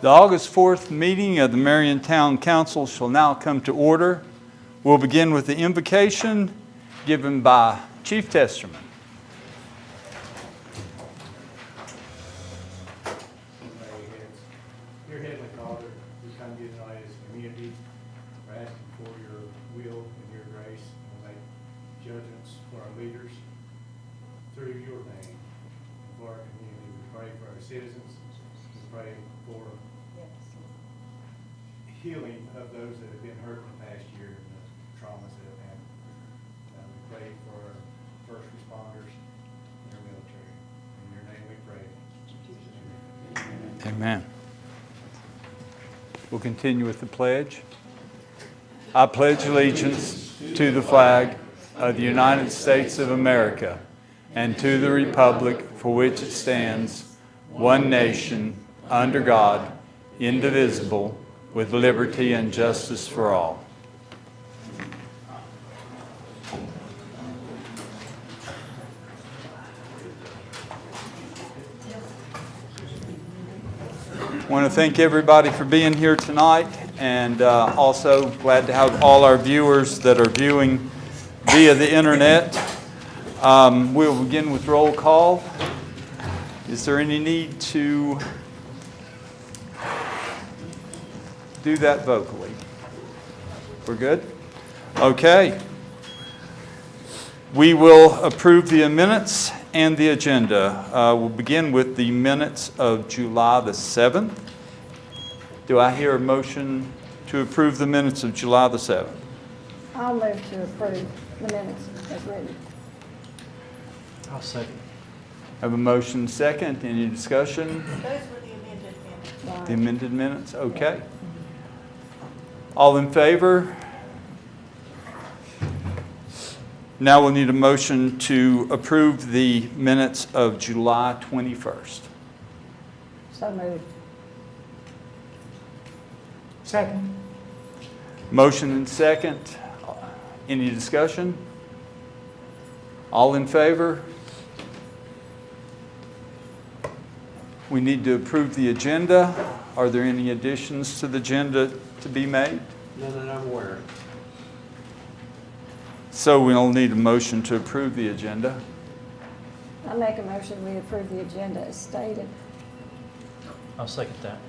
The August 4th meeting of the Marion Town Council shall now come to order. We'll begin with the invocation given by Chief Testerman. Dear Heavenly Father, we come to you tonight as a community. We're asking for your will and your grace and make judgments for our leaders through your name. For our community, we pray for our citizens. We pray for healing of those that have been hurt in the past year and the traumas that have happened. We pray for our first responders and our military. In your name we pray. Amen. We'll continue with the pledge. I pledge allegiance to the flag of the United States of America and to the republic for which it stands, one nation, under God, indivisible, with liberty and justice for all. I want to thank everybody for being here tonight, and also glad to have all our viewers that are viewing via the internet. We'll begin with roll call. Is there any need to do that vocally? We're good? Okay. We will approve the minutes and the agenda. We'll begin with the minutes of July the 7th. Do I hear a motion to approve the minutes of July the 7th? I'll move to approve the minutes as written. I'll second. Have a motion second. Any discussion? Those were the amended minutes. Right. The amended minutes? Okay. All in favor? Now we'll need a motion to approve the minutes of July 21st. So moved. Second. Motion and second. Any discussion? All in favor? We need to approve the agenda. Are there any additions to the agenda to be made? None that I'm aware of. So we'll need a motion to approve the agenda. I make a motion we approve the agenda as stated. I'll second that.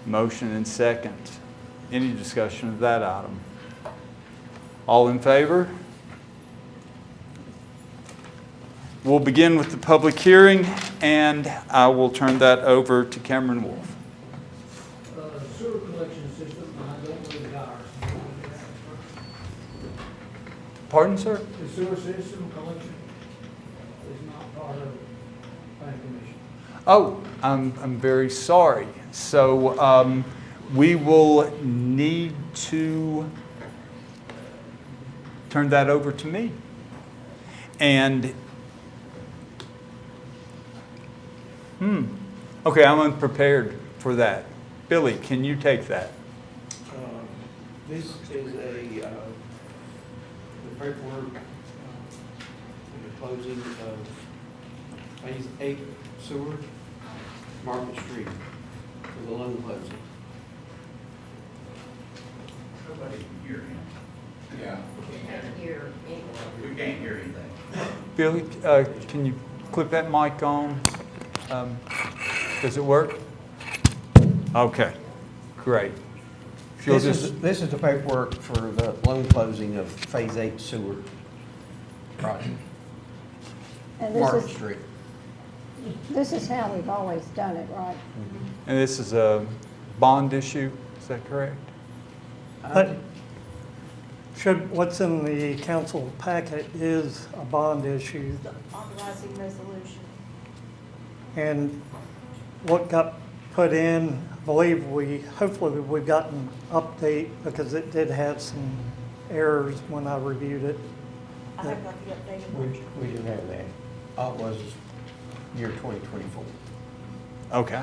Motion and second. Any discussion of that item? All in favor? We'll begin with the public hearing, and I will turn that over to Cameron Wolf. Sewer collection system, I don't really ours. Pardon, sir? The sewer system collection is not part of the planning commission. Oh, I'm very sorry. So we will need to turn that over to me. And okay, I'm unprepared for that. Billy, can you take that? This is the paperwork, the closing of Phase 8 sewer, Market Street, for the loan closing. Nobody can hear him. Yeah. We can't hear anyone. We can't hear anything. Billy, can you clip that mic on? Does it work? Okay, great. If you'll This is the paperwork for the loan closing of Phase 8 sewer project, And Market Street. this is how we've always done it, right? And this is a bond issue, is that correct? But what's in the council packet is a bond issue, Authorizing resolution. and what got put in, I believe hopefully we've gotten an update, because it did have some errors when I reviewed it. I have got the updated We version. didn't have that. All it was year 2024. Okay.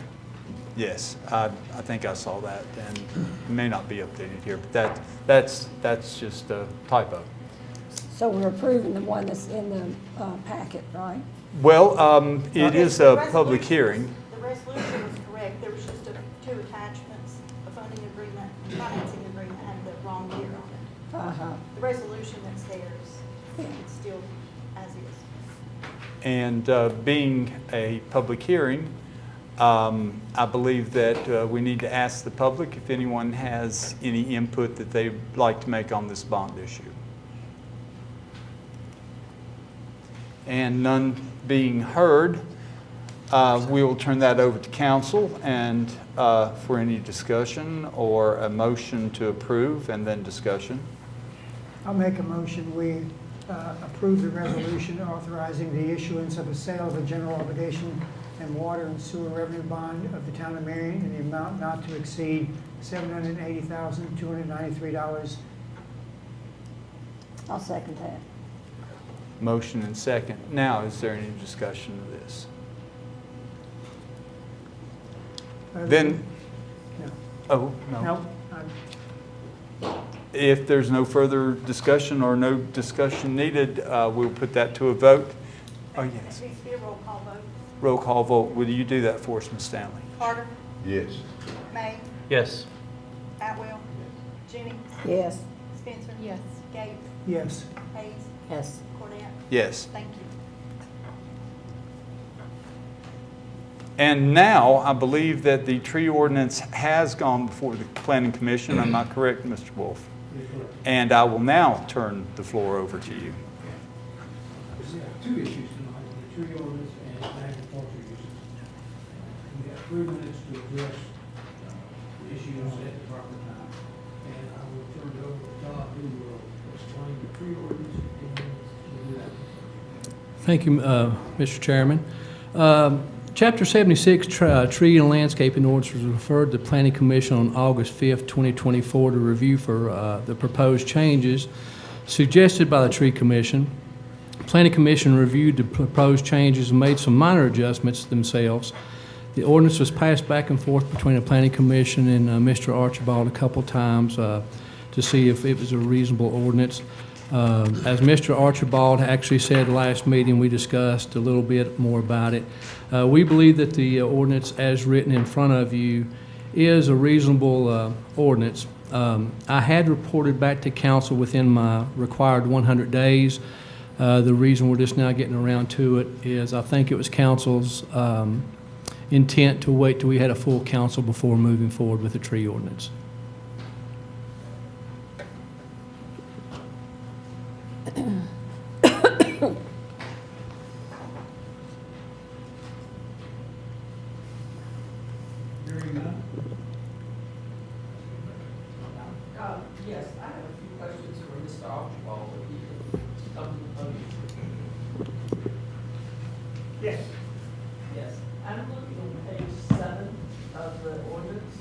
Yes, I think I saw that, and it may not be updated here, but that's just a typo. So we're approving the one that's in the packet, right? Well, it Okay, is the a public resolution hearing. was- The resolution was correct, there was just two attachments. Uh-huh. The resolution that's there is, it's still as is. And being a public hearing, I believe that we need to ask the public if anyone has any input that they'd like to make on this bond issue. And none being heard, we will turn that over to council and for any discussion or a motion to approve and then discussion. I'll make a motion, we approve the resolution authorizing the issuance of a sale of a general obligation and water and sewer revenue bond of the town of Marion in the amount not to exceed $780,293. I'll second that. Motion and second. Now, is there any discussion of this? Then, No. oh, no. No, I'm- If there's no further discussion or no discussion needed, we'll put that to a vote. Oh, yes. It needs to be a roll call vote. Roll call vote. Will you do that for us, Ms. Stanley? Carter, Yes. May, Yes. Atwell, Jennings, Yes. Spencer. Yes. Gates, yes. Hayes, Yes. Cornett. Yes. Thank you. And now, I believe that the tree ordinance has gone before the Planning Commission. Am I correct, Mr. Wolf? And I will now turn the floor over to you. We have two issues tonight, the tree ordinance and agriculture uses. We have 3 minutes to address the issues at the proper time. And I will turn it over to Todd, who will explain the tree ordinance and we'll do that. Thank you, Mr. Chairman. Chapter 76, Tree and Landscaping Ordinance was referred to the Planning Commission on August 5th, 2024 to review for the proposed changes suggested by the Tree Commission. Planning Commission reviewed the proposed changes and made some minor adjustments themselves. The ordinance was passed back and forth between the Planning Commission and Mr. Archibald a couple times to see if it was a reasonable ordinance. As Mr. Archibald actually said last meeting, we discussed a little bit more about it. We believe that the ordinance as written in front of you is a reasonable ordinance. I had reported back to council within my required 100 days. The reason we're just now getting around to it is I think it was council's intent to wait till we had a full council before moving forward with the tree ordinance. Hearing none? Yes, I have a few questions for Mr. Archibald, if he could come to the podium. Yes. Yes, I'm looking on page 7 of the ordinance.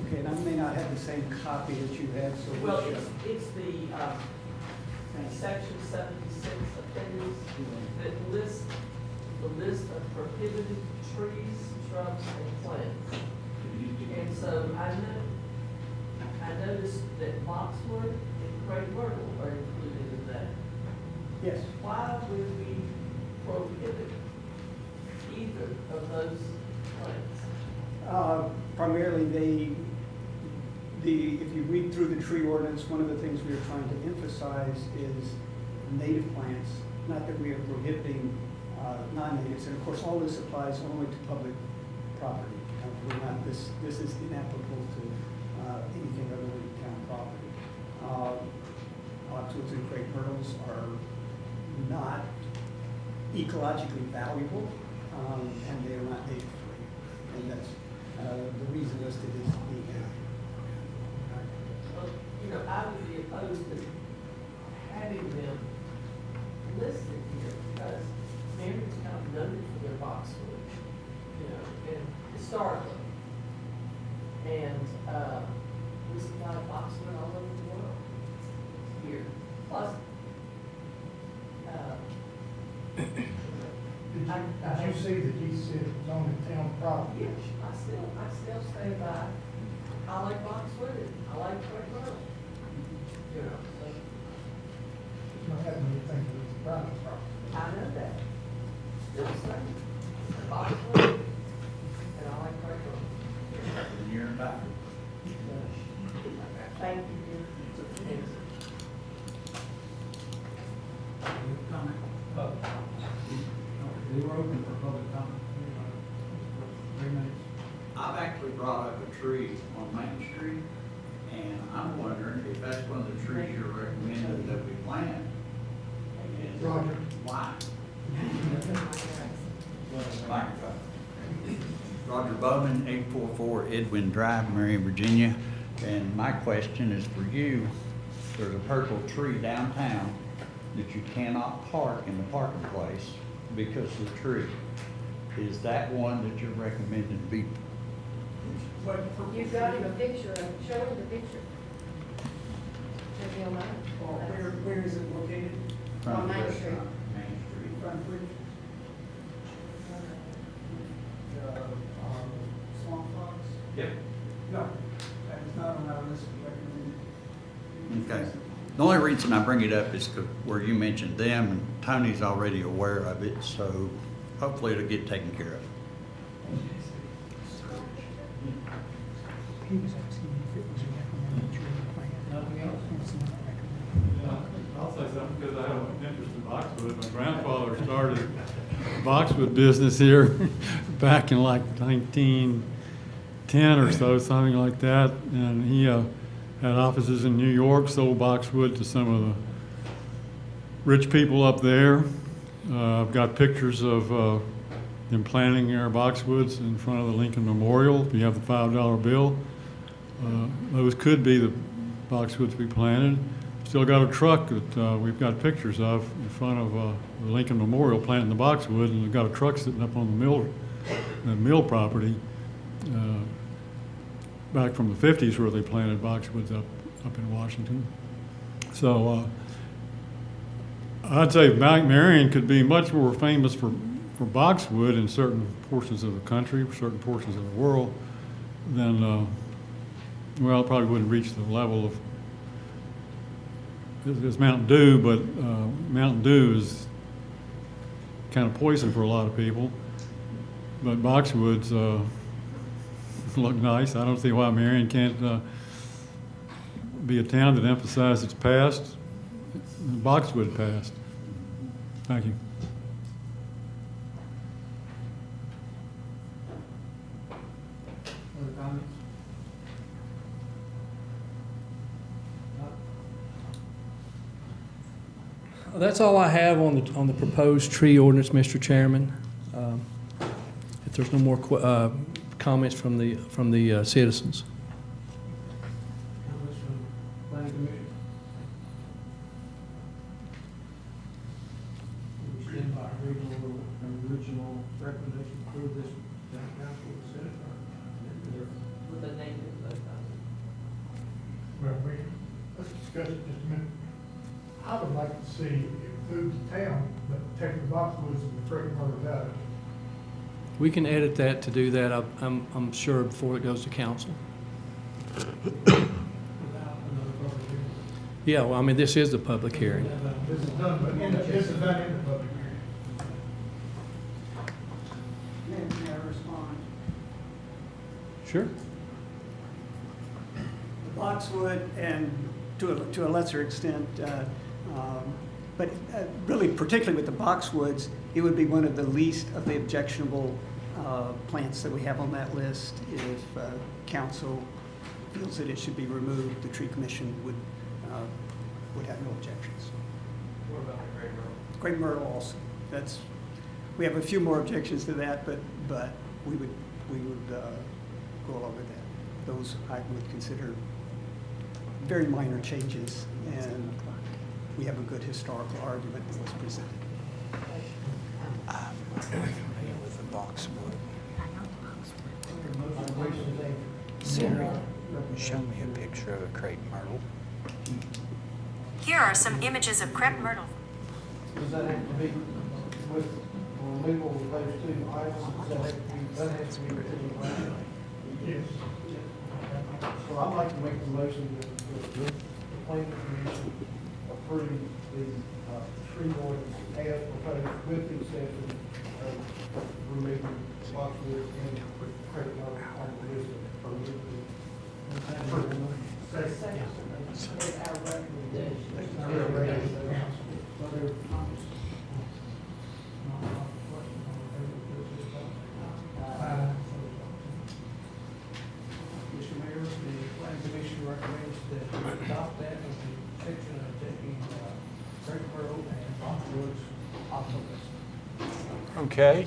Okay, and I may not have the same copy that you had, so. Well, it's the section 76 appendix that lists the list of prohibited trees, shrubs, and plants. And so I noticed that boxwood and crepe myrtle are included in that. Yes. Why would we prohibit either of those plants? Primarily, if you read through the tree ordinance, one of the things we are trying to emphasize is native plants, not that we are prohibiting non-natives. And of course, all this applies only to public property. We're not, this is inapplicable to anything other than town property. Boxwoods and crepe myrtles are not ecologically valuable, and they are not native free. And that's the reason listed is being Well, I would be opposed to having them listed here because Marion's kind of noted for their boxwood, and historically. And we supply boxwood all over the world here. Plus, Did you see that he said it was on the town property? yes, I still stay by. I like boxwood and I like crepe myrtle. So It's not having anything to do with the private property. I know that. Still saying, boxwood and I like crepe myrtle. Year and back. Thank you. public comment. For 3 minutes. I've actually brought up a tree on Main Street, and I'm wondering if that's one of the trees you're recommending that we plant. And Roger. why? Roger Bowman, 844 Edwin Drive, Marion, Virginia. And my question is for you. There's a purple tree downtown that you cannot park in the parking place because of the tree. Is that one that you're recommending be? You've got him a picture of, show him the picture. If he'll know. Where is it located? On Main Front Street. Main Street. Front Bridge? Swamp Fox? Yep. No, that is not on our list of recommended. Okay. The only reason I bring it up is 'cause where you mentioned them, and Tony's already aware of it, so hopefully it'll get taken care of. He was asking if it was a recommended tree plant. Nothing else? It's not recommended. I'll say something because I have an interest in boxwood. My grandfather started a boxwood business here back in like 1910 or so, something like that. And he had offices in New York, sold boxwood to some of the rich people up there. I've got pictures of them planting our boxwoods in front of the Lincoln Memorial. If you have the $5 bill, those could be the boxwoods we planted. Still got a truck that we've got pictures of in front of the Lincoln Memorial planting the boxwood, and we've got a truck sitting up on the mill property back from the 50s where they planted boxwoods up in Washington. So I'd say Marion could be much more famous for boxwood in certain portions of the country, certain portions of the world, than, well, it probably wouldn't reach the level of, it's Mountain Dew, but Mountain Dew is kind of poison for a lot of people. But boxwoods look nice. I don't see why Marion can't be a town that emphasizes its past, boxwood past. Thank you. Other comments? That's all I have on the proposed tree ordinance, Mr. Chairman. If there's no more comments from the citizens. Comments from planning commission? We stand by our original recommendation to approve this town council and senate, or? With the negative vote. Well, let's discuss it just a minute. I would like to see it include the town, but take the boxwoods and the creek murders out of it. We can edit that to do that, I'm sure, before it goes to council. Without another public hearing? Yeah, well, I mean, this is the public hearing. This is done, but this is done in the public hearing. May I respond? Sure. The boxwood, and to a lesser extent, but really particularly with the boxwoods, it would be one of the least of the objectionable plants that we have on that list. If council feels that it should be removed, the tree commission would have no objections. What about the great road? Great myrtle also. We have a few more objections to that, but we would go along with that. Those I would consider very minor changes, and we have a good historical argument that was presented. With the boxwood. Sarah, Show me a picture of a crepe myrtle. Here are some images of crepe myrtle. does that have to be with removal of those two items? That has to be within the plan? Yes. So I'd like to make the motion that the planning commission approve the tree ordinance as proposed with the exception of removing boxwood and crepe myrtle on the list of permitted. With our recommendation. Other comments? Okay,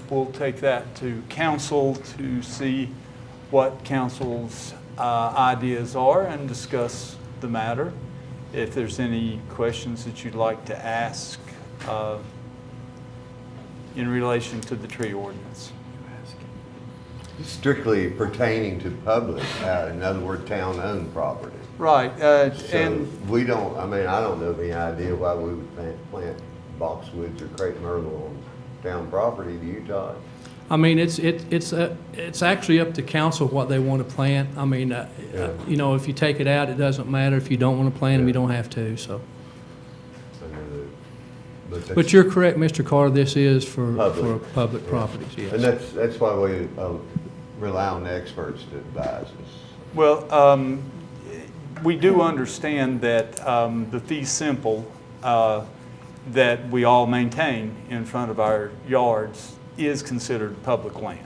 we'll take that to council to see what council's ideas are and discuss the matter. If there's any questions that you'd like to ask in relation to the tree ordinance. Strictly pertaining to public, in other words, town-owned property. Right, So and we don't, I mean, I don't know of any idea why we would plant boxwoods or crepe myrtle on town property. Do you, Todd? I mean, it's actually up to council what they want to plant. I mean, Yeah. you know, if you take it out, it doesn't matter. If you don't want to plant them, you don't have to, so. I know that- that's- But you're correct, Mr. Carter, this is for Public. public properties, yes. And that's why we rely on the experts to advise us. well, we do understand that the fee simple that we all maintain in front of our yards is considered public land.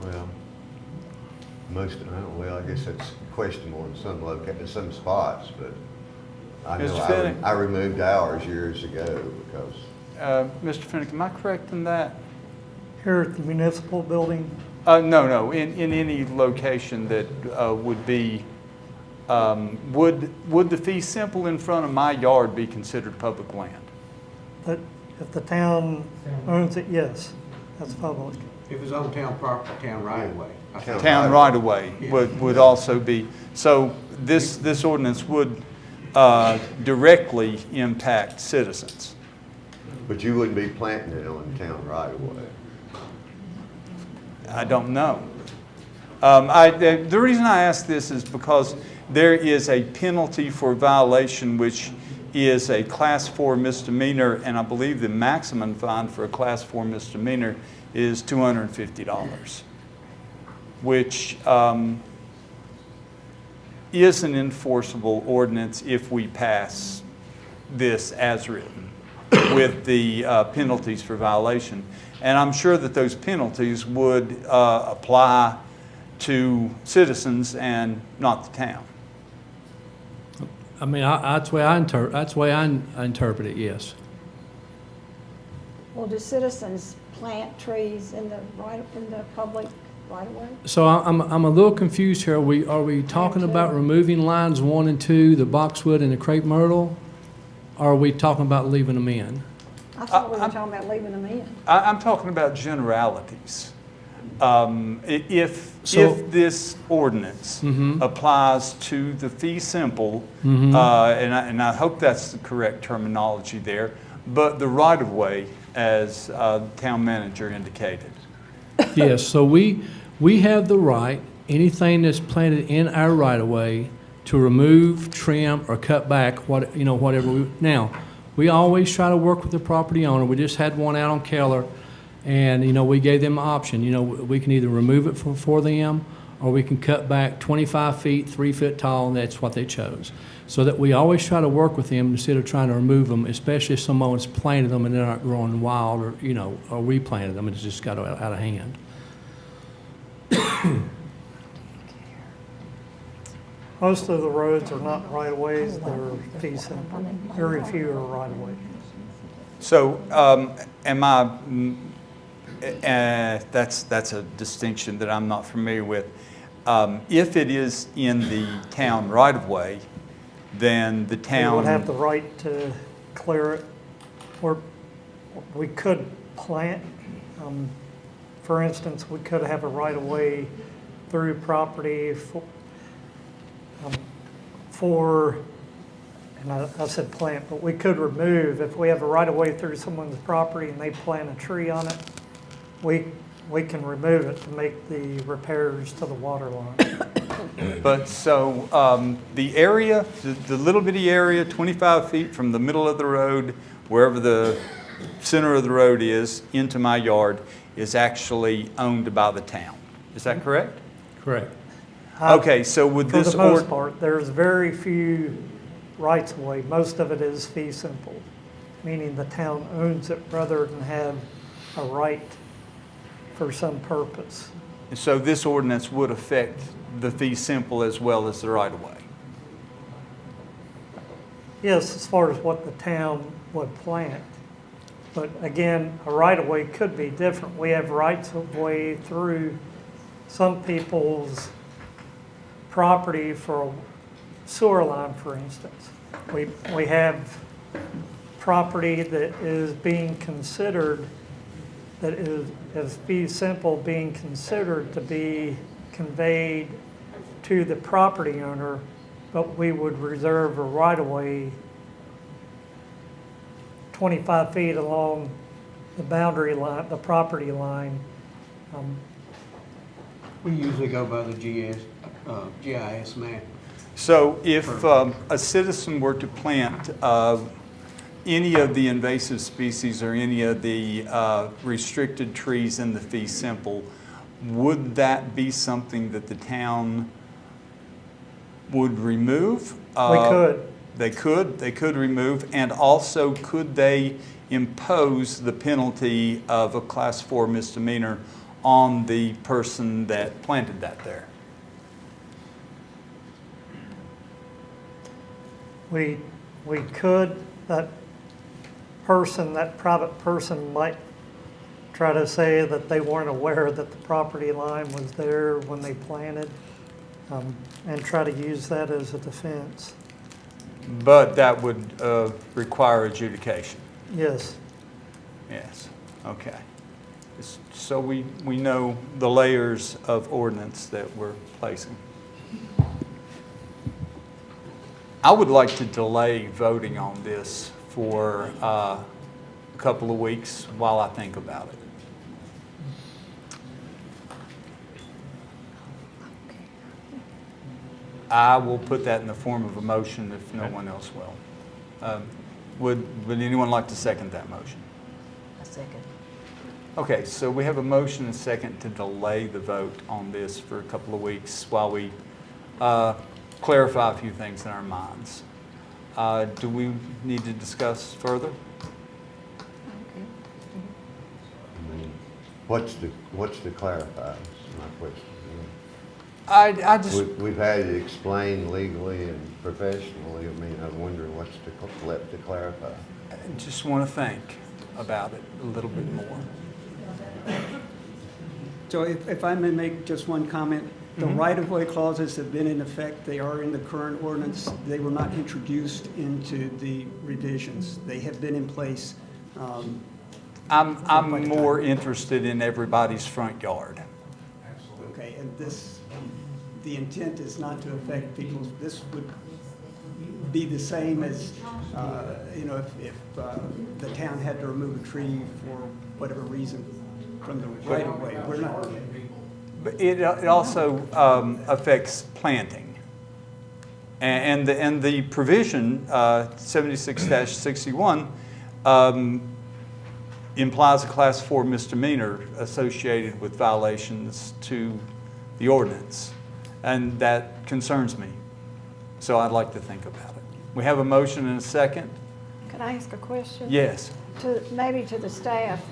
Well, I guess that's questionable in some spots, but I know Mr. Finnick? I removed ours years ago because. Mr. Finnick, am I correct in that? Here at the municipal building, No, in any location that would be, would the fee simple in front of my yard be considered public land? that if the town owns it, yes, that's public. If it's on town property, town right of way. Town right-of-way would also be, so this ordinance would directly impact citizens. But you wouldn't be planting it on town right away. I don't know. The reason I ask this is because there is a penalty for violation which is a Class 4 misdemeanor, and I believe the maximum fine for a Class 4 misdemeanor is $250, which is an enforceable ordinance if we pass this as written with the penalties for violation. And I'm sure that those penalties would apply to citizens and not the town. I mean, that's the way I interpret it, yes. Well, do citizens plant trees in the public right of way? So I'm a little confused here. Are we talking about removing lines 1 and 2, the boxwood and the crepe myrtle? Or are we talking about leaving them in? I thought we were talking about leaving them in. I'm talking about generalities. If this ordinance applies to the fee simple, and I hope that's the correct terminology there, but the right-of-way, as the town manager indicated. Yes, so we have the right, anything that's planted in our right-of-way, to remove, trim, or cut back, whatever. Now, we always try to work with the property owner. We just had one out on Keller, and, we gave them an option. We can either remove it for them, or we can cut back 25 feet, 3 foot tall, and that's what they chose. So that we always try to work with them instead of trying to remove them, especially if someone's planted them and they're not growing wild, or replanted them and it's just got out of hand. Most of the roads are not right-of-ways, they're fee simple. Very few are right-of-way. So, that's a distinction that I'm not familiar with. If it is in the town right-of-way, then the We town... would have the right to clear it, or we could plant. For instance, we could have a right-of-way through property and I said plant, but we could remove, if we have a right-of-way through someone's property and they plant a tree on it, we can remove it to make the repairs to the water line. But so the area, the little bitty area, 25 feet from the middle of the road, wherever the center of the road is, into my yard, is actually owned by the town. Is that correct? Correct. Okay, so would this... For the most part, there's very few rights of way. Most of it is fee simple, meaning the town owns it rather than have a right for some purpose. So this ordinance would affect the fee simple as well as the right-of-way? Yes, as far as what the town would plant. But again, a right-of-way could be different. We have rights-of-way through some people's property for a sewer line, for instance. We have property that is being considered, that is, as fee simple, being considered to be conveyed to the property owner, but we would reserve a right-of-way 25 feet along the boundary line, the property line. We usually go by the GIS map. So if a citizen were to plant any of the invasive species or any of the restricted trees in the fee simple, would that be something that the town would remove? We could. They could remove, and also could they impose the penalty of a class 4 misdemeanor on the person that planted that there? We could, that private person might try to say that they weren't aware that the property line was there when they planted, and try to use that as a defense. But that would require adjudication. Yes. Yes, okay. So we know the layers of ordinance that we're placing. I would like to delay voting on this for a couple of weeks while I think about it. I will put that in the form of a motion if no one else will. Would anyone like to second that motion? A second. Okay, so we have a motion and a second to delay the vote on this for a couple of weeks while we clarify a few things in our minds. Do we need to discuss further? What's to clarify, is my question. I just... We've had it explained legally and professionally. I mean, I'm wondering what's left to clarify. I just want to think about it a little bit more. So if I may make just one comment, the right-of-way clauses have been in effect. They are in the current ordinance. They were not introduced into the revisions. They have been in place. I'm more interested in everybody's front yard. Okay, and the intent is not to affect people's, this would be the same as, if the town had to remove a tree for whatever reason from the right-of-way. We're not. But it also affects planting. And the provision, 76-61, implies a class 4 misdemeanor associated with violations to the ordinance. And that concerns me. So I'd like to think about it. We have a motion and a second. Could I ask a question? Yes. Maybe to the staff,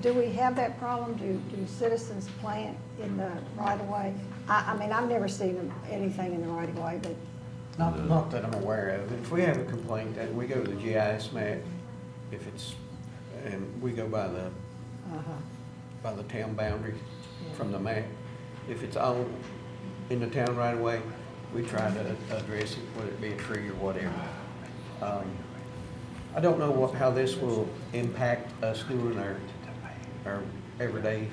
do we have that problem? Do citizens plant in the right-of-way? I mean, I've never seen anything in the right-of-way, but... Not that I'm aware of. If we have a complaint, then we go to the GIS map, and we go by the town boundary from the map. If it's in the town right away, we try to address it, whether it be a tree or whatever. I don't know how this will impact us doing our everyday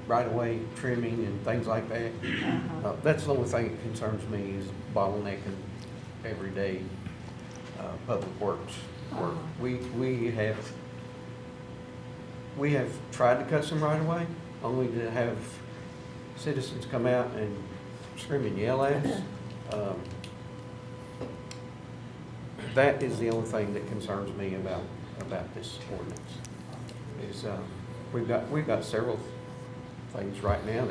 right-of-way trimming and things like that. That's the only thing that concerns me is bottlenecking everyday public works work. We have tried to cut some right-of-way, only to have citizens come out and scream and yell at us. That is the only thing that concerns me about this ordinance. Is we've got several things right now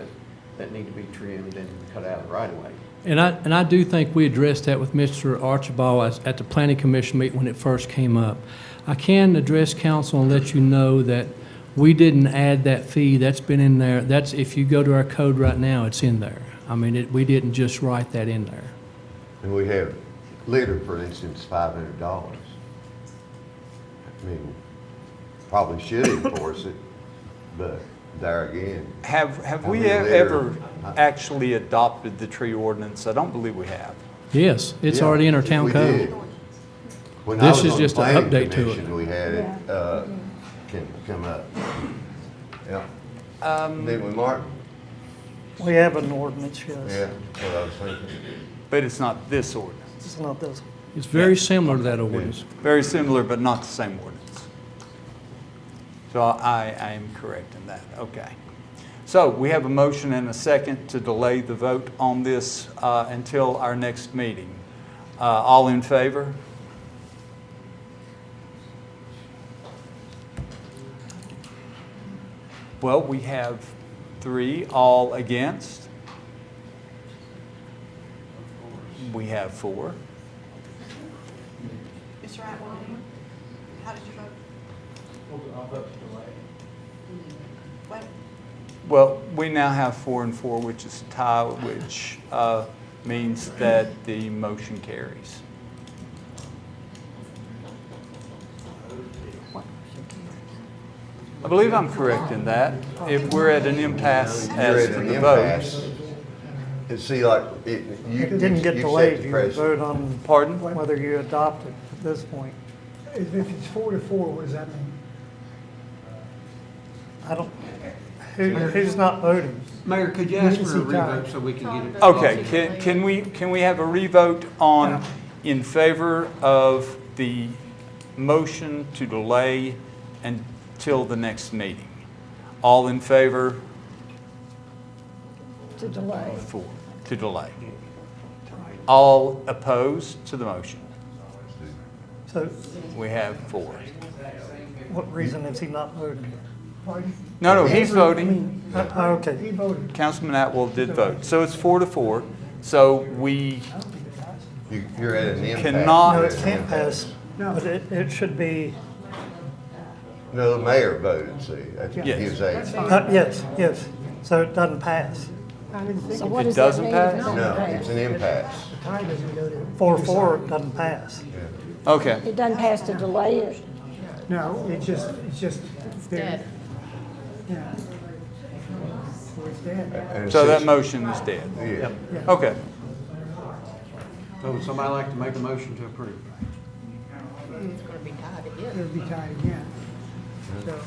that need to be trimmed and cut out of the right-of-way. And I do think we addressed that with Mr. Archibald at the Planning Commission meeting when it first came up. I can address council and let you know that we didn't add that fee. That's been in there. That's, if you go to our code right now, it's in there. I mean, we didn't just write that in there. And we have litter, for instance, $500. I mean, probably should enforce it, but there again. Have I we mean, ever they're- actually adopted the tree ordinance? I don't believe we have. Yes, it's Yeah, already in our town we code. did. When I This was is on the just an planning update to it. commission, we had it, come up. Yeah. Didn't we, Mark? We have an ordinance, yes. Yeah, that's what I was thinking. But it's not this ordinance. It's not this. It's very similar to that ordinance. Very similar, but not the same ordinance. So I am correct in that. Okay. So we have a motion and a second to delay the vote on this until our next meeting. All in favor? Well, we have 3, all against. We have 4. Mr. Atwood, how did you vote? What? Well, we now have 4 and 4, which is a tie, which means that the motion carries. I believe I'm correct in that. If we're at an impasse You're as at to an the vote. impasse. And see, like, you. It didn't get you set delayed, the you precedent. vote on Pardon? whether you adopt it at this point. If it's 4-4, what does that mean? I don't, who's not voting? Mayor, could you ask for a Emergency time. revote so we can get it? Okay, can we have a revote on in favor of the motion to delay until the next meeting? All in favor? To delay. 4, to delay. All opposed to the motion? So We have 4. what reason is he not voting? Pardon? No, he's voting. Okay. He voted. Councilman Atwell did vote. So it's 4-4. So we You're at an impasse. Cannot- No, it can't pass, but it should be, No, the mayor voted, see, that's, Yes. he was a, yes, so it doesn't pass. I didn't think So it what It does that doesn't mean if it pass? doesn't no, pass? it's an impasse. the tie doesn't go to. 4-4 doesn't pass. Okay. It doesn't pass to delay it? No, it's just, Dead. yeah. So it's dead. And So that since- motion is dead. Yeah. Okay. So would somebody like to make a motion to approve? It's gonna be tied again. It'll be tied again. So,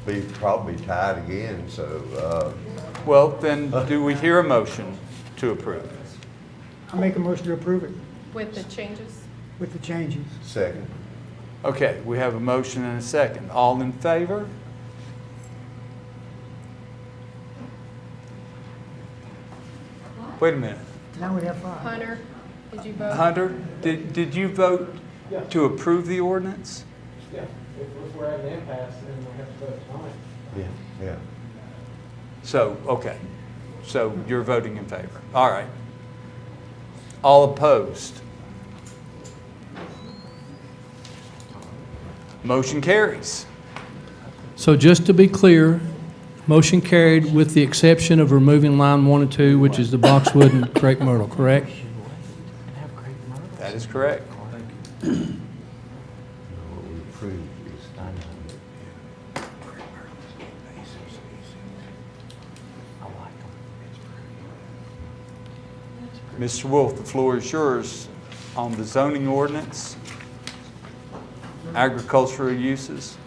Be probably tied again, so, Well, then do we hear a motion to approve? I make a motion to approve it With the changes? with the changes. second. Okay, we have a motion and a second. All in favor? Wait a minute. Now we have 5. Hunter, did you vote? Hunter, did you vote to approve the ordinance? Yeah, if we're at an impasse, then we have to vote tonight. Yeah. So, okay. So you're voting in favor. All right. All opposed? Motion carries. So just to be clear, motion carried with the exception of removing line 1 and 2, which is the boxwood and crepe myrtle, correct? That is correct. What we approved is Mr. Wolf, the floor is yours on the zoning ordinance, agricultural uses.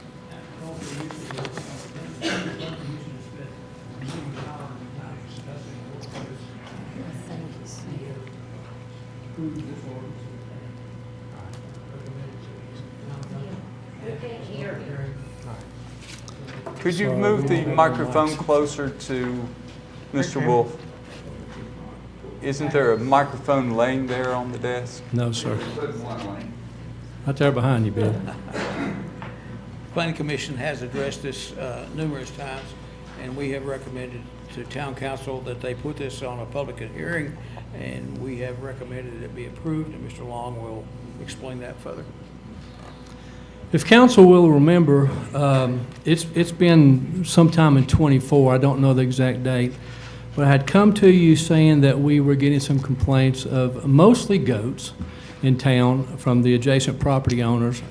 Could you move the microphone closer to Mr. Wolf? Isn't there a microphone laying there on the desk? No, sir. Right there behind you, Bill. Planning Commission has addressed this numerous times, and we have recommended to Town Council that they put this on a public hearing, and we have recommended it be approved, and Mr. Long will explain that further. If council will remember, it's been sometime in '24, I don't know the exact date, but I had come to you saying that we were getting some complaints of mostly goats in town from the adjacent property owners.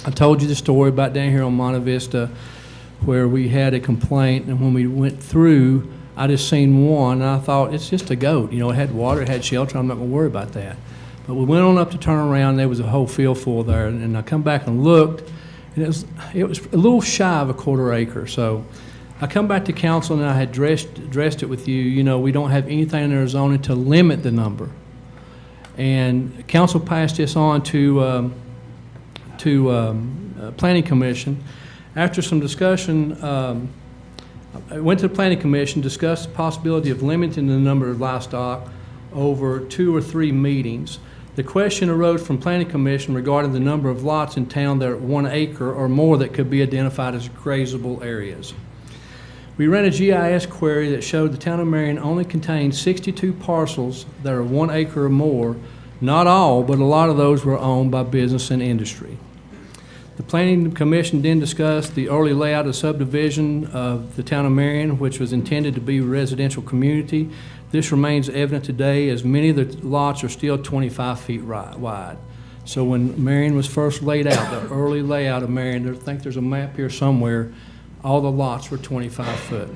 I told you the story about down here on Monte Vista where we had a complaint, and when we went through, I just seen one, and I thought, it's just a goat. You know, it had water, it had shelter, I'm not going to worry about that. But we went on up to turn around, and there was a whole field full there, and I come back and looked, and it was a little shy of a 1/4 acre. So I come back to council, and I had addressed it with you. You know, we don't have anything in our zoning to limit the number. And council passed this on to Planning Commission. After some discussion, I went to the Planning Commission, discussed the possibility of limiting the number of livestock over 2 or 3 meetings. The question arose from Planning Commission regarding the number of lots in town that are 1 acre or more that could be identified as grazable areas. We ran a GIS query that showed the town of Marion only contains 62 parcels that are 1 acre or more. Not all, but a lot of those were owned by business and industry. The Planning Commission then discussed the early layout of subdivision of the town of Marion, which was intended to be a residential community. This remains evident today as many of the lots are still 25 feet wide. So when Marion was first laid out, the early layout of Marion, I think there's a map here somewhere, all the lots were 25 foot.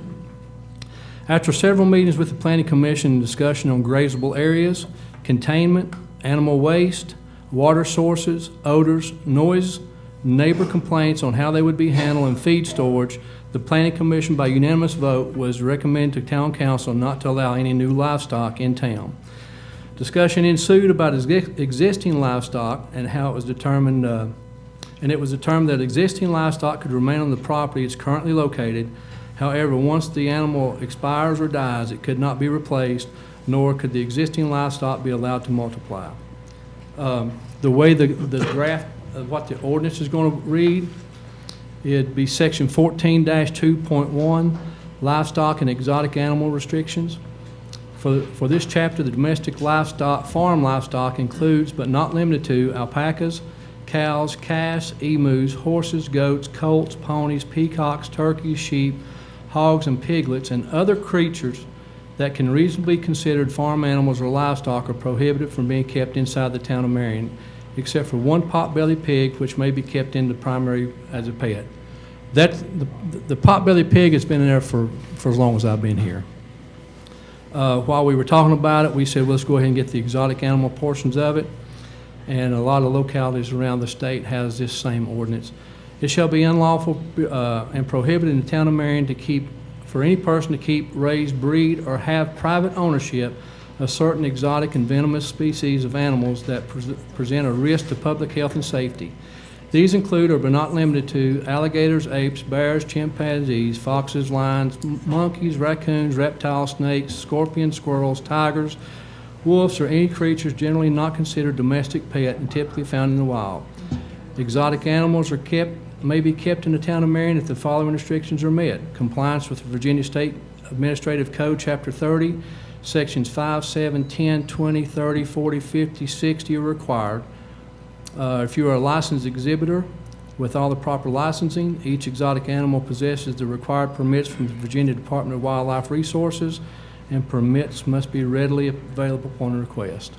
After several meetings with the Planning Commission and discussion on grazable areas, containment, animal waste, water sources, odors, noise, neighbor complaints on how they would be handled, and feed storage, the Planning Commission by unanimous vote was recommended to Town Council not to allow any new livestock in town. Discussion ensued about existing livestock and how it was determined, and it was determined that existing livestock could remain on the property it's currently located. However, once the animal expires or dies, it could not be replaced, nor could the existing livestock be allowed to multiply. The way the draft of what the ordinance is going to read, it'd be section 14-2.1, livestock and exotic animal restrictions. For this chapter, the domestic livestock, farm livestock includes but not limited to alpacas, cows, calves, emus, horses, goats, colts, ponies, peacocks, turkeys, sheep, hogs, and piglets, and other creatures that can reasonably be considered farm animals or livestock are prohibited from being kept inside the town of Marion, except for one pot-bellied pig, which may be kept in the primary as a pet. The pot-bellied pig has been in there for as long as I've been here. While we were talking about it, we said, well, let's go ahead and get the exotic animal portions of it, and a lot of localities around the state has this same ordinance. It shall be unlawful and prohibited in the town of Marion for any person to keep, raise, breed, or have private ownership of certain exotic and venomous species of animals that present a risk to public health and safety. These include, but not limited to, alligators, apes, bears, chimpanzees, foxes, lions, monkeys, raccoons, reptiles, snakes, scorpions, squirrels, tigers, wolves, or any creatures generally not considered domestic pet and typically found in the wild. Exotic animals may be kept in the town of Marion if the following restrictions are met. Compliance with the Virginia State Administrative Code, Chapter 30, Sections 5, 7, 10, 20, 30, 40, 50, 60 are required. If you are a licensed exhibitor with all the proper licensing, each exotic animal possesses the required permits from the Virginia Department of Wildlife Resources, and permits must be readily available upon request.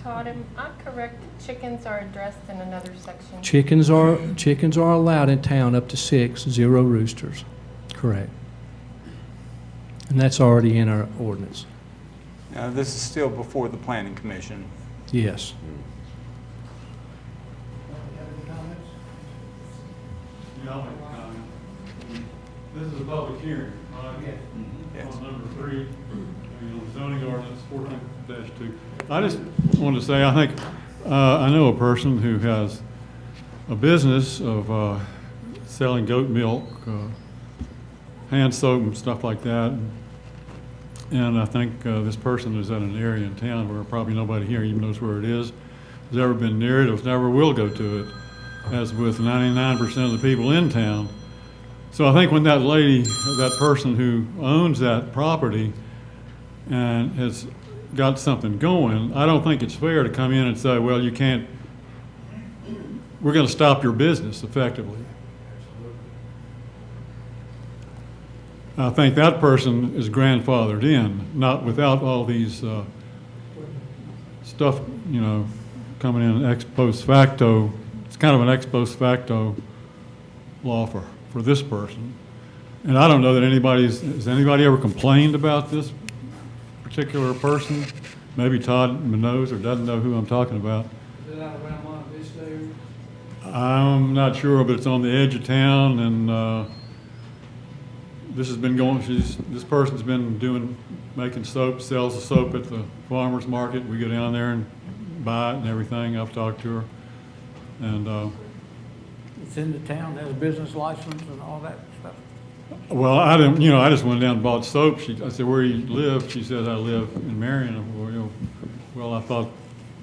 Todd, am I correct? Chickens are addressed in another section? Chickens are allowed in town up to 6, 0 roosters. Correct. And that's already in our ordinance. Now, this is still before the Planning Commission. Yes. Yeah, I'll make a comment. This is a public hearing, right? Yes. On number 3, on zoning ordinance 14-2. I just wanted to say, I think, I know a person who has a business of selling goat milk, hand soap and stuff like that. And I think this person is at an area in town where probably nobody here even knows where it is, has ever been near it, or never will go to it, as with 99% of the people in town. So I think when that lady, that person who owns that property and has got something going, I don't think it's fair to come in and say, well, you can't, we're going to stop your business effectively. I think that person is grandfathered in, not without all these stuff, you know, coming in ex post facto. It's kind of an ex post facto law for this person. And I don't know that has anybody ever complained about this particular person? Maybe Todd knows or doesn't know who I'm talking about. Is it out around Monte Vista area? I'm not sure, but it's on the edge of town, and this has been going. This person's been making soap, sells the soap at the farmers market. We go down there and buy it and everything. I've talked to her, and It's in the town, has a business license and all that stuff. well, I didn't. You know, I just went down and bought soap. I said, "Where do you live?" She said, "I live in Marion." Well, I thought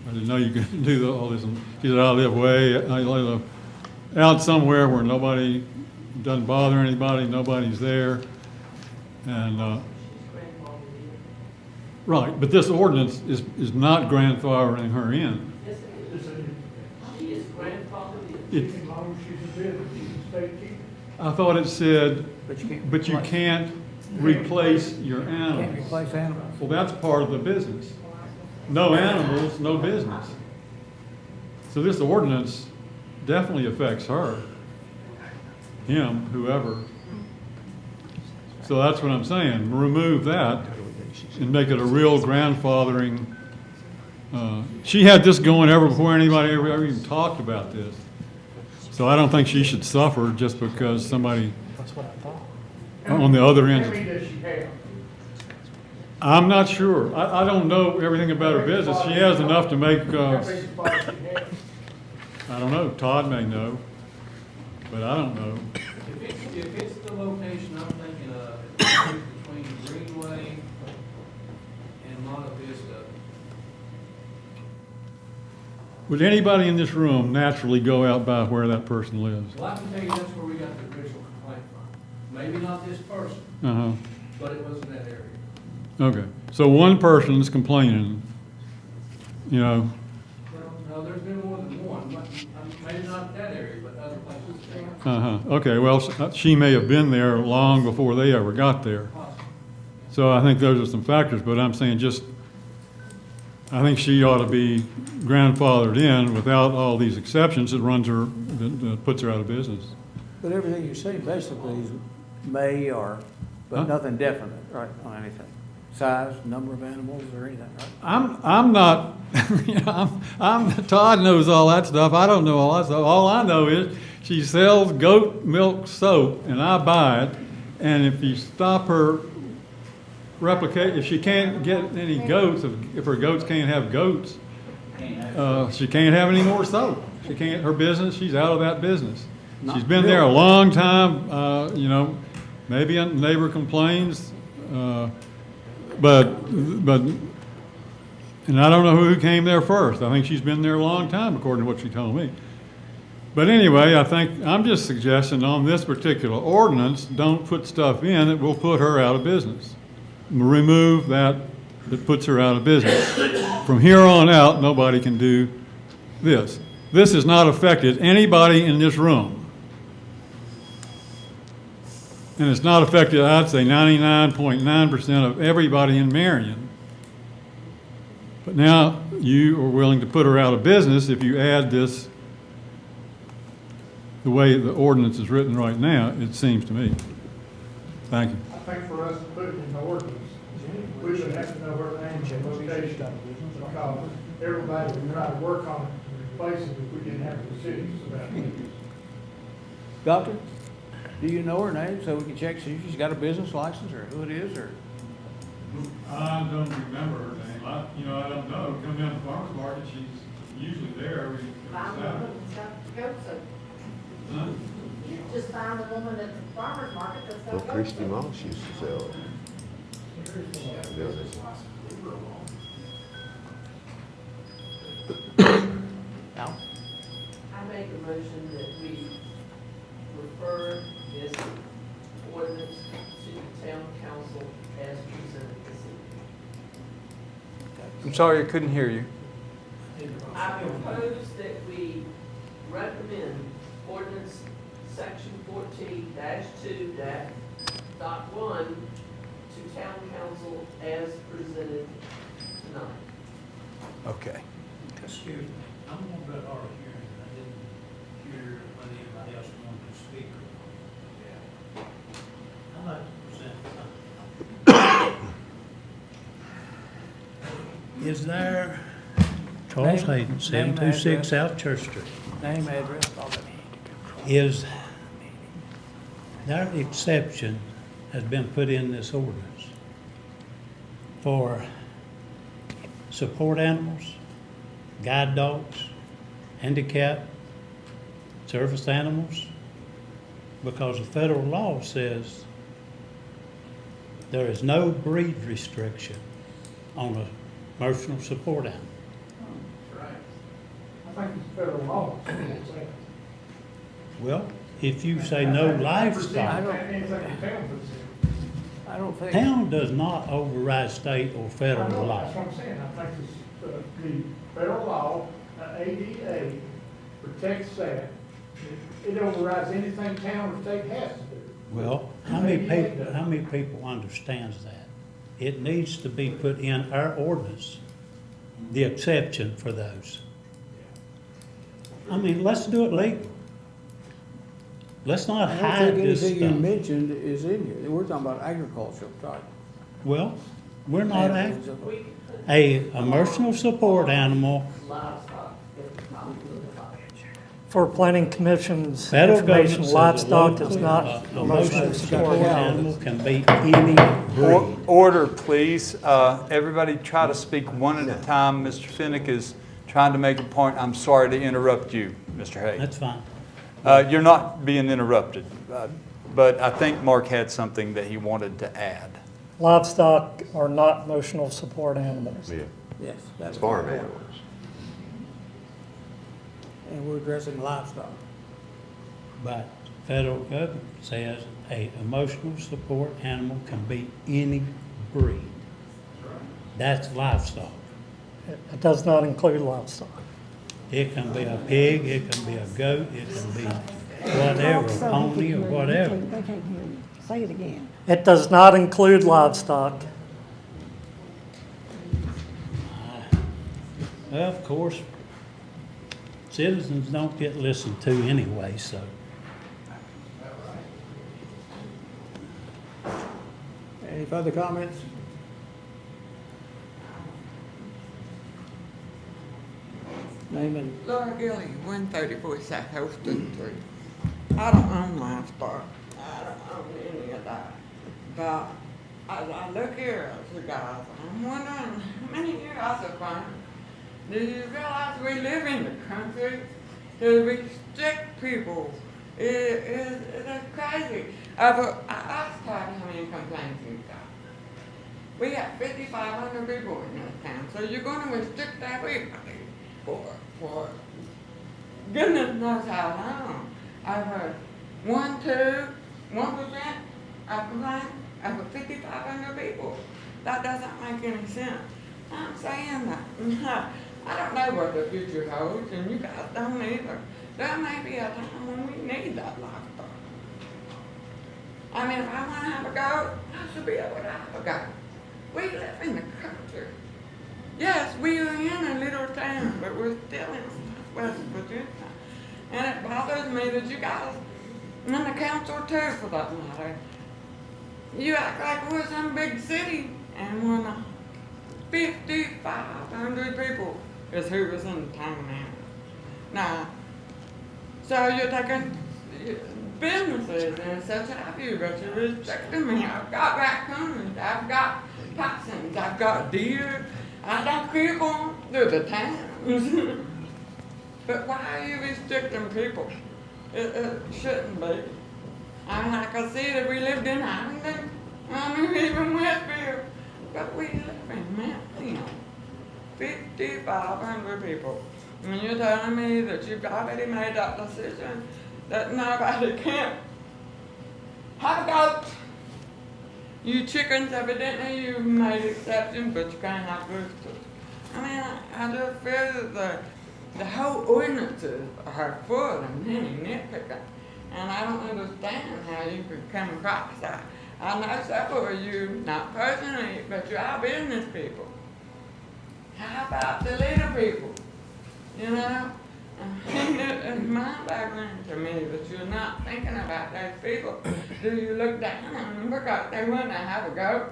I didn't know you could do all this. And she said, I live out somewhere where nobody doesn't bother anybody, nobody's there. And, right, but this ordinance is not grandfathering her in. Yes, it is. She is grandfathered It- in. As long as she's a business, she's a state keeper. I thought it said, But you can't replace- replace your Can't animals. replace animals. Well, that's part of the business. No animals, no business. So this ordinance definitely affects her, him, whoever. So that's what I'm saying. Remove that and make it a real grandfathering. She had this going ever before anybody ever even talked about this. So I don't think she should suffer just because somebody on the other end. How many does she have? I'm not sure. I don't know everything about her business. She has enough to make, How many spots she have? I don't know, Todd may know, but I don't know. If it's the location I'm thinking of, it's between Greenway and Monte Vista. Would anybody in this room naturally go out by where that person lives? Well, I can tell you that's where we got the original complaint from. Maybe not this person, Uh-huh. but it was in that area. Okay. So one person's complaining, you know, No, there's been more than one, but maybe not that area, but other places. uh-huh. Okay, well, she may have been there long before they ever got there. So I think those are some factors, but I'm saying I think she ought to be grandfathered in without all these exceptions that puts her out of business. But everything you say basically is may or, Huh? but nothing definite, right, on anything. Size, number of animals or anything, right? I'm not, you know, Todd knows all that stuff. I don't know all that stuff. All I know is she sells goat milk soap and I buy it. And if you stop her if she can't get any goats, if her goats can't have goats, she can't have any more soap. She can't, her business, she's out of that business. She's been there a long time, you know, maybe a neighbor complains, but, and I don't know who came there first. I think she's been there a long time, according to what she told me. But anyway, I'm just suggesting on this particular ordinance, don't put stuff in that will put her out of business. Remove that puts her out of business. From here on out, nobody can do this. This has not affected anybody in this room. And it's not affected, I'd say, 99.9% of everybody in Marion. But now you are willing to put her out of business if you add this the way the ordinance is written right now, it seems to me. Thank you. I think for us to put it in the ordinance, we would have to know her name and location, because everybody would try to work on places if we didn't have specifics about it. Doctor, do you know her name so we can check, see if she's got a business license or who it is or? I don't remember her name. I don't know. Come down to the farmer's market, she's usually there every Find the Saturday. woman that's got the goat soap. Huh? You just find the woman at the farmer's market that's got Well, goat Christy soap. Moss used to sell it. Al? I make a motion that we refer this ordinance to the town council as presented this evening. I'm sorry, I couldn't hear you. I propose that we recommend ordinance section 14-2 1 to town council as presented tonight. Okay. Excuse me, I'm going to let Laura hear it. I didn't hear whether anybody else wanted to speak. I'd like to present something. Is there, Charles Hayden, 726 South Church Street. Name, address, all that. Is there an exception has been put in this ordinance for support animals, guide dogs, handicapped, service animals? Because the federal law says there is no breed restriction on a emotional support animal. I think it's federal law. Well, if you say no livestock, I don't think. town does not override state or federal law. That's what I'm saying. I think the federal law, ADA, protects that. It overrides anything town or state has to do. Well, how many people understands that? It needs to be put in our ordinance, the exception for those. I mean, let's do it legal. Let's not I don't hide think this anything you stuff. mentioned is in here. We're talking about agricultural type. Well, we're not animals. a emotional support animal. Livestock at the top of the file. For planning commission's Federal information, government says livestock a is not emotional emotional support support. animal can be any breed. Order, please. Everybody try to speak one at a time. Mr. Finnick is trying to make a point. I'm sorry to interrupt you, Mr. Hay. That's fine. You're not being interrupted, but I think Mark had something that he wanted to add. Livestock are not emotional support animals. Yeah, Yes, that's. farm animals. And we're addressing livestock. But federal government says a emotional support animal can be any breed. That's livestock. It does not include livestock. It can be a pig, it can be a goat, it can be whatever, a pony or whatever. They can't hear you. Say it again. It does not include livestock. Well, of course, citizens don't get listened to anyway, so. Any further comments? Name and Laura Gilly, 134 South Holston Street. I don't own livestock. I don't own any of that. But as I look here at you guys, I'm wondering how many of you guys are farmers? Do you realize we live in the country? To restrict people is crazy. I asked Todd how many complaints we've got. We have 5,500 people in this town, so you're going to restrict everybody for goodness knows how long. I've heard 1% of complaints over 5,500 people. That doesn't make any sense. I'm saying that. I don't know what the future holds, and you guys don't either. There may be a time when we need that livestock. I mean, if I want to have a goat, I should be able to have a goat. We live in the country. Yes, we are in a little town, but we're still in West Virginia. And it bothers me that you guys, and the council too for that matter, you act like we're some big city, and we're not. 5,500 people is who was in the town now. So you're taking businesses and such have you, but you're restricting me. I've got raccoons, I've got possums, I've got deer. I don't keep on through the towns. But why are you restricting people? It shouldn't be. I mean, I can see that we lived in Ireland, I mean, even Westfield, but we live in Manhattan. 5,500 people. And you're telling me that you've already made that decision that nobody can have a goat. You chickens, evidently you've made exceptions, but you can't have roosters. I mean, I just feel that the whole ordinances are full of many nitpicking. And I don't understand how you could come across that. I know several of you, not personally, but you are business people. How about the little people? You know? It's mind-boggling to me that you're not thinking about those people. Do you look down on them because they want to have a goat?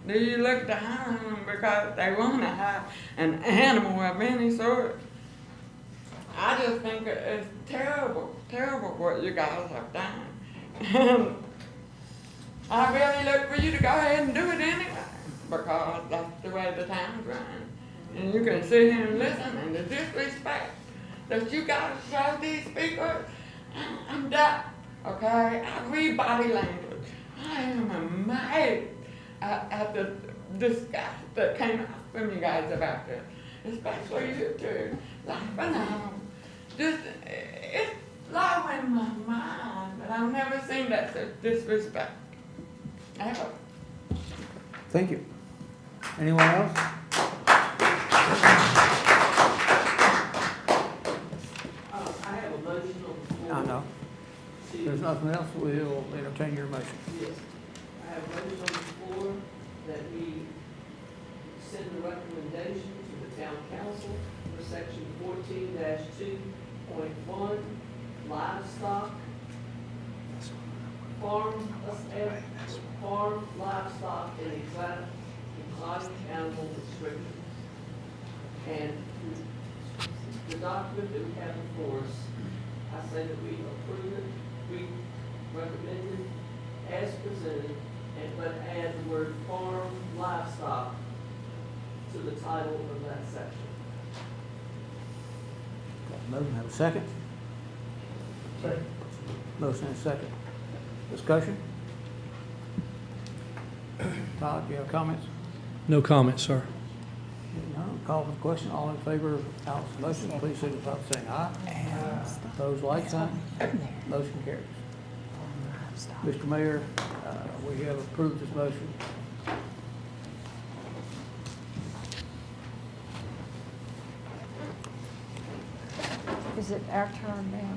Do you look down on them because they want to have an animal of any sort? I just think it's terrible, terrible what you guys have done. I really look for you to go ahead and do it anyway, because that's the way the town's run. And you can sit here and listen, and the disrespect that you gotta show these people, I'm done, okay? I read body language. I am amazed at the disgust that came out from you guys about this, especially you two, laughing out. Just, it's blowing my mind that I've never seen that such disrespect, ever. Thank you. Anyone else? I have a motion on the floor. I know. If there's nothing else, we'll entertain your motion. Yes. I have a motion on the floor that we send a recommendation to the town council for section 14-2.1, livestock, farm livestock, and exotic animal restrictions. And the document that we have before us, I say that we approve it, we recommend it as presented, but add the word farm livestock to the title of that section. Got a motion, have a second? Second. Motion and second. Discussion? Todd, do you have comments? No comment, sir. No, call for the question. All in favor of Al's motion, please signify by saying aye. Opposed, like sign. Motion carries. Mr. Mayor, we have approved this motion. Is it our turn now?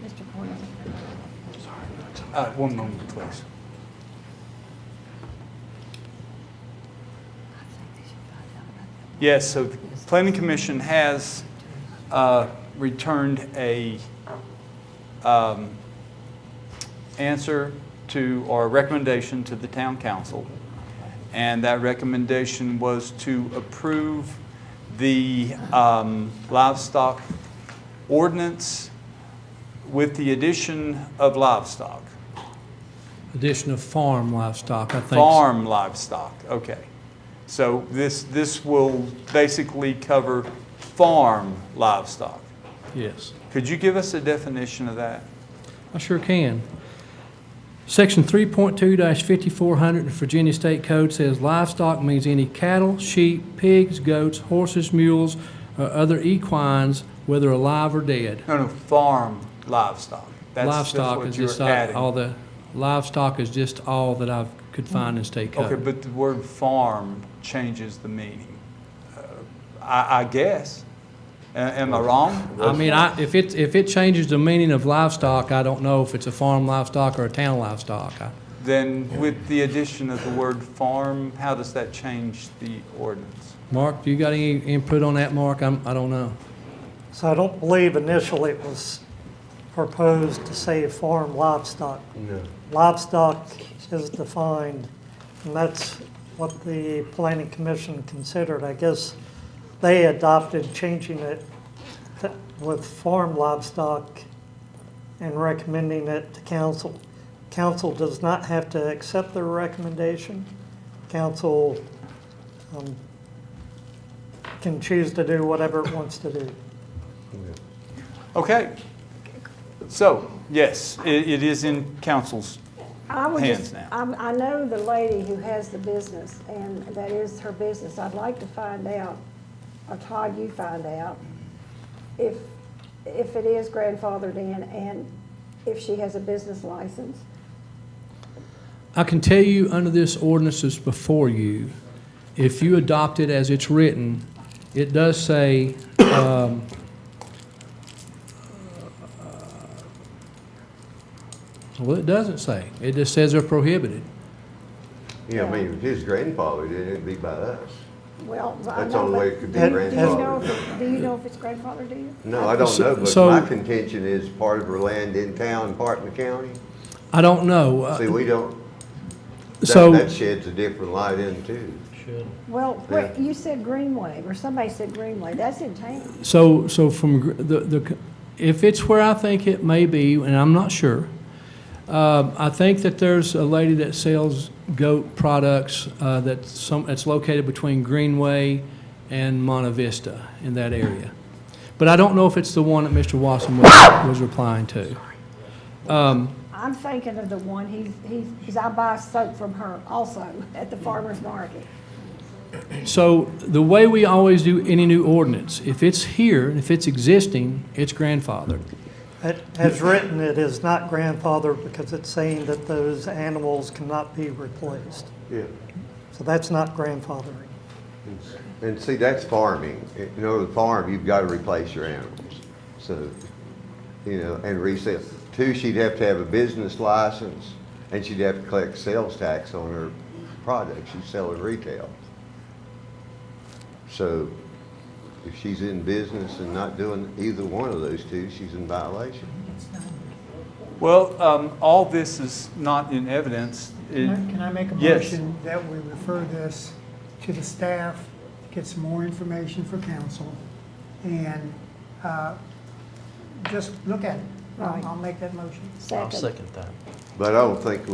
Mr. Cornell? One moment, please. Yes, so the Planning Commission has returned a answer to, or a recommendation to the town council. And that recommendation was to approve the livestock ordinance with the addition of livestock. Addition of farm livestock, I think. Farm livestock, okay. So this will basically cover farm livestock. Yes. Could you give us a definition of that? I sure can. Section 3.2-5400 of the Virginia State Code says livestock means any cattle, sheep, pigs, goats, horses, mules, or other equines, whether alive or dead. No, farm livestock. Livestock what is you're just adding. all the, livestock is just all that I could find in state code. Okay, but the word farm changes the meaning. I guess. Am I wrong? I mean, if it changes the meaning of livestock, I don't know if it's a farm livestock or a town livestock. Then with the addition of the word farm, how does that change the ordinance? Mark, do you got any input on that, Mark? I don't know. So I don't believe initially it was proposed to say farm livestock. No. Livestock is defined, and that's what the Planning Commission considered. I guess they adopted changing it with farm livestock and recommending it to council. Council does not have to accept their recommendation. Council can choose to do whatever it wants to do. Okay. So, yes, it is in council's hands now. I know the lady who has the business, and that is her business. I'd like to find out, or Todd, you find out, if it is grandfathered in and if she has a business license. I can tell you under this ordinance that's before you, if you adopt it as it's written, it does say, Well, it doesn't say. It just says they're prohibited. Yeah, I mean, if his grandfather did, it'd be by us. Well, I That's the know, only way but it could be do you know grandfathered. do you know if it's grandfather, do you? No, I don't know, but So- my contention is part of her land in town, part in the county. I don't know. See, we don't, So- that sheds a different light in too. Should. Well, you said Greenway, or somebody said Greenway, that's in town. So from if it's where I think it may be, and I'm not sure, I think that there's a lady that sells goat products that's located between Greenway and Monte Vista in that area. But I don't know if it's the one that Mr. Watson was replying to. I'm thinking of the one, because I buy soap from her also at the farmer's market. So the way we always do any new ordinance, if it's here, if it's existing, it's grandfathered. As written, it is not grandfathered because it's saying that those animals cannot be replaced. Yeah. So that's not grandfathering. And see, that's farming. In order to farm, you've got to replace your animals. So, and resell. Two, she'd have to have a business license, and she'd have to collect sales tax on her product she's selling retail. So, if she's in business and not doing either one of those two, she's in violation. Well, all this is not in evidence. Can I make a Yes. motion that we refer this to the staff, get some more information for council, and just look at it? Right. I'll make that motion. I'll Second. second that. But I don't think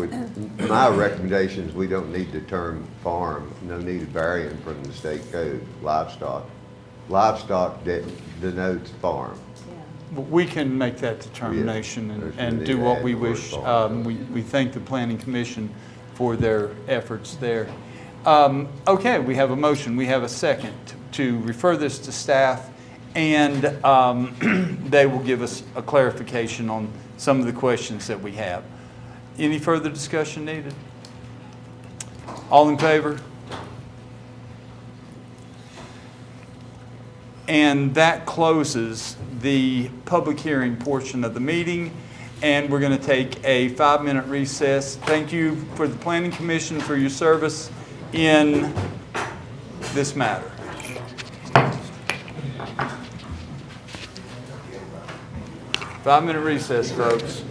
my recommendation is we don't need the term farm, no need of varying from the state code, livestock. Livestock denotes farm. We can make that determination There's and no do need what to we add the word wish. farm. We thank the Planning Commission for their efforts there. Okay, we have a motion. We have a second to refer this to staff, and they will give us a clarification on some of the questions that we have. Any further discussion needed? All in favor? And that closes the public hearing portion of the meeting, and we're going to take a 5-minute recess. Thank you for the Planning Commission for your service in this matter. Five-minute recess, folks.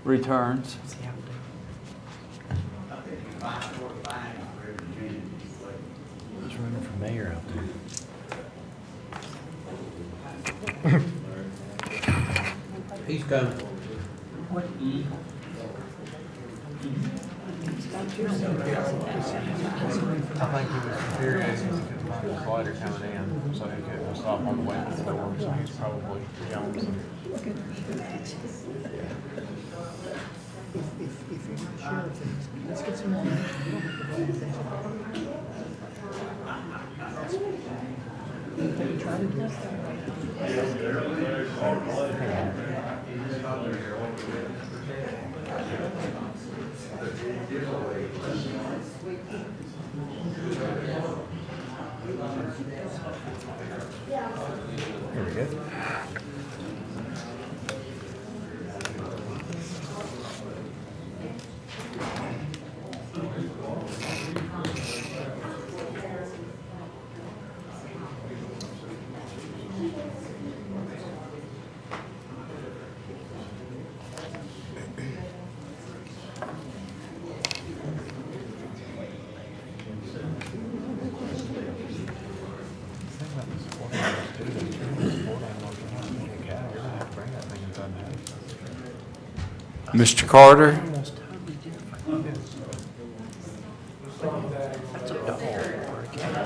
returns. Who's running for mayor out there? He's coming. I think he was infuriated because he couldn't find his glider coming in, so he couldn't stop on the way to the door, so he's probably jonesing. If you're not sure of things, let's get some more. Try to do Here we go. Mr. Carter?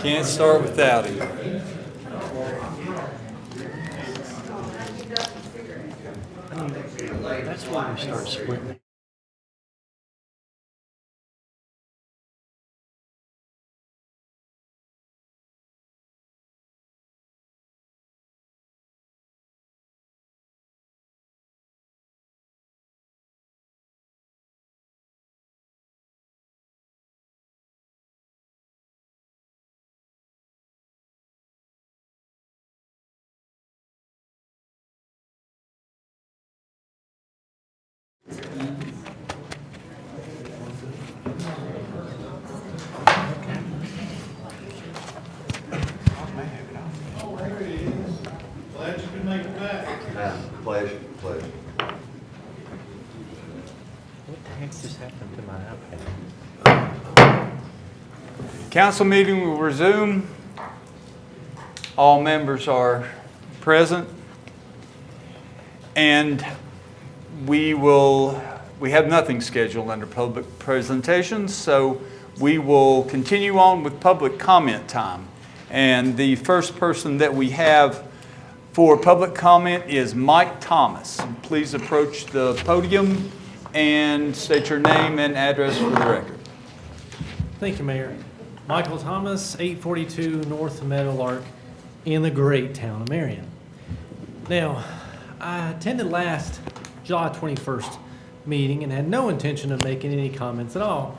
Can't start without him. That's why we start splitting. Glad you could make it back. Pleasure, pleasure. What the heck just happened to my iPad? Council meeting will resume. All members are present. And we have nothing scheduled under public presentations, so we will continue on with public comment time. And the first person that we have for public comment is Mike Thomas. Please approach the podium and state your name and address for the record. Thank you, Mayor. Michael Thomas, 842 North Meadowlark in the great town of Marion. Now, I attended last July 21st meeting and had no intention of making any comments at all,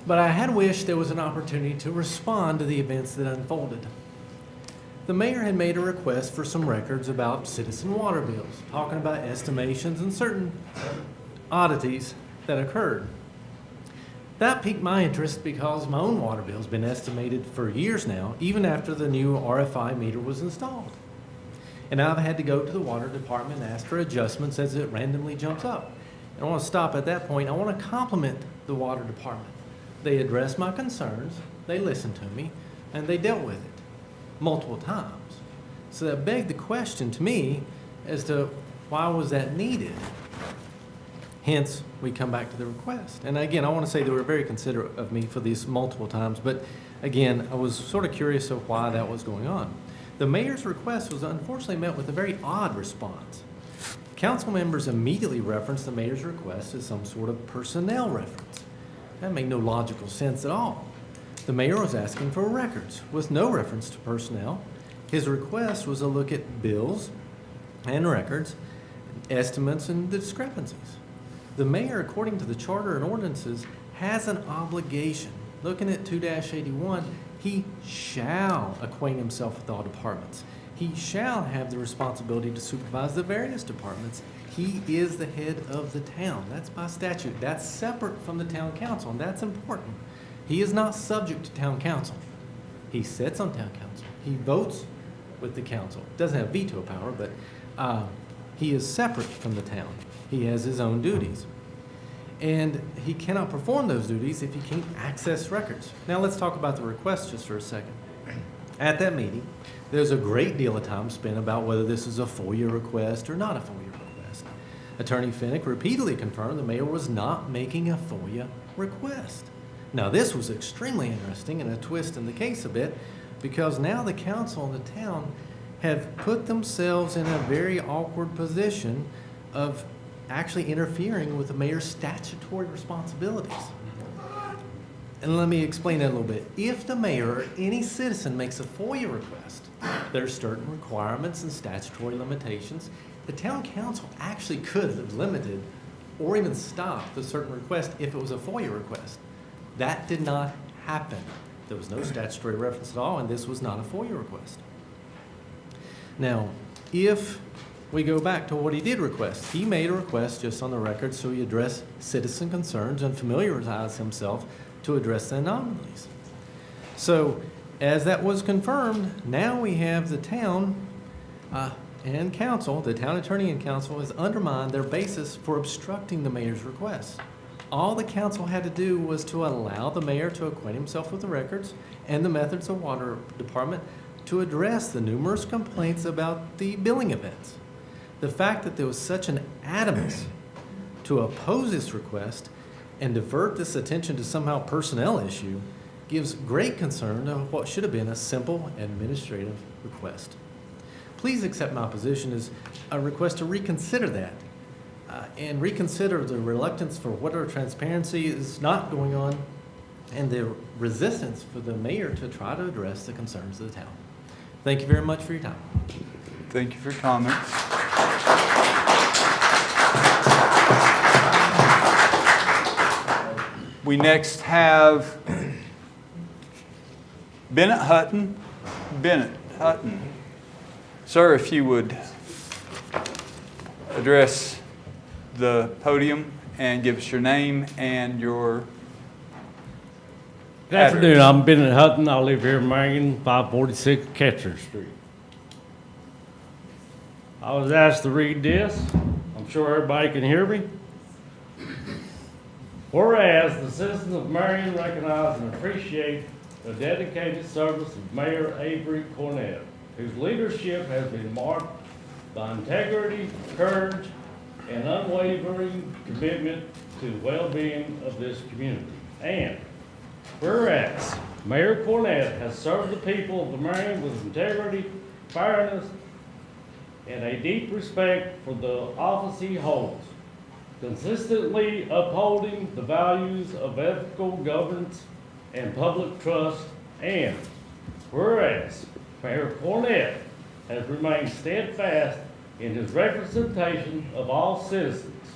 but I had wished there was an opportunity to respond to the events that unfolded. The mayor had made a request for some records about citizen water bills, talking about estimations and certain oddities that occurred. That piqued my interest because my own water bill has been estimated for years now, even after the new RFI meter was installed. And I've had to go to the water department and ask for adjustments as it randomly jumps up. And I want to stop at that point. I want to compliment the water department. They addressed my concerns, they listened to me, and they dealt with it multiple times. So that begged the question to me as to why was that needed? Hence, we come back to the request. And again, I want to say they were very considerate of me for these multiple times, but again, I was sort of curious of why that was going on. The mayor's request was unfortunately met with a very odd response. Council members immediately referenced the mayor's request as some sort of personnel reference. That made no logical sense at all. The mayor was asking for records with no reference to personnel. His request was a look at bills and records, estimates, and the discrepancies. The mayor, according to the charter and ordinances, has an obligation. Looking at 2-81, he shall acquaint himself with all departments. He shall have the responsibility to supervise the various departments. He is the head of the town. That's by statute. That's separate from the town council, and that's important. He is not subject to town council. He sits on town council. He votes with the council. Doesn't have veto power, but he is separate from the town. He has his own duties. And he cannot perform those duties if he can't access records. Now let's talk about the request just for a second. At that meeting, there's a great deal of time spent about whether this is a FOIA request or not a FOIA request. Attorney Finnick repeatedly confirmed the mayor was not making a FOIA request. Now this was extremely interesting and a twist in the case a bit, because now the council and the town have put themselves in a very awkward position of actually interfering with the mayor's statutory responsibilities. And let me explain that a little bit. If the mayor or any citizen makes a FOIA request, there are certain requirements and statutory limitations. The town council actually could have limited or even stopped the certain request if it was a FOIA request. That did not happen. There was no statutory reference at all, and this was not a FOIA request. Now, if we go back to what he did request, he made a request just on the record so he addressed citizen concerns and familiarized himself to address the anomalies. So, as that was confirmed, now we have the town and council, the town attorney and council, has undermined their basis for obstructing the mayor's request. All the council had to do was to allow the mayor to acquaint himself with the records and the methods of water department to address the numerous complaints about the billing events. The fact that there was such an adamance to oppose this request and divert this attention to somehow personnel issue gives great concern of what should have been a simple administrative request. Please accept my position as a request to reconsider that and reconsider the reluctance for water transparency is not going on and the resistance for the mayor to try to address the concerns of the town. Thank you very much for your time. Thank you for your comments. We next have Bennett Hutton. Bennett Hutton. Sir, if you would address the podium and give us your name and your Good afternoon. I'm Bennett Hutton. I live here in Marion, 546 Ketcher Street. I was asked to read this. I'm sure everybody can hear me. Whereas the citizens of Marion recognize and appreciate the dedicated service of Mayor Avery Cornett, whose leadership has been marked by integrity, courage, and unwavering commitment to the well-being of this community. And whereas Mayor Cornett has served the people of Marion with integrity, fairness, and a deep respect for the office he holds, consistently upholding the values of ethical governance and public trust. And whereas Mayor Cornett has remained steadfast in his representation of all citizens,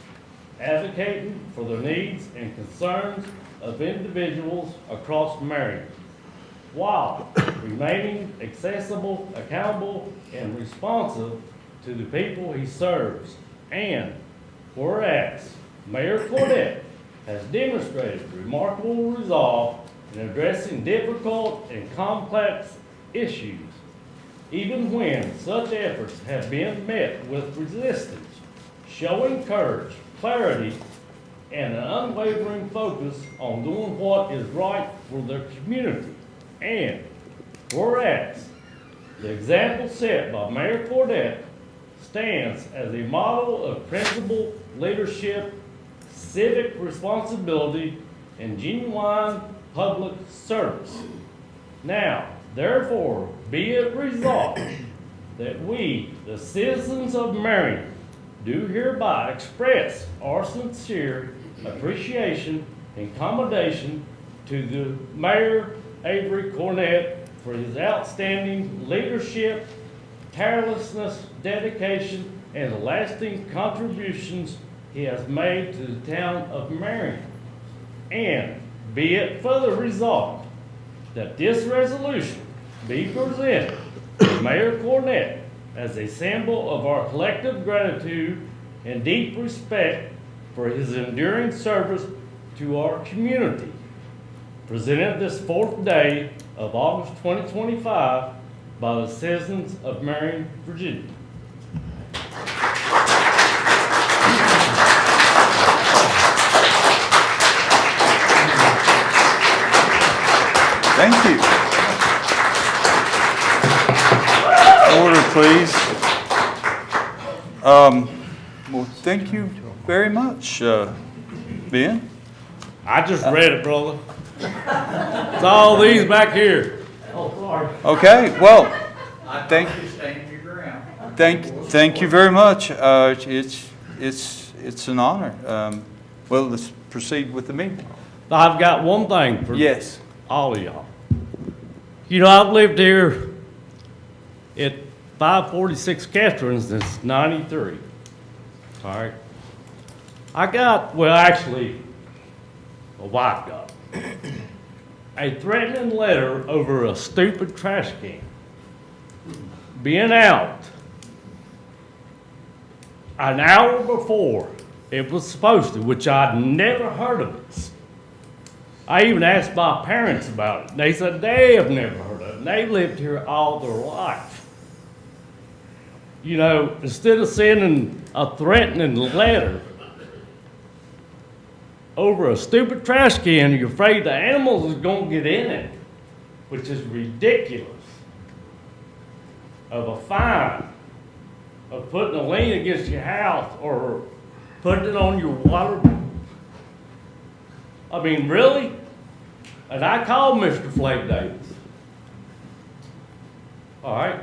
advocating for the needs and concerns of individuals across Marion, while remaining accessible, accountable, and responsive to the people he serves. And whereas Mayor Cornett has demonstrated remarkable resolve in addressing difficult and complex issues, even when such efforts have been met with resistance, showing courage, clarity, and an unwavering focus on doing what is right for their community. And whereas the example set by Mayor Cornett stands as a model of principled leadership, civic responsibility, and genuine public service. Now, therefore, be it resolved that we, the citizens of Marion, do hereby express our sincere appreciation and commendation to the Mayor Avery Cornett for his outstanding leadership, tirelessness, dedication, and the lasting contributions he has made to the town of Marion. And be it further resolved that this resolution be presented to Mayor Cornett as a symbol of our collective gratitude and deep respect for his enduring service to our community. Presented this 4th day of August 2025 by the citizens of Marion, Virginia. Thank you. Order, please. Well, thank you very much, Ben. I just read it, brother. It's all these back here. Oh, sorry. Okay, well, thank you very much. It's an honor. Well, let's proceed with the meeting. I've got one thing for Yes. all of y'all. You know, I've lived here at 546 Catherine since '93. All right. I got, well, actually, my wife got a threatening letter over a stupid trash can being out an hour before it was supposed to, which I'd never heard of it. I even asked my parents about it. They said they have never heard of it. And they lived here all their life. You know, instead of sending a threatening letter over a stupid trash can, you're afraid the animals is going to get in it, which is ridiculous. Of a fine, of putting a lien against your house or putting it on your water. I mean, really? And I called Mr. Flake Davis. All right?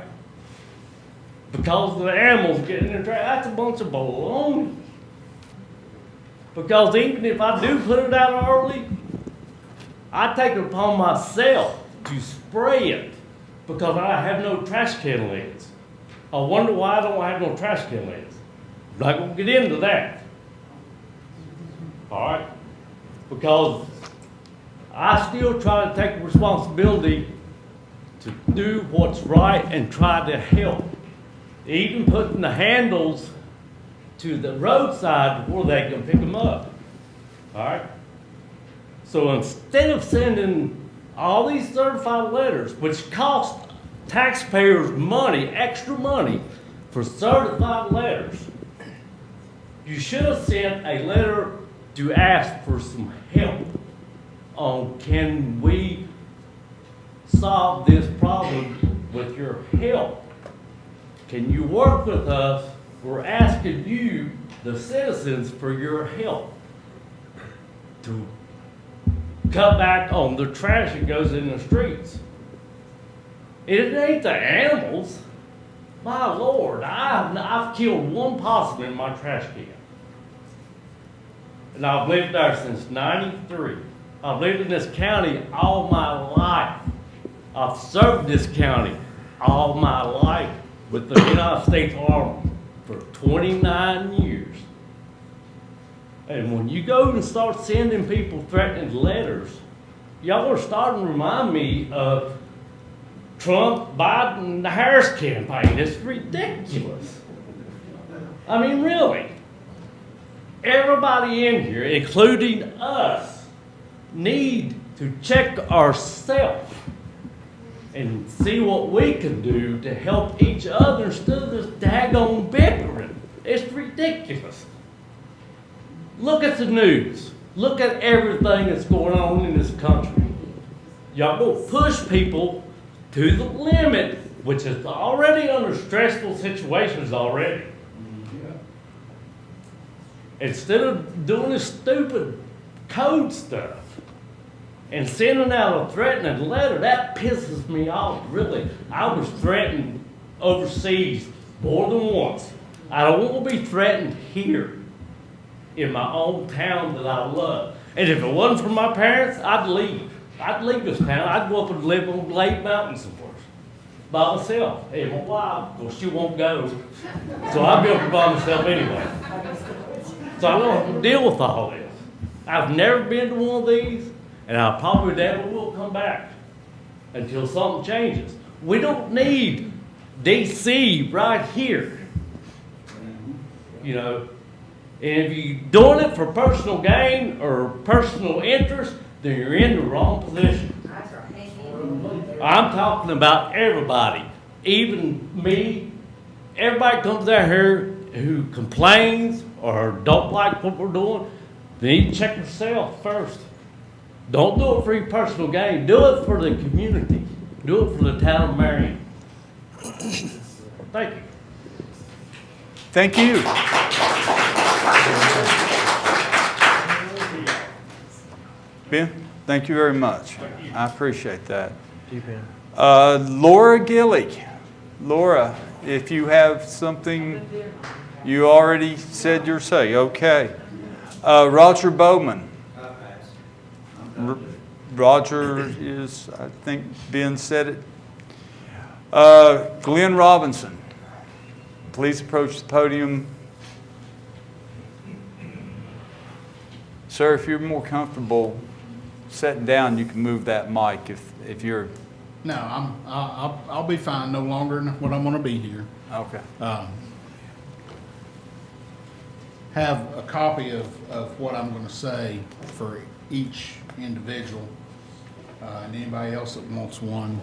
Because the animals getting in the trash, that's a bunch of baloney. Because even if I do put it out early, I take it upon myself to spray it because I have no trash can lids. I wonder why I don't have no trash can lids. I'm not going to get into that. All right? Because I still try to take responsibility to do what's right and try to help. Even putting the handles to the roadside where they can pick them up. All right? So instead of sending all these certified letters, which cost taxpayers money, extra money, for certified letters, you should have sent a letter to ask for some help on can we solve this problem with your help? Can you work with us? We're asking you, the citizens, for your help to cut back on the trash that goes in the streets. It ain't the animals. My Lord, I've killed one possum in my trash can. And I've lived there since '93. I've lived in this county all my life. I've served this county all my life with the United States Army for 29 years. And when you go and start sending people threatening letters, y'all are starting to remind me of Trump, Biden, the Harris campaign. It's ridiculous. I mean, really. Everybody in here, including us, need to check ourselves and see what we can do to help each other instead of this daggone bickering. It's ridiculous. Look at the news. Look at everything that's going on in this country. Y'all go push people to the limit, which is already under stressful situations already. Instead of doing this stupid code stuff and sending out a threatening letter, that pisses me off, really. I was threatened overseas more than once. I don't want to be threatened here in my own town that I love. And if it wasn't for my parents, I'd leave. I'd leave this town. I'd go up and live on Lake Mountain somewhere by myself. Hey, my wife, well, she won't go. So I'll be up here by myself anyway. So I don't have to deal with all this. I've never been to one of these, and I probably never will come back until something changes. We don't need DC right here. You know, and if you're doing it for personal gain or personal interest, then you're in the wrong position. I'm talking about everybody, even me. Everybody comes out here who complains or don't like what we're doing, they need to check themselves first. Don't do it for your personal gain. Do it for the community. Do it for the town of Marion. Thank you. Thank you. Ben, thank you very much. I appreciate that. Laura Gilly. Laura, if you have something, you already said your say. Okay. Roger Bowman. Roger is, I think Ben said it. Glenn Robinson. Please approach the podium. Sir, if you're more comfortable sitting down, you can move that mic if you're. No, I'll be fine no longer than what I'm going to be here. Okay. Have a copy of what I'm going to say for each individual, and anybody else that wants one.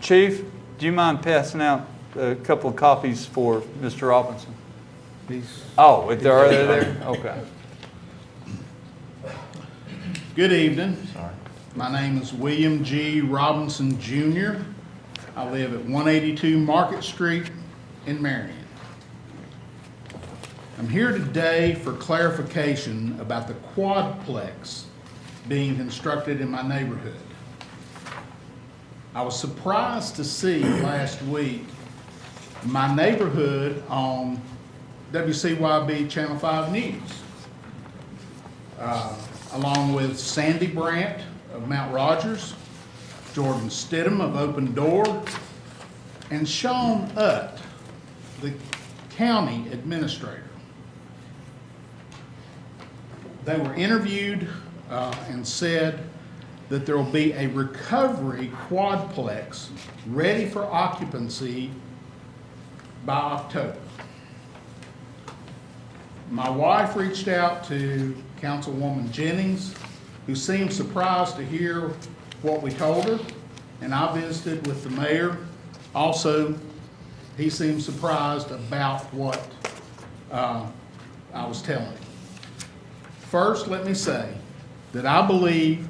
Chief, do you mind passing out a couple of copies for Mr. Robinson? Oh, they're there? Okay. Good evening. My name is William G. Robinson, Jr. I live at 182 Market Street in Marion. I'm here today for clarification about the quadplex being constructed in my neighborhood. I was surprised to see last week my neighborhood on WCYB Channel 5 News, along with Sandy Brandt of Mount Rogers, Jordan Stidham of Open Door, and Sean Utt, the county administrator. They were interviewed and said that there will be a recovery quadplex ready for occupancy by October. My wife reached out to Councilwoman Jennings, who seemed surprised to hear what we told her, and I visited with the mayor. Also, he seemed surprised about what I was telling him. First, let me say that I believe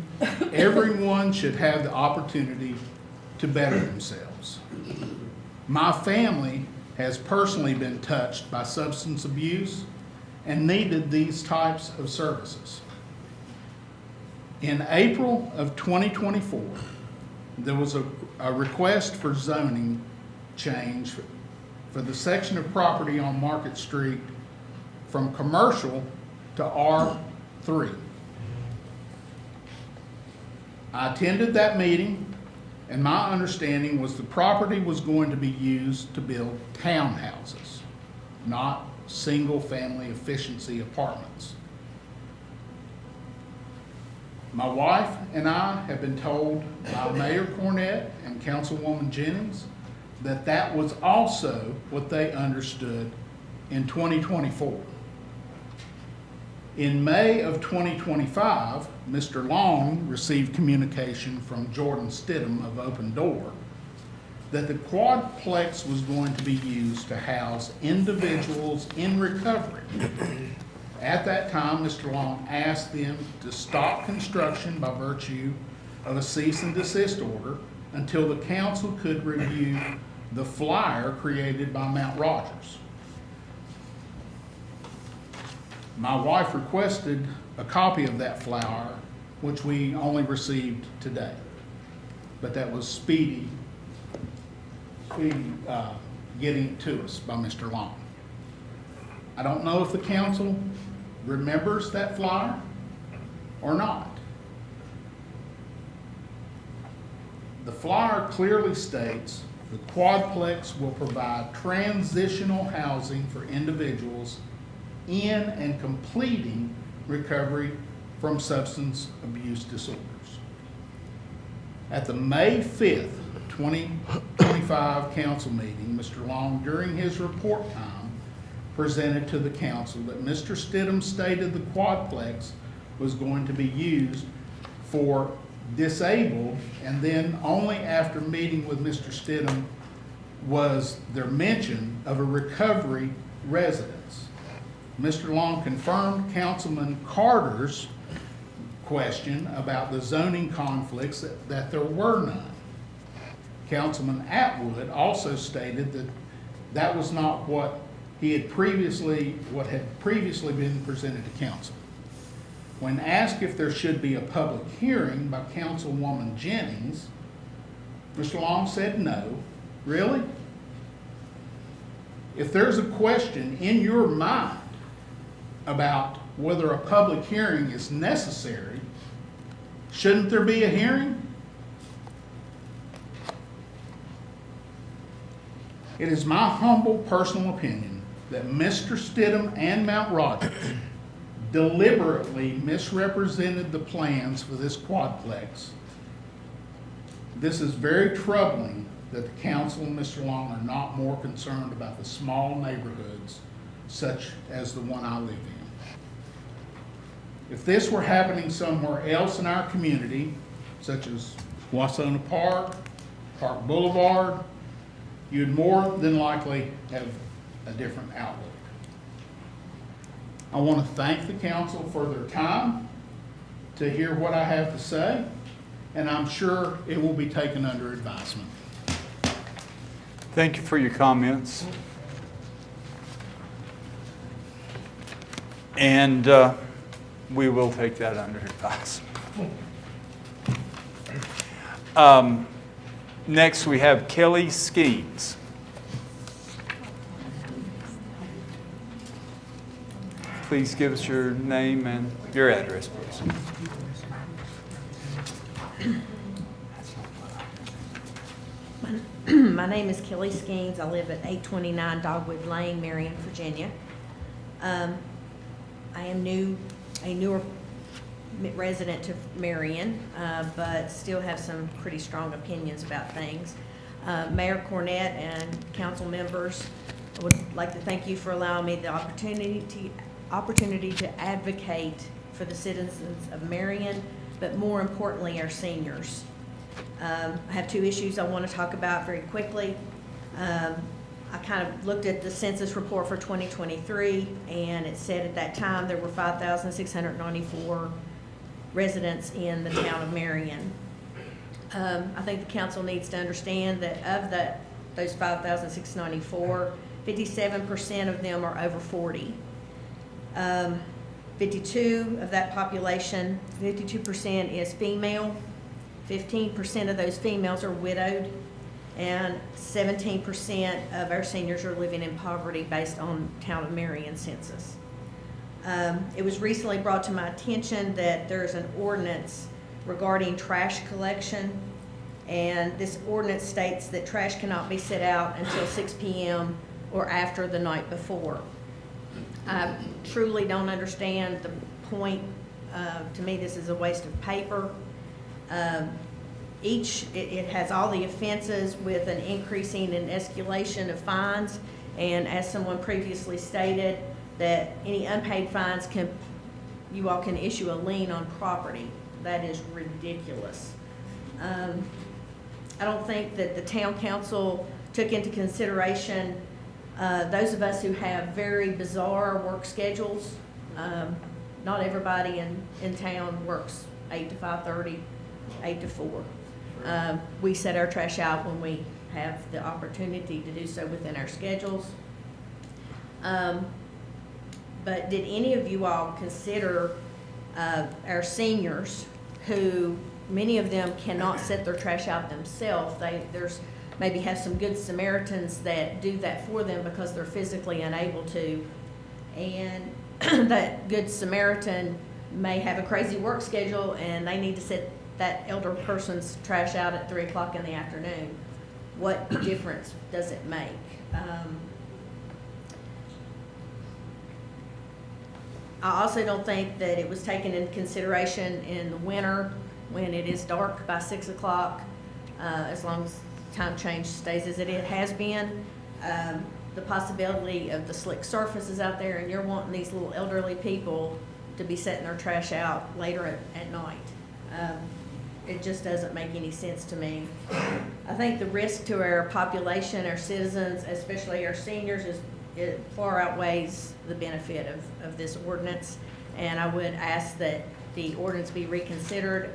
everyone should have the opportunity to better themselves. My family has personally been touched by substance abuse and needed these types of services. In April of 2024, there was a request for zoning change for the section of property on Market Street from commercial to R3. I attended that meeting, and my understanding was the property was going to be used to build townhouses, not single-family efficiency apartments. My wife and I have been told by Mayor Cornett and Councilwoman Jennings that that was also what they understood in 2024. In May of 2025, Mr. Long received communication from Jordan Stidham of Open Door that the quadplex was going to be used to house individuals in recovery. At that time, Mr. Long asked them to stop construction by virtue of a cease and desist order until the council could review the flyer created by Mount Rogers. My wife requested a copy of that flyer, which we only received today, but that was speedy getting it to us by Mr. Long. I don't know if the council remembers that flyer or not. The flyer clearly states the quadplex will provide transitional housing for individuals in and completing recovery from substance abuse disorders. At the May 5th, 2025 council meeting, Mr. Long, during his report time, presented to the council that Mr. Stidham stated the quadplex was going to be used for disabled, and then only after meeting with Mr. Stidham was there mention of a recovery residence. Mr. Long confirmed Councilman Carter's question about the zoning conflicts that there were none. Councilman Atwood also stated that that was not what had previously been presented to council. When asked if there should be a public hearing by Councilwoman Jennings, Mr. Long said no. Really? If there's a question in your mind about whether a public hearing is necessary, shouldn't there be a hearing? It is my humble personal opinion that Mr. Stidham and Mount Rogers deliberately misrepresented the plans for this quadplex. This is very troubling that the council and Mr. Long are not more concerned about the small neighborhoods such as the one I live in. If this were happening somewhere else in our community, such as Wasona Park, Park Boulevard, you'd more than likely have a different outlook. I want to thank the council for their time to hear what I have to say, and I'm sure it will be taken under advisement. Thank you for your comments. And we will take that under advisement. Next, we have Kelly Skeens. Please give us your name and your address, please. My name is Kelly Skeens. I live at 829 Dogwood Lane, Marion, Virginia. I am a newer resident of Marion, but still have some pretty strong opinions about things. Mayor Cornett and council members, I would like to thank you for allowing me the opportunity to advocate for the citizens of Marion, but more importantly, our seniors. I have two issues I want to talk about very quickly. I kind of looked at the census report for 2023, and it said at that time there were 5,694 residents in the town of Marion. I think the council needs to understand that of those 5,694, 57% of them are over 40. 52 of that population, 52% is female. 15% of those females are widowed, and 17% of our seniors are living in poverty based on town of Marion census. It was recently brought to my attention that there's an ordinance regarding trash collection, and this ordinance states that trash cannot be set out until 6 p.m. or after the night before. I truly don't understand the point. To me, this is a waste of paper. It has all the offenses with an increasing and escalation of fines, and as someone previously stated, that any unpaid fines you all can issue a lien on property. That is ridiculous. I don't think that the town council took into consideration those of us who have very bizarre work schedules. Not everybody in town works 8 to 5:30, 8 to 4. We set our trash out when we have the opportunity to do so within our schedules. But did any of you all consider our seniors, who many of them cannot set their trash out themselves? There's maybe have some good Samaritans that do that for them because they're physically unable to, and that good Samaritan may have a crazy work schedule and they need to set that elder person's trash out at 3 o'clock in the afternoon. What difference does it make? I also don't think that it was taken into consideration in the winter when it is dark by 6 o'clock, as long as time change stays as it has been. The possibility of the slick surfaces out there, and you're wanting these little elderly people to be setting their trash out later at night. It just doesn't make any sense to me. I think the risk to our population, our citizens, especially our seniors, is it far outweighs the benefit of this ordinance. And I would ask that the ordinance be reconsidered.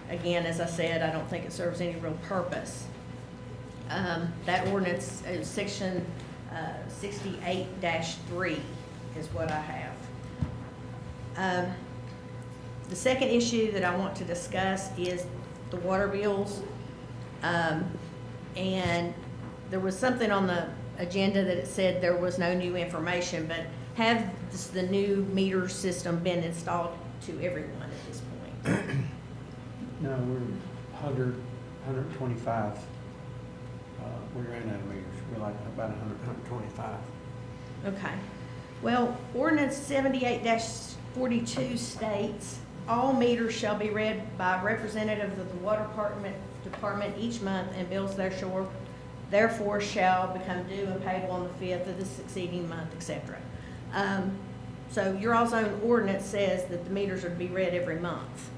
Again, as I said, I don't think it serves any real purpose. That ordinance, section 68-3 is what I have. The second issue that I want to discuss is the water bills. And there was something on the agenda that it said there was no new information, but have the new meter system been installed to everyone at this point? No, we're 125. We ran out of meters. We're like about 125. Okay. Well, ordinance 78-42 states, all meters shall be read by a representative of the water department each month, and bills therefore shall become due and payable on the 5th of the succeeding month, etc. So your all's own ordinance says that the meters are to be read every month.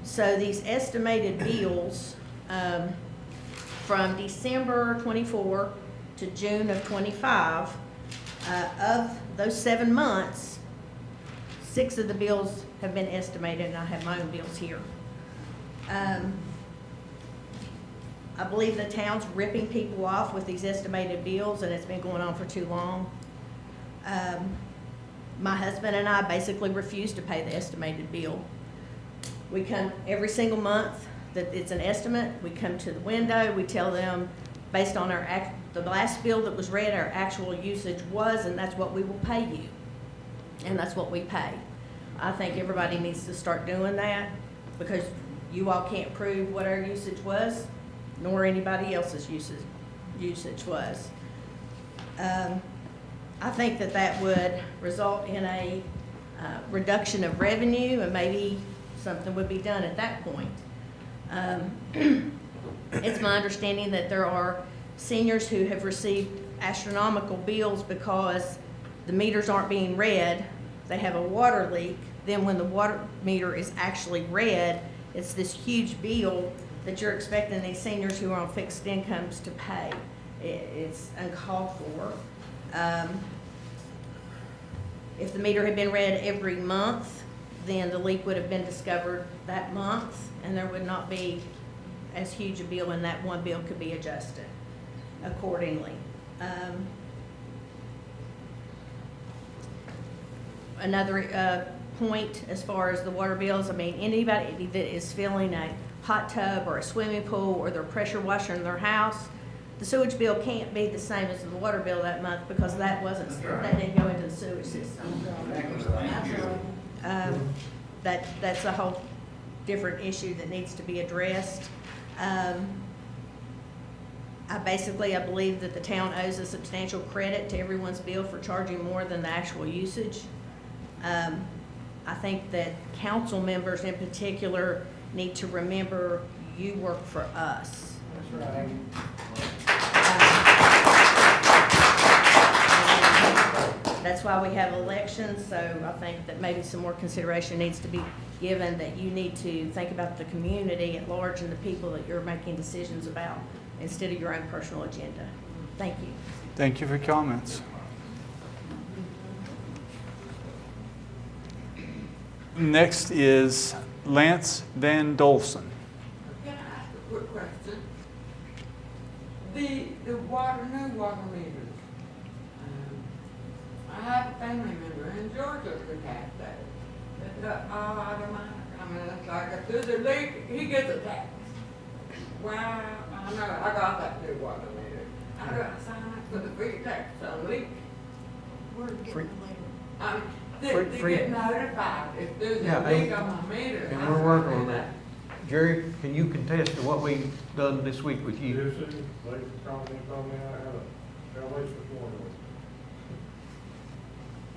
So these estimated bills from December 24 to June of 25, of those 7 months, 6 of the bills have been estimated, and I have my own bills here. I believe the town's ripping people off with these estimated bills, and it's been going on for too long. My husband and I basically refuse to pay the estimated bill. We come every single month that it's an estimate. We come to the window, we tell them based on the last bill that was read, our actual usage was, and that's what we will pay you. And that's what we pay. I think everybody needs to start doing that, because you all can't prove what our usage was, nor anybody else's usage was. I think that would result in a reduction of revenue, and maybe something would be done at that point. It's my understanding that there are seniors who have received astronomical bills because the meters aren't being read. They have a water leak. Then when the water meter is actually read, it's this huge bill that you're expecting these seniors who are on fixed incomes to pay. It's uncalled for. If the meter had been read every month, then the leak would have been discovered that month, and there would not be as huge a bill, and that one bill could be adjusted accordingly. Another point as far as the water bills, I mean, anybody that is filling a hot tub or a swimming pool or their pressure washer in their house, the sewage bill can't be the same as the water bill that month, because that didn't go into the sewage system. That's a whole different issue that needs to be addressed. I believe that the town owes a substantial credit to everyone's bill for charging more than the actual usage. I think that council members in particular need to remember you work for us. That's right. That's why we have elections, so I think that maybe some more consideration needs to be given, that you need to think about the community at large and the people that you're making decisions about, instead of your own personal agenda. Thank you. Thank you for comments. Next is Lance Van Dolson. Can I ask a quick question? The new water meters. I have a family member in Georgia who has that. It's automatic. I mean, it's like if there's a leak, he gets a tax. Well, I know, I got that new water meter. I got to sign up for the free tax on leak. We're getting Free- a letter. They get notified if there's a leak on my meter. And we're working on that. Jerry, can you contest to what we've done this week with you? Yes, sir. They told me I had a violation this morning.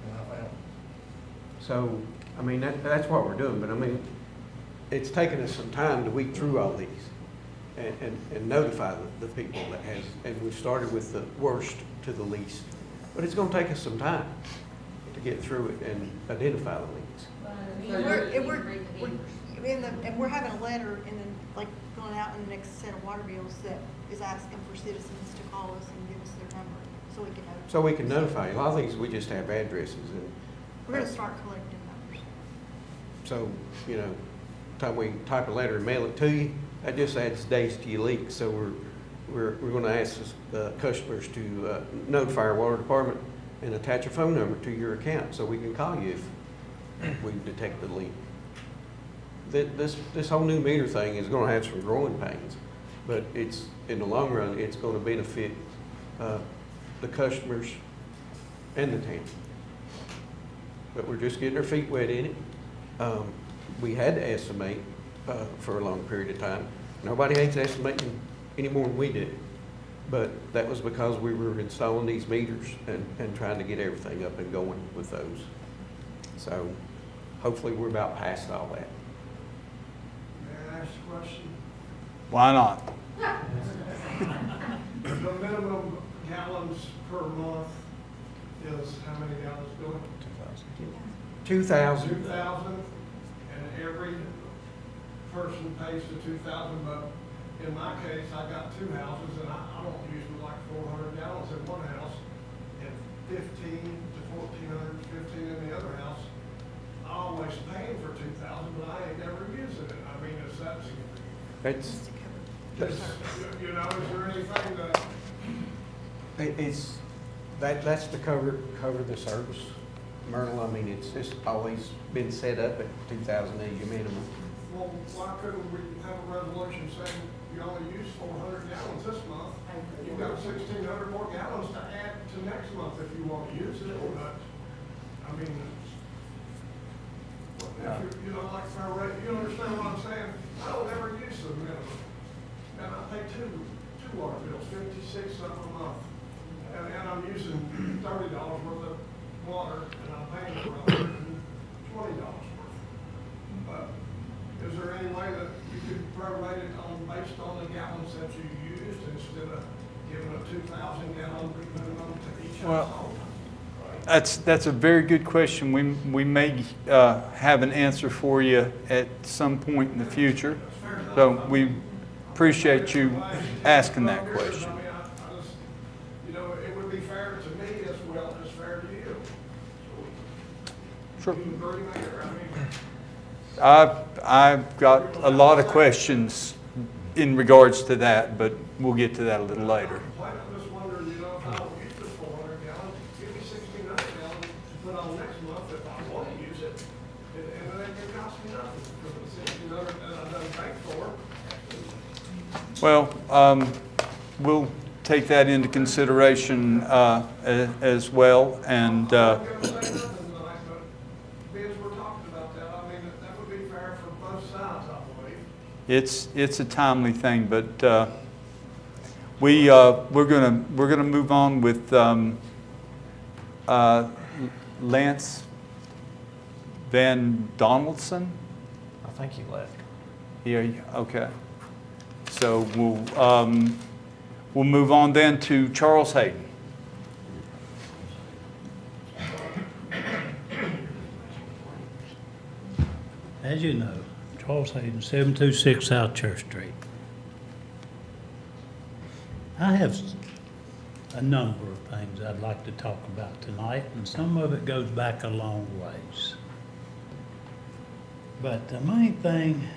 And I found it. So, I mean, that's what we're doing, but I mean, it's taken us some time to weed through all these and notify the people that has, and we've started with the worst to the least. But it's gonna take us some time to get through it and identify the leaks. And we're having a letter and then like going out in the next set of water bills that is asking for citizens to call us and give us their number. So we can notify. So we can notify you. A lot of things, we just have addresses, and We're gonna start collecting numbers. so, you know, time we type a letter and mail it to you, that just adds days to your leak. So we're gonna ask customers to notify our water department and attach a phone number to your account so we can call you if we detect the leak. This whole new meter thing is gonna have some growing pains, but it's, in the long run, it's gonna benefit the customers and the town. But we're just getting our feet wet in it. We had to estimate for a long period of time. Nobody hates estimating any more than we do. But that was because we were installing these meters and trying to get everything up and going with those. So hopefully we're about past all that. May I ask a question? Why not? The minimum gallons per month is how many gallons, Billy? 2,000. 2,000, and every person pays the 2,000, but in my case, I got two houses, and I don't use like 400 gallons in one house, and 15 to 1,400, 15 in the other house. I always paying for 2,000, but I ain't never using it. I mean, is that, you know, is there anything that? That's to cover the service, Myrtle. I mean, it's just always been set up at 2,000 a year minimum. Well, why couldn't we have a resolution saying you only use 400 gallons this month? You've got 1,600 more gallons to add to next month if you want to use it, but, I mean, if you don't like fair rate, you understand what I'm saying? I don't ever use the minimum. And I pay two water bills, 56 of them a month. And I'm using $30 worth of water, and I'm paying for $120 worth. But is there any way that you could prorate it based on the gallons that you used instead of giving a 2,000 gallon minimum to each household? That's a very good question. We may have an answer for you at some point in the future. So we appreciate you asking that question. I mean, I just, you know, it would be fair to me as well as fair to you. Sure. You agree, Mayor? I mean, I've got a lot of questions in regards to that, but we'll get to that a little later. I'm just wondering, you know, if I don't use the 400 gallons, give me 1,600 gallons to put on next month if I want to use it. And it ain't gonna cost me nothing for the 1,600 that I done paid for. Well, we'll take that into consideration as well, and I'm gonna say nothing tonight, but being as we're talking about that, I mean, that would be fair for both sides, I believe. it's a timely thing. But we're gonna move on with Lance Van Donaldson. I think he left. Yeah. Okay. So we'll move on then to Charles Hayden. As you know, Charles Hayden, 726 South Church Street. I have a number of things I'd like to talk about tonight, and some of it goes back a long ways. But the main thing,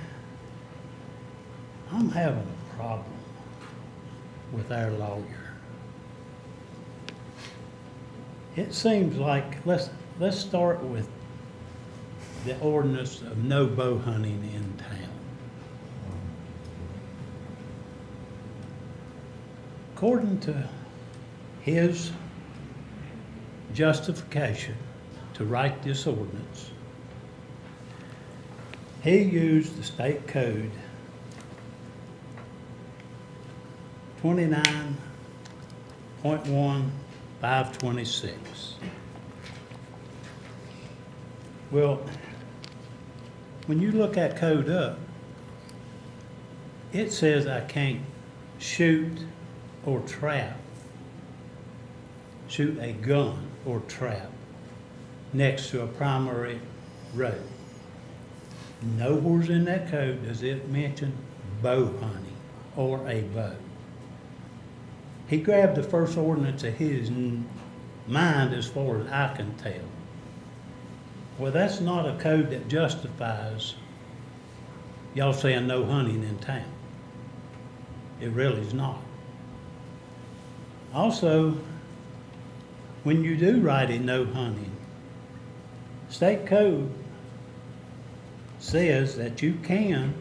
I'm having a problem with our lawyer. It seems like, let's start with the ordinance of no bow hunting in town. According to his justification to write this ordinance, he used the state code 29.1526. Well, when you look that code up, it says I can't shoot or trap, shoot a gun or trap next to a primary road. Nowhere in that code does it mention bow hunting or a bow. He grabbed the first ordinance of his mind as far as I can tell. Well, that's not a code that justifies y'all saying no hunting in town. It really is not. Also, when you do write in no hunting, state code says that you can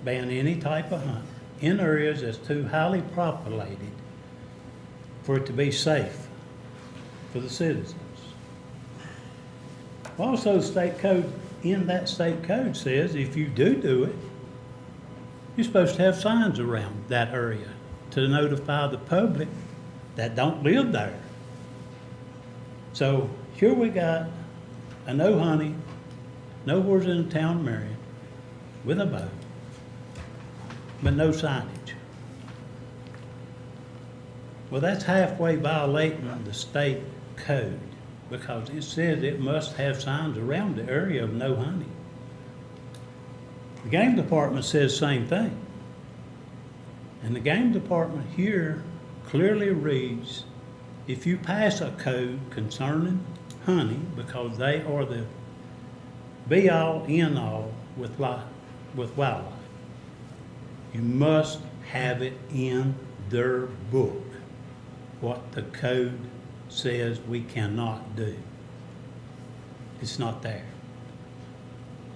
ban any type of hunt in areas that's too highly populated for it to be safe for the citizens. Also, state code, in that state code says if you do it, you're supposed to have signs around that area to notify the public that don't live there. So here we got a no hunting, nowhere's in the town of Marion, with a bow, but no signage. Well, that's halfway violating the state code because it says it must have signs around the area of no hunting. The game department says the same thing. And the game department here clearly reads, if you pass a code concerning hunting, because they are the be-all, end-all with wildlife, you must have it in their book, what the code says we cannot do. It's not there.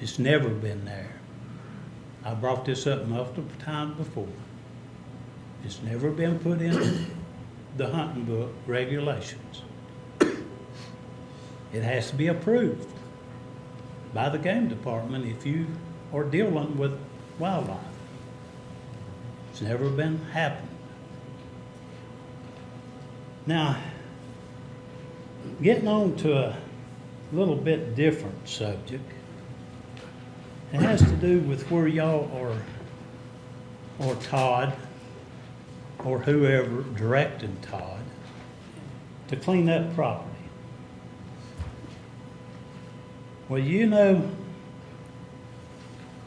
It's never been there. I brought this up multiple times before. It's never been put in the hunting book regulations. It has to be approved by the game department if you are dealing with wildlife. It's never been happening. Now, getting on to a little bit different subject, it has to do with where y'all are, or Todd, or whoever directed Todd to clean up property. Well, you know,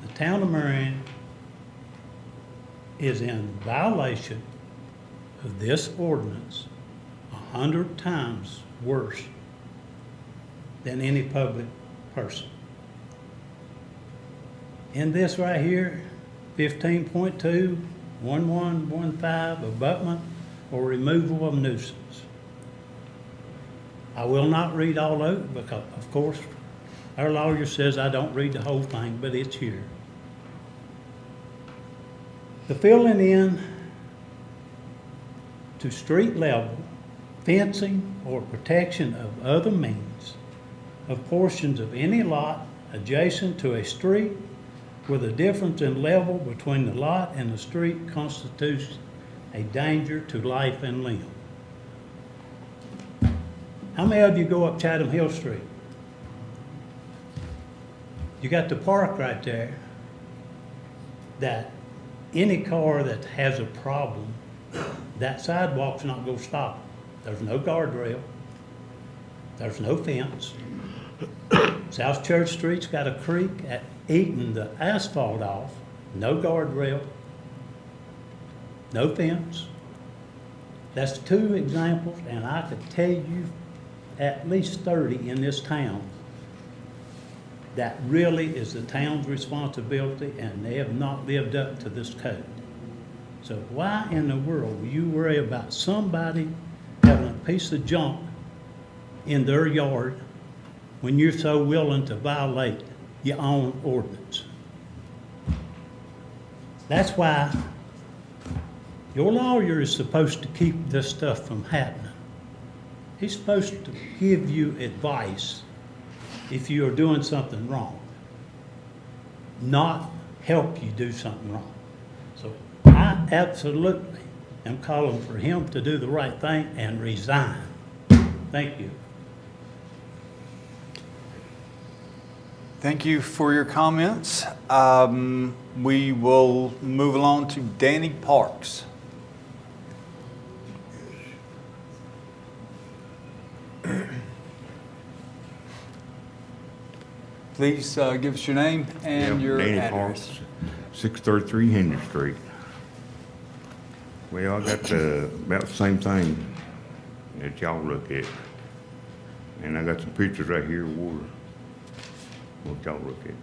the town of Marion is in violation of this ordinance 100 times worse than any public person. In this right here, 15.2, 1115, abutment or removal of nuisance. I will not read all of it because, of course, our lawyer says I don't read the whole thing, but it's here. The filling in to street level, fencing or protection of other means of portions of any lot adjacent to a street with a difference in level between the lot and the street constitutes a danger to life and limb. How many of you go up Chatham Hill Street? You got the park right there that any car that has a problem, that sidewalk's not going to stop it. There's no guardrail. There's no fence. South Church Street's got a creek eating the asphalt off. No guardrail. No fence. That's 2 examples, and I could tell you at least 30 in this town that really is the town's responsibility, and they have not lived up to this code. So why in the world will you worry about somebody having a piece of junk in their yard when you're so willing to violate your own ordinance? That's why your lawyer is supposed to keep this stuff from happening. He's supposed to give you advice if you are doing something wrong, not help you do something wrong. So I absolutely am calling for him to do the right thing and resign. Thank you. Thank you for your comments. We will move along to Danny Parks. Please give us your name and your Danny address. Parks, 633 Henry Street. Well, I got about the same thing that y'all look at. And I got some pictures right here of water. What y'all look at.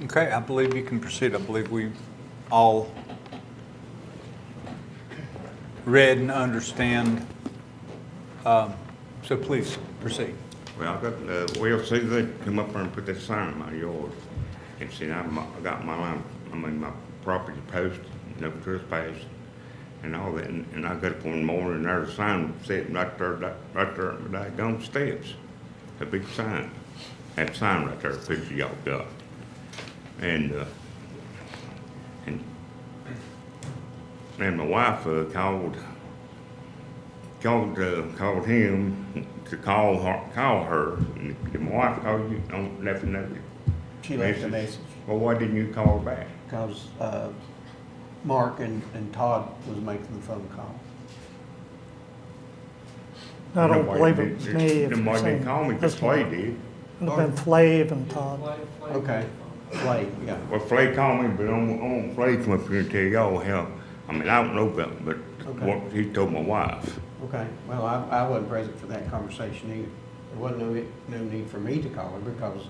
Okay, I believe you can proceed. I believe we all read and understand. So please proceed. Well, I got, well, see, they come up there and put that sign in my yard. And see, I got my line, my property posted, no trespass and all that. And I got up one morning and there's a sign sitting right there at the daggone steps. A big sign. That sign right there, a picture y'all got. And my wife called him to call her. And did my wife call you? Left a note. She left a message. Well, why didn't you call her back? Because Mark and Todd was making the phone call. I don't believe it was me. Nobody didn't call me, because Flay did. It'd have been Flav and Todd. Okay. Flay, yeah. Well, Flay called me, but I want Flay to come up here and tell y'all how, I mean, I don't know about it, but Okay. what he told my wife. Okay, well, I wasn't present for that conversation either. There wasn't no need for me to call her because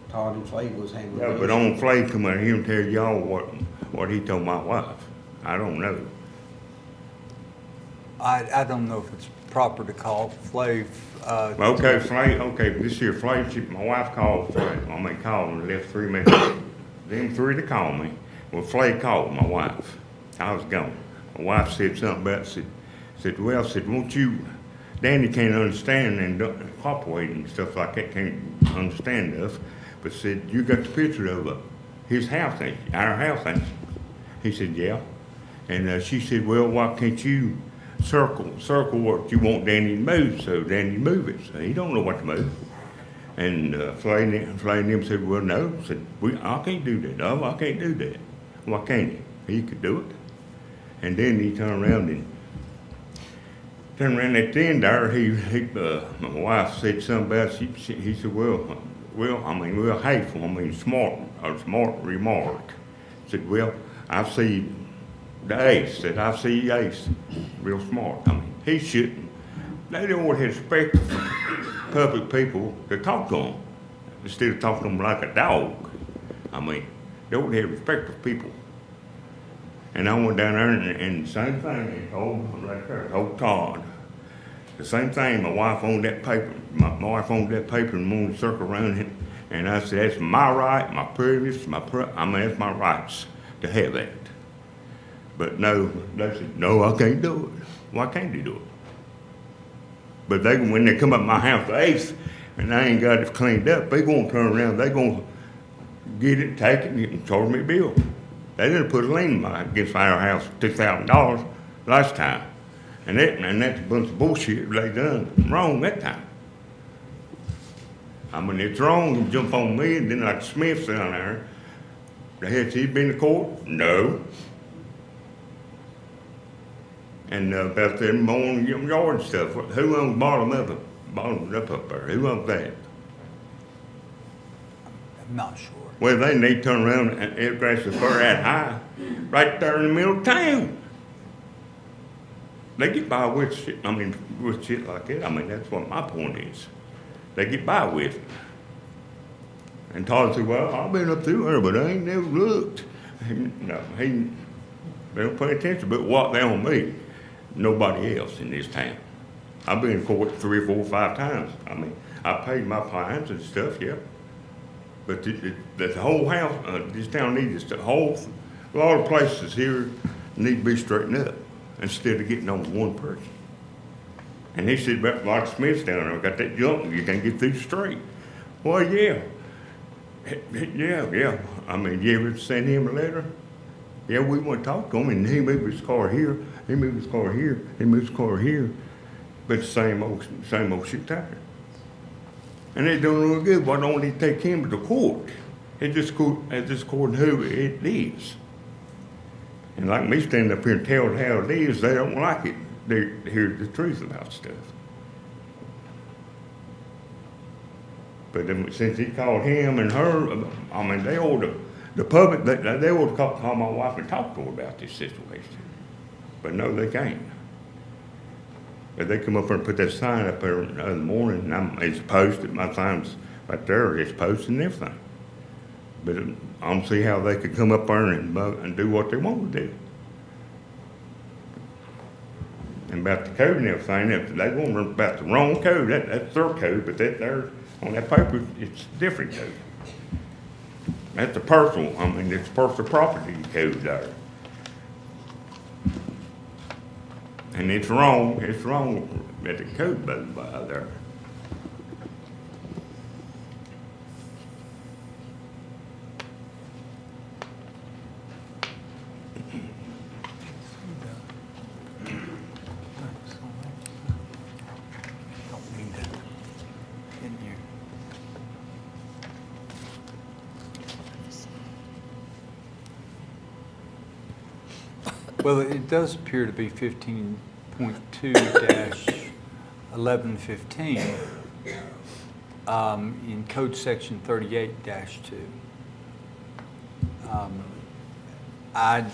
Todd and Flay was handling it. Yeah, but I want Flay to come out here and tell y'all what he told my wife. I don't know. I don't know if it's proper to call Flav. Okay, Flay, okay, this here Flay, my wife called Flay, called and left 3 messages. Them 3 to call me. Well, Flay called my wife. I was gone. My wife said something about, said, won't you, Danny can't understand and don't cooperate and stuff like that, can't understand us, but said, you got the picture of his house, ain't you? Our house, ain't you? He said, yeah. And she said, well, why can't you circle what you want Danny to move, so Danny move it. So he don't know what to move. And Flay and them said, well, no. Said, I can't do that. No, I can't do that. Why can't he? He could do it. And then he turned around at the end there, my wife said something about, he said, well, hateful, smart remark. Said, well, I see the ace, said, I see Ace, real smart. I mean, he's shooting they don't have respect for public people to talk to them instead of talking to them like a dog. I mean, they don't have respect for people. And I went down there and the same thing, they told me right there, told Todd. The same thing, my wife owned that paper. My wife owned that paper and wanted to circle around it. And I said, that's my right, my privilege, that's my rights to have that. But no, they said, no, I can't do it. Why can't they do it? But when they come up my house the 8th and I ain't got it cleaned up, they gonna turn around, they gonna get it, take it, and charge me a bill. They didn't put a lien against our house, $2,000 last time. And that's a bunch of bullshit they done wrong that time. I mean, it's wrong to jump on me, and then like Smith down there, has he been to court? No. And about them mowing yard stuff, who owns bottom up there? Who owns that? I'm not sure. Well, they need to turn around and it grass is far that high, right there in the middle of town. They get by with shit, with shit like that. I mean, that's what my point is. They get by with it. And Todd said, well, I've been up through there, but I ain't never looked. They don't pay attention, but what they on me, nobody else in this town. I've been in court 3 or 4 or 5 times. I mean, I paid my fines and stuff, yeah. But the whole house, this town needs a lot of places here need to be straightened up instead of getting on one person. And he said, about like Smith's down there, got that junk, you can't get through the street. Well, yeah. Yeah. I mean, you ever send him a letter? Yeah, we want to talk to him, and he moved his car here, he moved his car here, he moved his car here. But the same old shit there. And they don't real good. Why don't they take him to the court? It's just according to who it is. And like me standing up here and telling how it is, they don't like it. They hear the truth about stuff. But then, since he called him and her, I mean, they ought to, the public, they ought to call my wife and talk to her about this situation. But no, they can't. But they come up there and put that sign up there the other morning, and it's posted, my sign's right there, it's posted and everything. But I don't see how they could come up there and do what they want to do. And about the code and everything, if they want about the wrong code, that's their code, but that there, on that paper, it's a different code. That's a personal, it's personal property code there. And it's wrong at the code by there. Well, it does appear to be 15.2-1115 in Code Section 38-2. I'm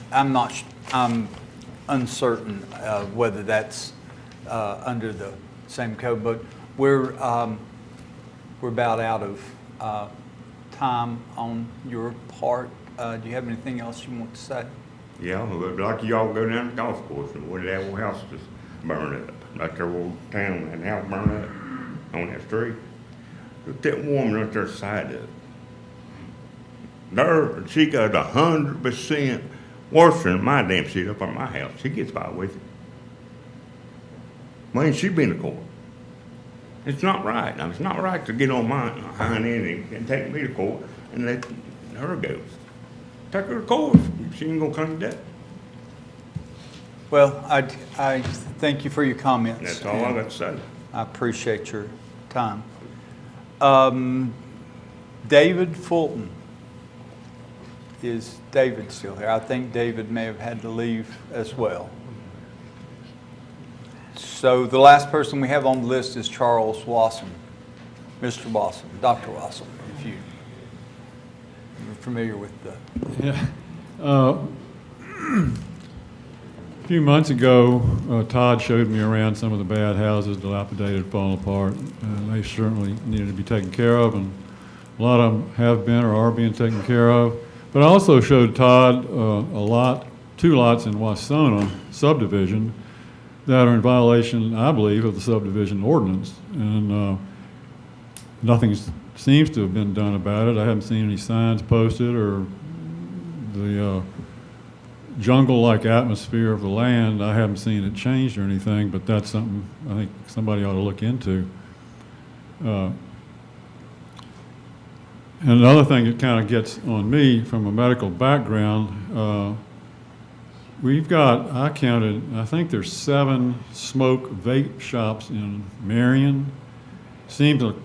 uncertain whether that's under the same code, but we're about out of time on your part. Do you have anything else you want to say? Yeah, like y'all go down the golf course and where that old house just burned up, like their old town and house burned up on that street. Look at that woman right there side of it. There, she got 100% worse than my damn shit up on my house. She gets by with it. Man, she been to court. It's not right. It's not right to get on my hind end and take me to court and let her go. Take her to court. She ain't gonna clean it up. Well, I thank you for your comments. That's all I got to say. I appreciate your time. David Fulton. Is David still here? I think David may have had to leave as well. So the last person we have on the list is Charles Wasson. Mr. Wasson, Dr. Wasson, if you're familiar with the... Yeah. few months ago, Todd showed me around some of the bad houses, dilapidated, falling apart, and they certainly needed to be taken care of, and a lot of them have been or are being taken care of. But I also showed Todd two lots in Wasona subdivision that are in violation, I believe, of the subdivision ordinance, and nothing seems to have been done about it. I haven't seen any signs posted, or the jungle-like atmosphere of the land, I haven't seen it changed or anything, but that's something I think somebody ought to look into. And another thing that kind of gets on me from a medical background, we've got, I counted, I think there's 7 smoke vape shops in Marion. Seems like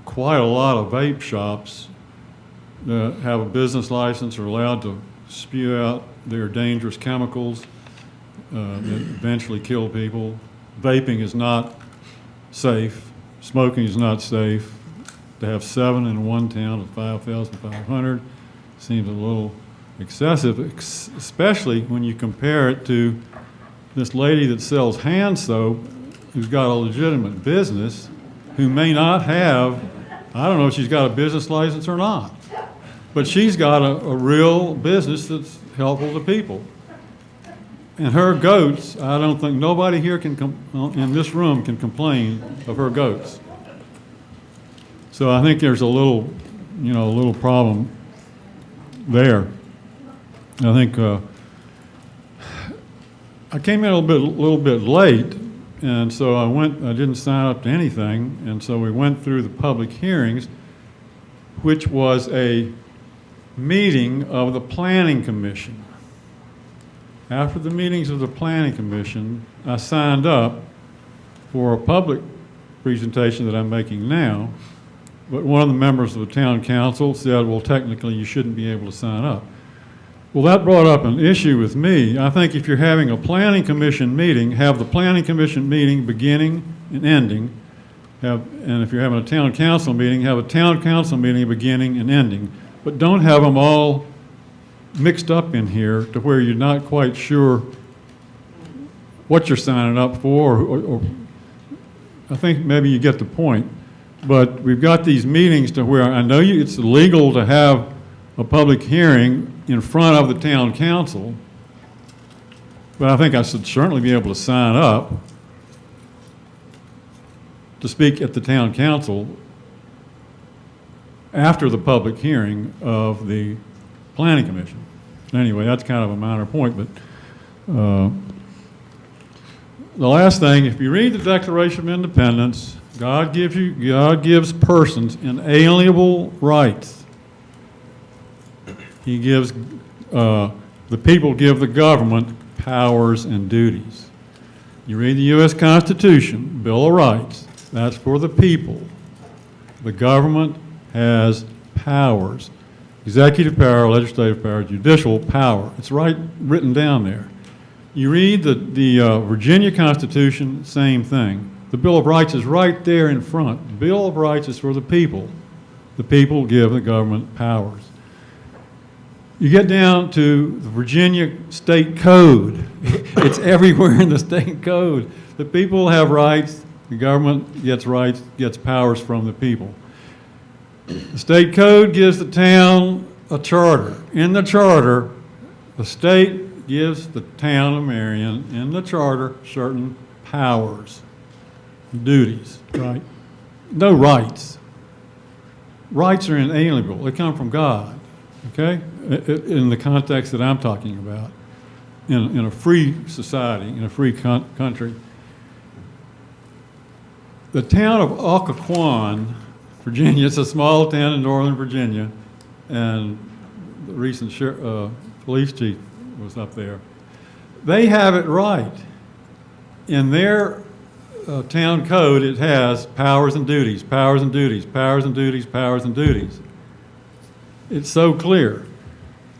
quite a lot of vape shops that have a business license are allowed to spew out their dangerous chemicals that eventually kill people. Vaping is not safe. Smoking is not safe. To have 7 in one town of 5,500 seems a little excessive, especially when you compare it to this lady that sells hand soap who's got a legitimate business, who may not have, I don't know if she's got a business license or not, but she's got a real business that's helpful to people. And her goats, I don't think nobody here in this room can complain of her goats. So I think there's a little problem there. I think I came in a little bit late, and so I didn't sign up to anything, and so we went through the public hearings, which was a meeting of the Planning Commission. After the meetings of the Planning Commission, I signed up for a public presentation that I'm making now, but one of the members of the town council said, well, technically you shouldn't be able to sign up. Well, that brought up an issue with me. I think if you're having a Planning Commission meeting, have the Planning Commission meeting beginning and ending, and if you're having a town council meeting, have a town council meeting beginning and ending. But don't have them all mixed up in here to where you're not quite sure what you're signing up for, or I think maybe you get the point. But we've got these meetings to where I know it's illegal to have a public hearing in front of the town council, but I think I should certainly be able to sign up to speak at the town council after the public hearing of the Planning Commission. Anyway, that's kind of a minor point, but the last thing, if you read the Declaration of Independence, God gives persons inalienable rights. He gives, the people give the government powers and duties. You read the U.S. Constitution, Bill of Rights, that's for the people. The government has powers. Executive power, legislative power, judicial power. It's written down there. You read the Virginia Constitution, same thing. The Bill of Rights is right there in front. The Bill of Rights is for the people. The people give the government powers. You get down to the Virginia State Code. It's everywhere in the state code. The people have rights, the government gets rights, gets powers from the people. The state code gives the town a charter. In the charter, the state gives the town of Marion, in the charter, certain powers, duties, right? No rights. Rights are inalienable. They come from God, okay? In the context that I'm talking about, in a free society, in a free country. The town of Occoquan, Virginia, it's a small town in northern Virginia, and the recent police chief was up there. They have it right. In their town code, it has powers and duties, powers and duties, powers and duties, powers and duties. It's so clear.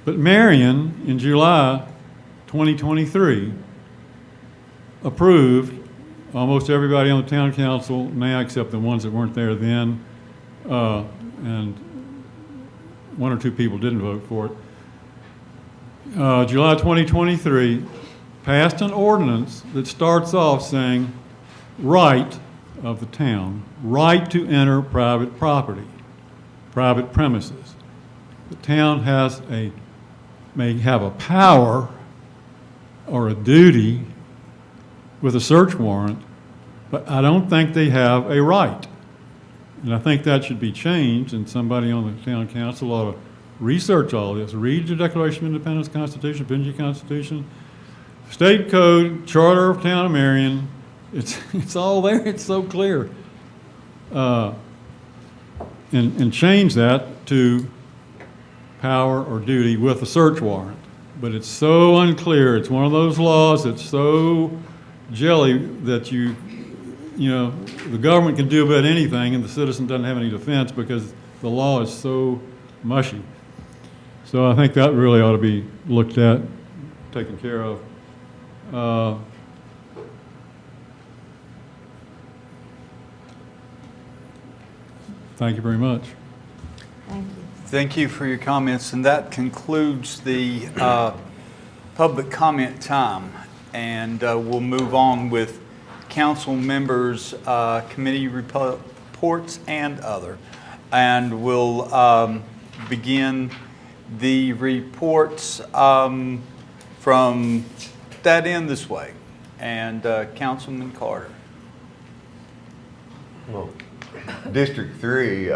But Marion, in July 2023, approved, almost everybody on the town council now, except the ones that weren't there then, and 1 or 2 people didn't vote for it. July 2023 passed an ordinance that starts off saying, right of the town, right to enter private property, private premises. The town may have a power or a duty with a search warrant, but I don't think they have a right. And I think that should be changed, and somebody on the town council ought to research all this. Read your Declaration of Independence, Constitution, Benji Constitution, State Code, Charter of Town of Marion. It's all there. It's so clear. And change that to power or duty with a search warrant. But it's so unclear. It's one of those laws that's so jelly that the government can do about anything and the citizen doesn't have any defense because the law is so mushy. So I think that really ought to be looked at, taken care of. Thank you very much. Thank you. Thank you for your comments, and that concludes the public comment time. And we'll move on with council members' committee reports and other. And we'll begin the reports from that end this way. And Councilman Carter. Well, District 3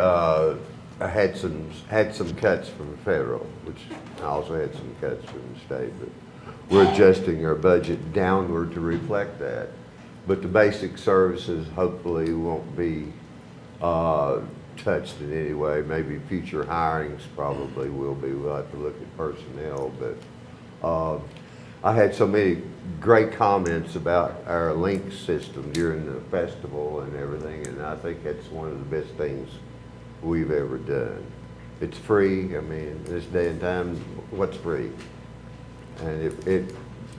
had some cuts from the federal, which I also had some cuts from the state, but we're adjusting our budget downward to reflect that. But the basic services hopefully won't be touched in any way. Maybe future hirings probably will be. We'll have to look at personnel, but I had so many great comments about our link system during the festival and everything, and I think that's one of the best things we've ever done. It's free. I mean, this day and time, what's free? And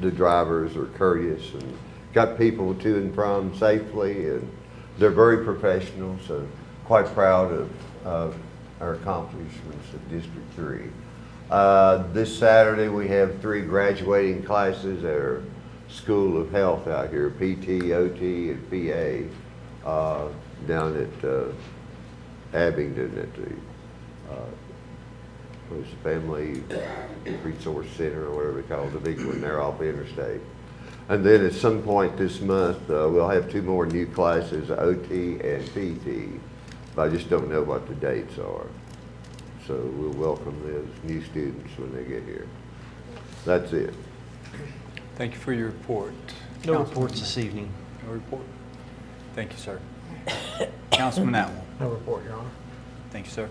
the drivers are courteous and got people to and from safely, and they're very professional, so quite proud of our accomplishments at District 3. This Saturday we have 3 graduating classes at our School of Health out here, PT, OT, and PA, down at Abingdon at the Family Resource Center, or whatever they call it, the big one there off the interstate. And then at some point this month, we'll have 2 more new classes, OT and PT. But I just don't know what the dates are. So we'll welcome those new students when they get here. That's it. Thank you for your report. No reports this evening. No report. Thank you, sir. Councilman Atwell. No report, Your Honor. Thank you, sir.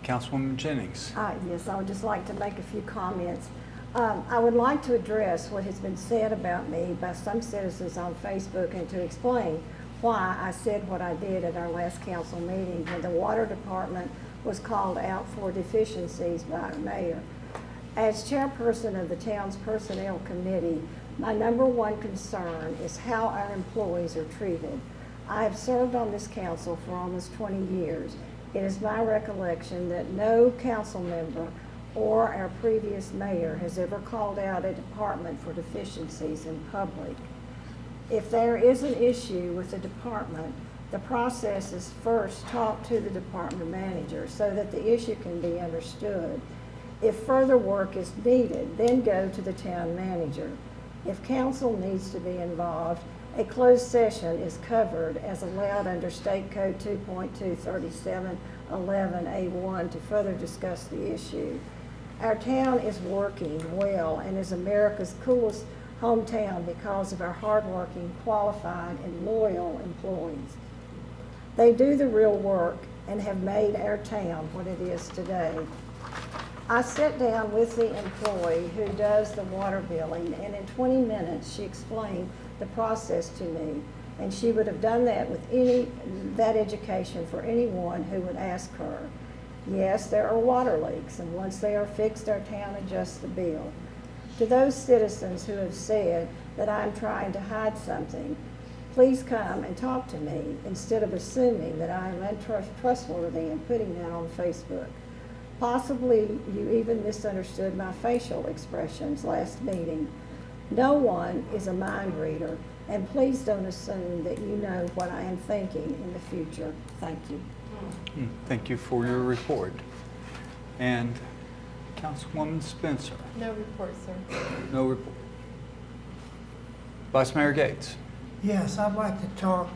Councilwoman Jennings. Yes, I would just like to make a few comments. I would like to address what has been said about me by some citizens on Facebook and to explain why I said what I did at our last council meeting when the water department was called out for deficiencies by our mayor. As chairperson of the town's personnel committee, my #1 concern is how our employees are treated. I have served on this council for almost 20 years. It is my recollection that no council member or our previous mayor has ever called out a department for deficiencies in public. If there is an issue with the department, the process is first talk to the department manager so that the issue can be understood. If further work is needed, then go to the town manager. If council needs to be involved, a closed session is covered as allowed under State Code 2.23711A1 to further discuss the issue. Our town is working well and is America's coolest hometown because of our hardworking, qualified, and loyal employees. They do the real work and have made our town what it is today. I sat down with the employee who does the water billing, and in 20 minutes she explained the process to me, and she would have done that with that education for anyone who would ask her. Yes, there are water leaks, and once they are fixed, our town adjusts the bill. To those citizens who have said that I'm trying to hide something, please come and talk to me instead of assuming that I am untrustworthy and putting that on Facebook. Possibly you even misunderstood my facial expressions last meeting. No one is a mind reader, and please don't assume that you know what I am thinking in the future. Thank you. Thank you for your report. And Councilwoman Spencer? No report, sir. No report. Vice Mayor Gates? Yes, I'd like to talk,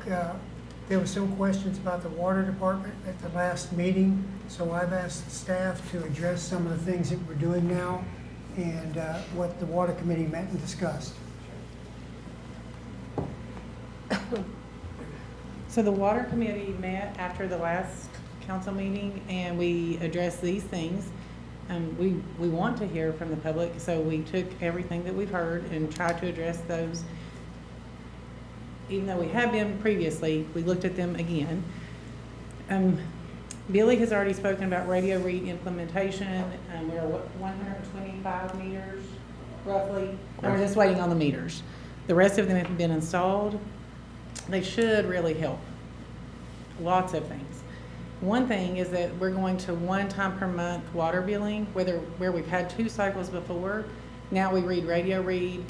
there were some questions about the water department at the last meeting, so I've asked staff to address some of the things that we're doing now and what the water committee met and discussed. So the water committee met after the last council meeting and we addressed these things. We want to hear from the public, so we took everything that we've heard and tried to address those. Even though we have been previously, we looked at them again. Billy has already spoken about radio read implementation. We're at 125 meters roughly, and we're just waiting on the meters. The rest of them have been installed. They should really help. Lots of things. One thing is that we're going to 1 time per month water billing, where we've had 2 cycles before. Now we read radio read.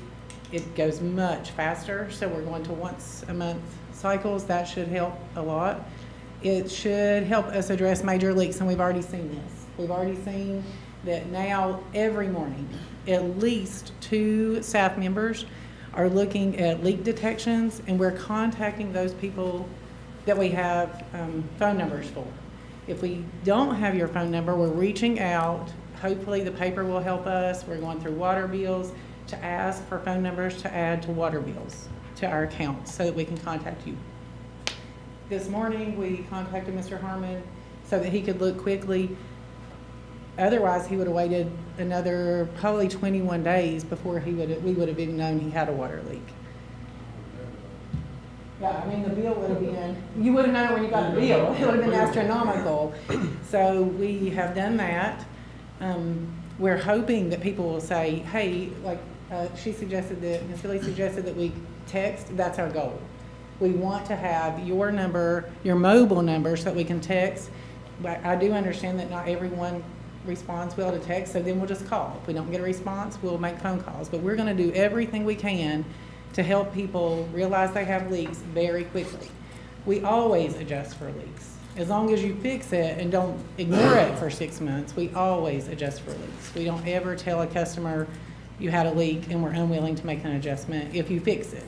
It goes much faster, so we're going to once a month cycles. That should help a lot. It should help us address major leaks, and we've already seen this. We've already seen that now every morning, at least 2 staff members are looking at leak detections, and we're contacting those people that we have phone numbers for. If we don't have your phone number, we're reaching out. Hopefully the paper will help us. We're going through water bills to ask for phone numbers to add to water bills to our accounts so that we can contact you. This morning we contacted Mr. Harmon so that he could look quickly. Otherwise he would have waited another probably 21 days before we would have even known he had a water leak. Yeah, I mean, the bill would have been, you would have known when you got the bill. It would have been astronomical. So we have done that. We're hoping that people will say, hey, like she suggested that, Ms. Billy suggested that we text. That's our goal. We want to have your number, your mobile number, so that we can text. But I do understand that not everyone responds well to text, so then we'll just call. If we don't get a response, we'll make phone calls. But we're going to do everything we can to help people realize they have leaks very quickly. We always adjust for leaks. As long as you fix it and don't ignore it for 6 months, we always adjust for leaks. We don't ever tell a customer you had a leak and we're unwilling to make an adjustment if you fix it.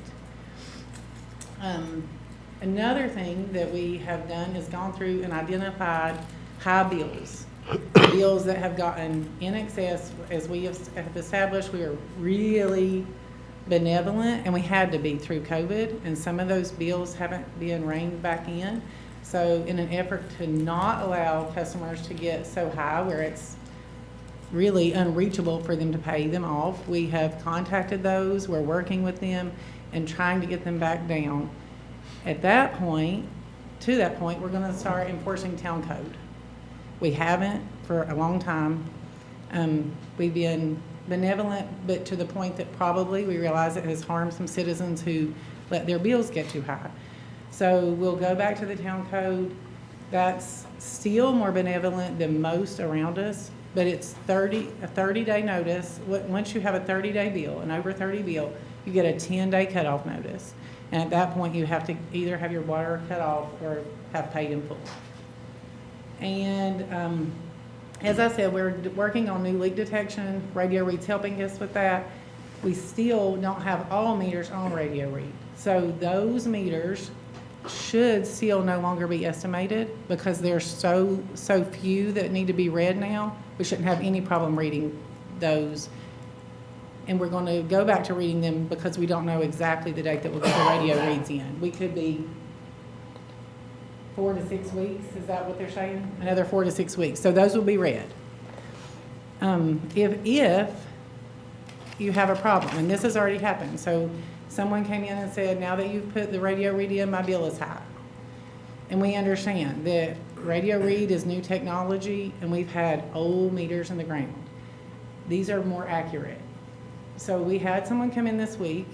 Another thing that we have done is gone through and identified high bills. Bills that have gotten in excess. As we have established, we are really benevolent, and we had to be through COVID, and some of those bills haven't been reined back in. So in an effort to not allow customers to get so high where it's really unreachable for them to pay them off, we have contacted those, we're working with them and trying to get them back down. At that point, to that point, we're gonna start enforcing town code. We haven't for a long time. We've been benevolent, but to the point that probably we realize it has harmed some citizens who let their bills get too high. So we'll go back to the town code. That's still more benevolent than most around us, but it's a 30-day notice. Once you have a 30-day bill, an over 30 bill, you get a 10-day cutoff notice. And at that point, you have to either have your water cut off or have paid in full. And as I said, we're working on new leak detection. Radio read's helping us with that. We still don't have all meters on radio read. So those meters should still no longer be estimated because there's so few that need to be read now. We shouldn't have any problem reading those. And we're going to go back to reading them because we don't know exactly the date that we'll get the radio reads in. We could be 4 to 6 weeks, is that what they're saying? Another 4 to 6 weeks. So those will be read. If you have a problem, and this has already happened, so someone came in and said, now that you've put the radio read in, my bill is high. And we understand that radio read is new technology, and we've had old meters in the ground. These are more accurate. So we had someone come in this week.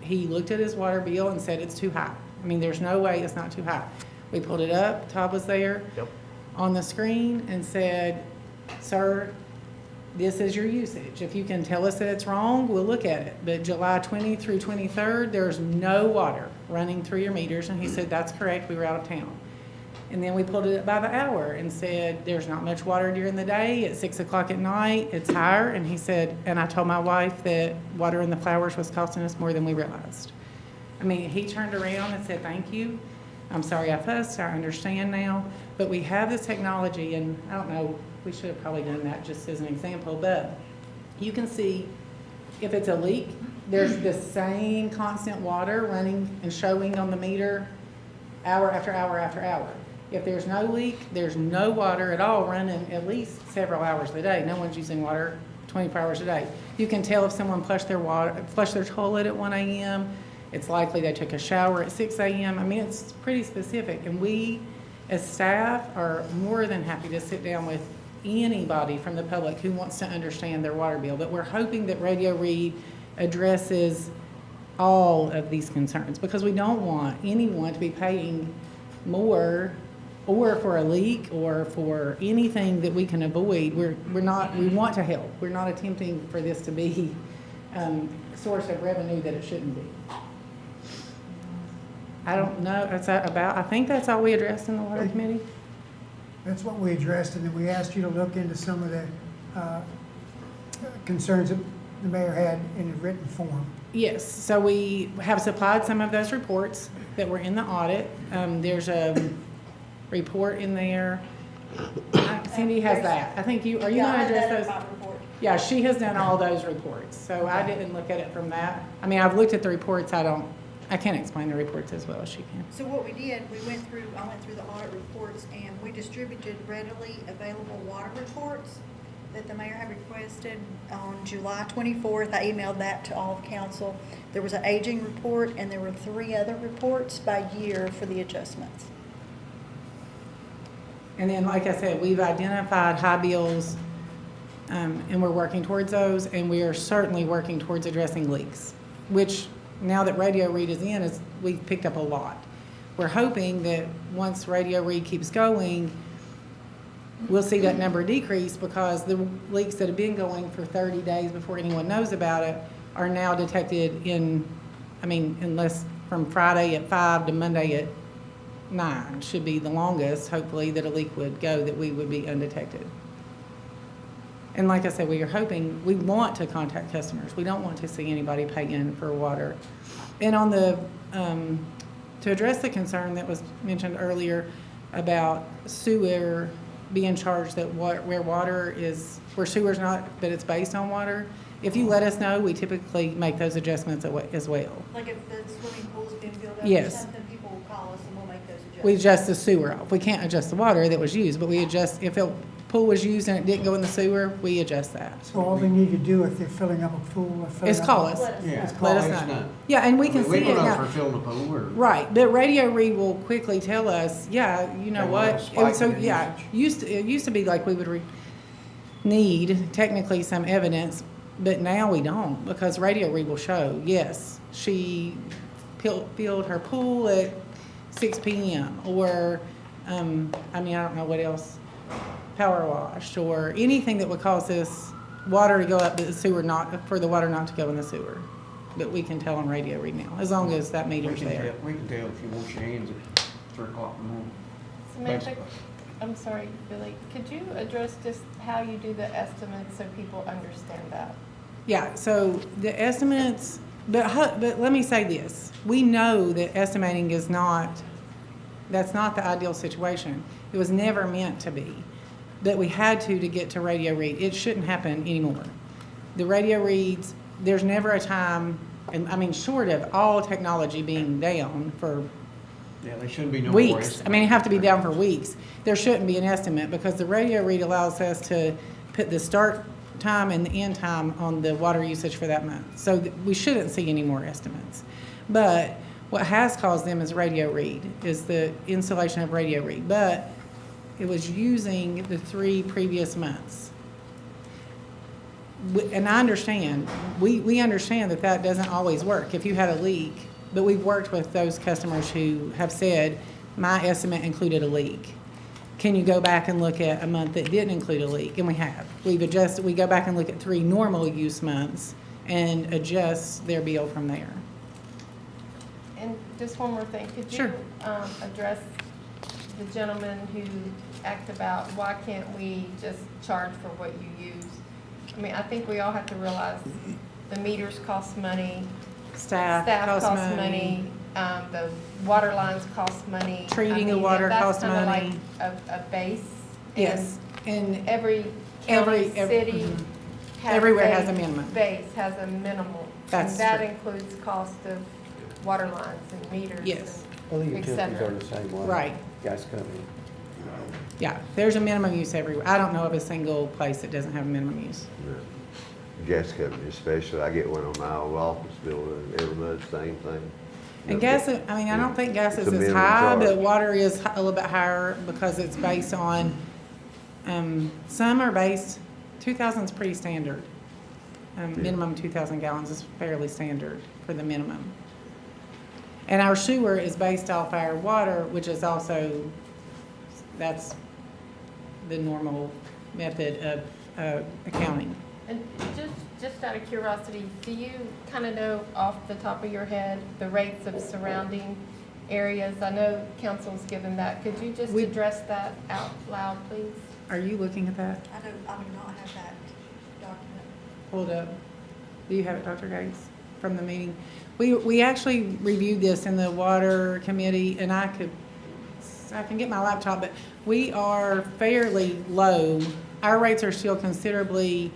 He looked at his water bill and said it's too high. I mean, there's no way it's not too high. We pulled it up, Todd was there on the screen and said, sir, this is your usage. If you can tell us that it's wrong, we'll look at it. But July 20 through 23rd, there's no water running through your meters. And he said, that's correct, we were out of town. And then we pulled it up by the hour and said, there's not much water during the day. At 6 o'clock at night, it's higher. And he said, and I told my wife that water in the flowers was costing us more than we realized. I mean, he turned around and said, thank you. I'm sorry I fussed, I understand now. But we have this technology, and I don't know, we should have probably done that just as an example, but you can see if it's a leak, there's the same constant water running and showing on the meter hour after hour after hour. If there's no leak, there's no water at all running at least several hours a day. No one's using water 24 hours a day. You can tell if someone flushed their toilet at 1 a.m., it's likely they took a shower at 6 a.m. I mean, it's pretty specific. And we, as staff, are more than happy to sit down with anybody from the public who wants to understand their water bill. But we're hoping that Radio Read addresses all of these concerns, because we don't want anyone to be paying more or for a leak or for anything that we can avoid. We want to help. We're not attempting for this to be a source of revenue that it shouldn't be. I don't know, I think that's all we addressed in the water committee. That's what we addressed, and then we asked you to look into some of the concerns that the mayor had in a written form. Yes, so we have supplied some of those reports that were in the audit. There's a report in there. Cindy has that. I think are you going to address those? Yeah, she has done all those reports, so I didn't look at it from that. I mean, I've looked at the reports, I can't explain the reports as well as she can. So what we did, I went through the audit reports, and we distributed readily available water reports that the mayor had requested on July 24th. I emailed that to all of council. There was an aging report, and there were 3 other reports by year for the adjustments. And then, like I said, we've identified high bills, and we're working towards those, and we are certainly working towards addressing leaks, which now that Radio Read is in, we've picked up a lot. We're hoping that once Radio Read keeps going, we'll see that number decrease, because the leaks that have been going for 30 days before anyone knows about it are now detected unless from Friday at 5 to Monday at 9 should be the longest, hopefully, that a leak would go that we would be undetected. And like I said, we want to contact customers. We don't want to see anybody pay in for water. And on the, to address the concern that was mentioned earlier about sewer being charged where sewer's not, but it's based on water, if you let us know, we typically make those adjustments as well. Like if the swimming pool's been filled up or Yes. something, people will call us and we'll make those adjustments. We adjust the sewer off. We can't adjust the water that was used, but we adjust, if a pool was used and it didn't go in the sewer, we adjust that. So all they need to do if they're filling up a pool or filling Is up call a- us. Yeah. Let us know. Yeah, and we can see it We don't know now. if we're filling a pool or. Right, but Radio Read will quickly tell us, yeah, you know They what? want a spike So, in yeah, it used to be like we would need technically some evidence, but now we don't, because Radio Read will show, yes, she filled her pool at 6 p.m. or, I don't know what else, power washed, or anything that would cause this water to go up, but for the water not to go in the sewer. But we can tell on Radio Read now, as long as that meter's there. We can tell if you wash your hands at 3 o'clock in the morning. Samantha, I'm sorry, Billy, could you address just how you do the estimates so people understand that? Yeah, so the estimates, but let me say this. We know that estimating that's not the ideal situation. It was never meant to be. But we had to get to Radio Read. It shouldn't happen anymore. The Radio Reads, there's never a time, short of all technology being down for Yeah, there shouldn't be no more weeks. estimate. It have to be down for weeks. There shouldn't be an estimate, because the Radio Read allows us to put the start time and the end time on the water usage for that month. So we shouldn't see any more estimates. But what has caused them is Radio Read, is the installation of Radio Read. But it was using the 3 previous months. And I understand, we understand that doesn't always work if you had a leak, but we've worked with those customers who have said, my estimate included a leak. can you go back and look at a month that didn't include a leak? And we have. We've adjusted, we go back and look at 3 normal use months and adjust their bill from there. And just one more thing, could you Sure. address the gentleman who asked about why can't we just charge for what you use? I mean, I think we all have to realize the meters cost money, Staff costs costs money, the water lines cost money. Treating the water costs That's kind money. of like a base. Yes, and And every county, city mhm. has Everywhere has a minimum. Base has a minimal. That's And that true. includes cost of water lines and meters. Yes. Well, the et utilities cetera. are the same way. Right. Gas company. Yeah, there's a minimum use everywhere. I don't know of a single place that doesn't have a minimum use. Gas company especially, I get one on my old office building, every month, same thing. And gas, I mean, I don't think gas It's is a as minimum high, but charge. water is a little bit higher because it's based on, some are based, 2,000 is pretty standard. Minimum 2,000 gallons is fairly standard for the minimum. And our sewer is based off our water, which is also, that's the normal method of accounting. And just out of curiosity, do you kind of know off the top of your head the rates of surrounding areas? I know council's given that. Could you just address that out loud, please? Are you looking at that? I do not have that document. Pulled up. Do you have it, Dr. Gates, from the meeting? We actually reviewed this in the water committee, and I can get my laptop, but we are fairly low. Our rates are still considerably,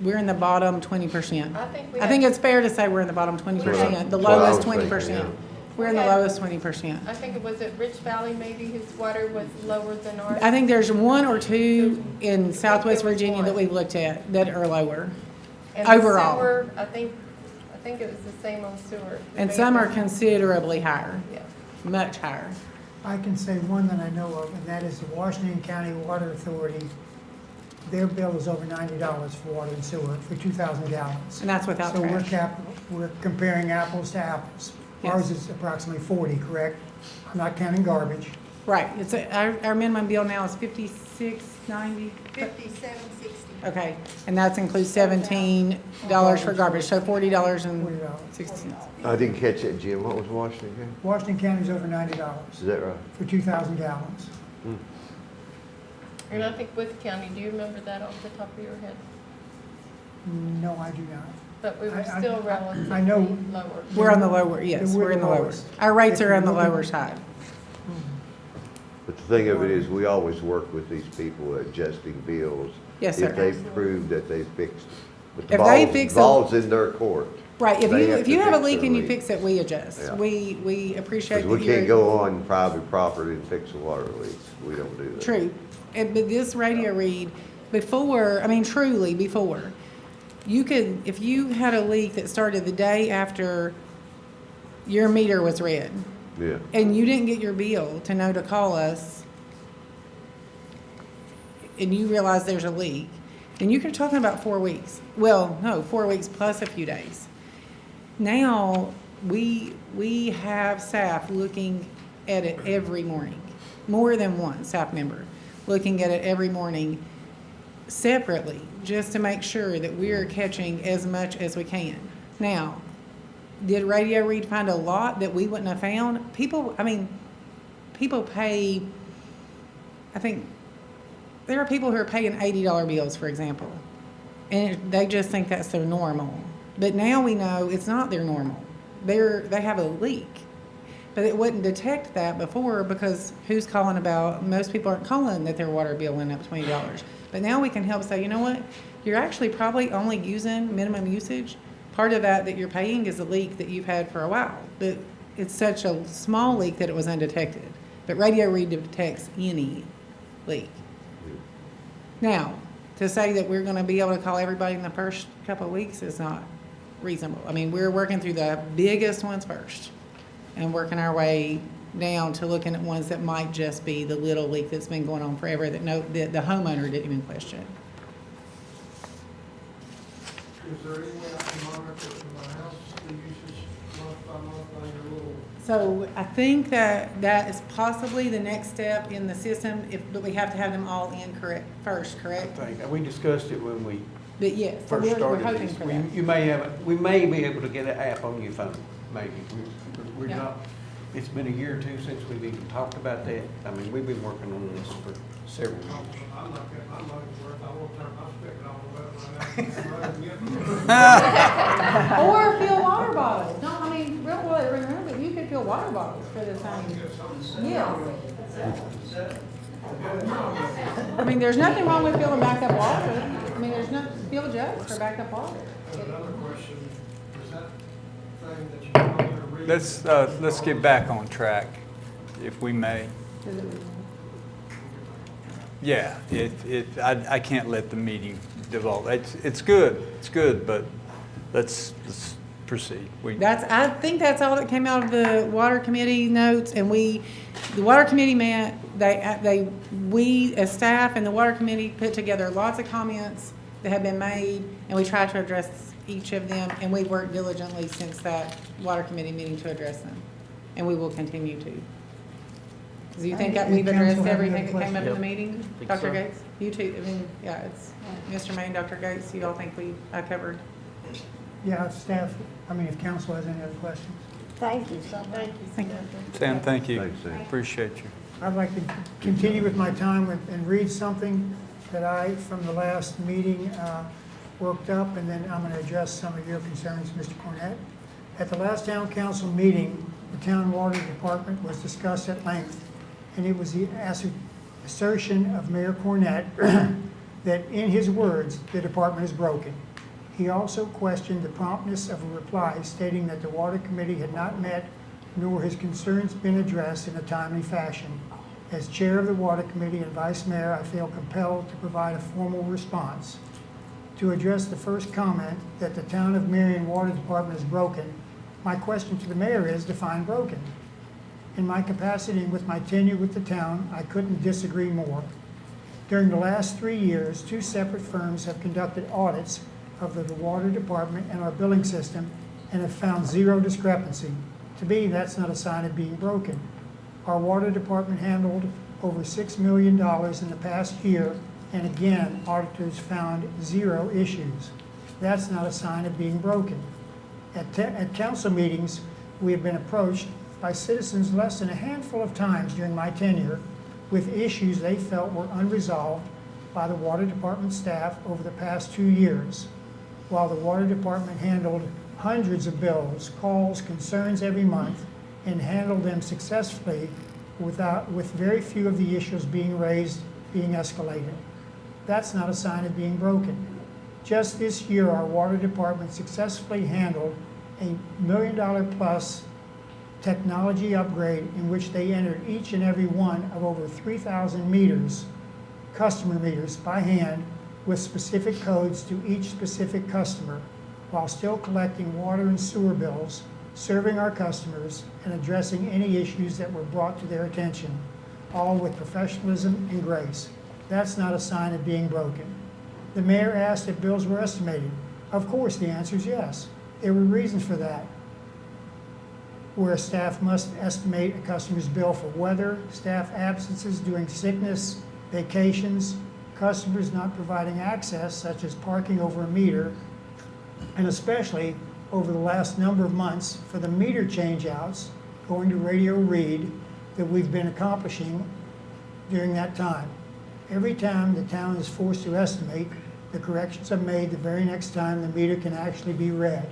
we're in the bottom 20%. I think it's fair to say we're in the bottom 20%, the lowest 20%. We're in the lowest 20%. I think it was at Rich Valley maybe whose water was lower than ours. I think there's 1 or 2 in Southwest Virginia that we've looked at that are lower. And overall. the sewer, I think it was the same on sewer. And some are considerably higher, much higher. I can say one that I know of, and that is the Washington County Water Authority. Their bill is over $90 for water and sewer for 2,000 gallons. And that's without So trash. we're comparing apples to apples. Yes. Ours is approximately 40, correct? I'm not counting garbage. Right, it's our minimum bill now is $56.90. 57.60. Okay, and that includes $17 for garbage, so $40.60. I didn't catch that, Jim. What was Washington County? Washington County's over $90 Is that right? for 2,000 gallons. And I think With County, do you remember that off the top of your head? No, I do not. But we were I- still I relatively know- lower. We're on the lower, yes, We're we're in the the lower. lowest. Our rates If are on the you're looking- lower side. But the thing of it is, we always work with these people adjusting bills. Yes, sir. If they prove that they fixed it. But the If they ball's- fix a- ball's in their court. Right, if They you, have if to you have a fix leak their and you leak. fix it, we adjust. Yeah. We appreciate Because that we you're. can't go on private property and fix a water leak. We don't do that. True. But this radio read, before, I mean, truly before, you could, if you had a leak that started the day after your meter was read, Yeah. and you didn't get your bill to know to call us, and you realize there's a leak, then you're talking about 4 weeks. Well, no, 4 weeks plus a few days. Now, we have staff looking at it every morning, more than one staff member, looking at it every morning separately, just to make sure that we're catching as much as we can. Now, did Radio Read find a lot that we wouldn't have found? People pay, I think, there are people who are paying $80 bills, for example, and they just think that's their normal. But now we know it's not their normal. They have a leak. But it wouldn't detect that before because who's calling about, most people aren't calling that their water bill went up $20. But now we can help say, you know what, you're actually probably only using minimum usage. Part of that you're paying is a leak that you've had for a while. But it's such a small leak that it was undetected. But Radio Read detects any leak. Now, to say that we're going to be able to call everybody in the first couple of weeks is not reasonable. I mean, we're working through the biggest ones first and working our way down to looking at ones that might just be the little leak that's been going on forever that the homeowner didn't even question. Is there any way I can monitor my house, the usage month by month on your little So I think that that is possibly the next step in the system, but we have to have them all in first, I correct? think, we discussed it when we But yes, so first we're started hoping this. for that. We may be able to get an app on your phone, maybe. We're Yeah. not, it's been a year or two since we've even talked about that. I mean, we've been working on this for several years. I'm not getting my money's worth, I won't turn my spigot on Or fill water bottles. No, I mean, remember, you could fill water bottles for the same. Yeah. I mean, there's nothing wrong with filling backup water. I mean, there's no, fill jugs for backup water. Another question, is that thing that you want to read? Let's get back on track, if we may. Yeah, I can't let the meeting devolve. It's good, but let's proceed. I think that's all that came out of the water committee notes, and the water committee met, we as staff and the water committee put together lots of comments that have been made, and we tried to address each of them, and we worked diligently since that water committee meeting to address them, and we will continue to. Do you think that we've addressed everything that came up in the meeting? Think Dr. so. Gates? You too, I mean, yeah, it's Mr. May and Dr. Gates, you all think I covered? Yeah, staff, if council has any other questions. Thank you so much. Thank you. Sam, thank you. Thanks, Sam. Appreciate you. I'd like to continue with my time and read something that I, from the last meeting, worked up, and then I'm going to address some of your concerns, Mr. Cornett. At the last town council meeting, the town water department was discussed at length, and it was the assertion of Mayor Cornett that, in his words, the department is broken. He also questioned the promptness of a reply stating that the water committee had not met nor his concerns been addressed in a timely fashion. As chair of the water committee and vice mayor, I feel compelled to provide a formal response. To address the first comment that the town of Marion water department is broken, my question to the mayor is, define broken. In my capacity and with my tenure with the town, I couldn't disagree more. During the last 3 years, 2 separate firms have conducted audits of the water department and our billing system and have found 0 discrepancy. To me, that's not a sign of being broken. Our water department handled over $6 million in the past year, and again, auditors found 0 issues. That's not a sign of being broken. At council meetings, we have been approached by citizens less than a handful of times during my tenure with issues they felt were unresolved by the water department staff over the past 2 years. While the water department handled hundreds of bills, calls, concerns every month, and handled them successfully with very few of the issues being raised being escalated. That's not a sign of being broken. Just this year, our water department successfully handled a $1 million plus technology upgrade in which they entered each and every one of over 3,000 meters, customer meters, by hand with specific codes to each specific customer, while still collecting water and sewer bills, serving our customers, and addressing any issues that were brought to their attention, all with professionalism and grace. That's not a sign of being broken. The mayor asked if bills were estimated. Of course, the answer is yes. There were reasons for that, where staff must estimate a customer's bill for weather, staff absences during sickness, vacations, customers not providing access, such as parking over a meter, and especially over the last number of months for the meter changeouts going to radio read that we've been accomplishing during that time. Every time the town is forced to estimate, the corrections are made the very next time the meter can actually be read.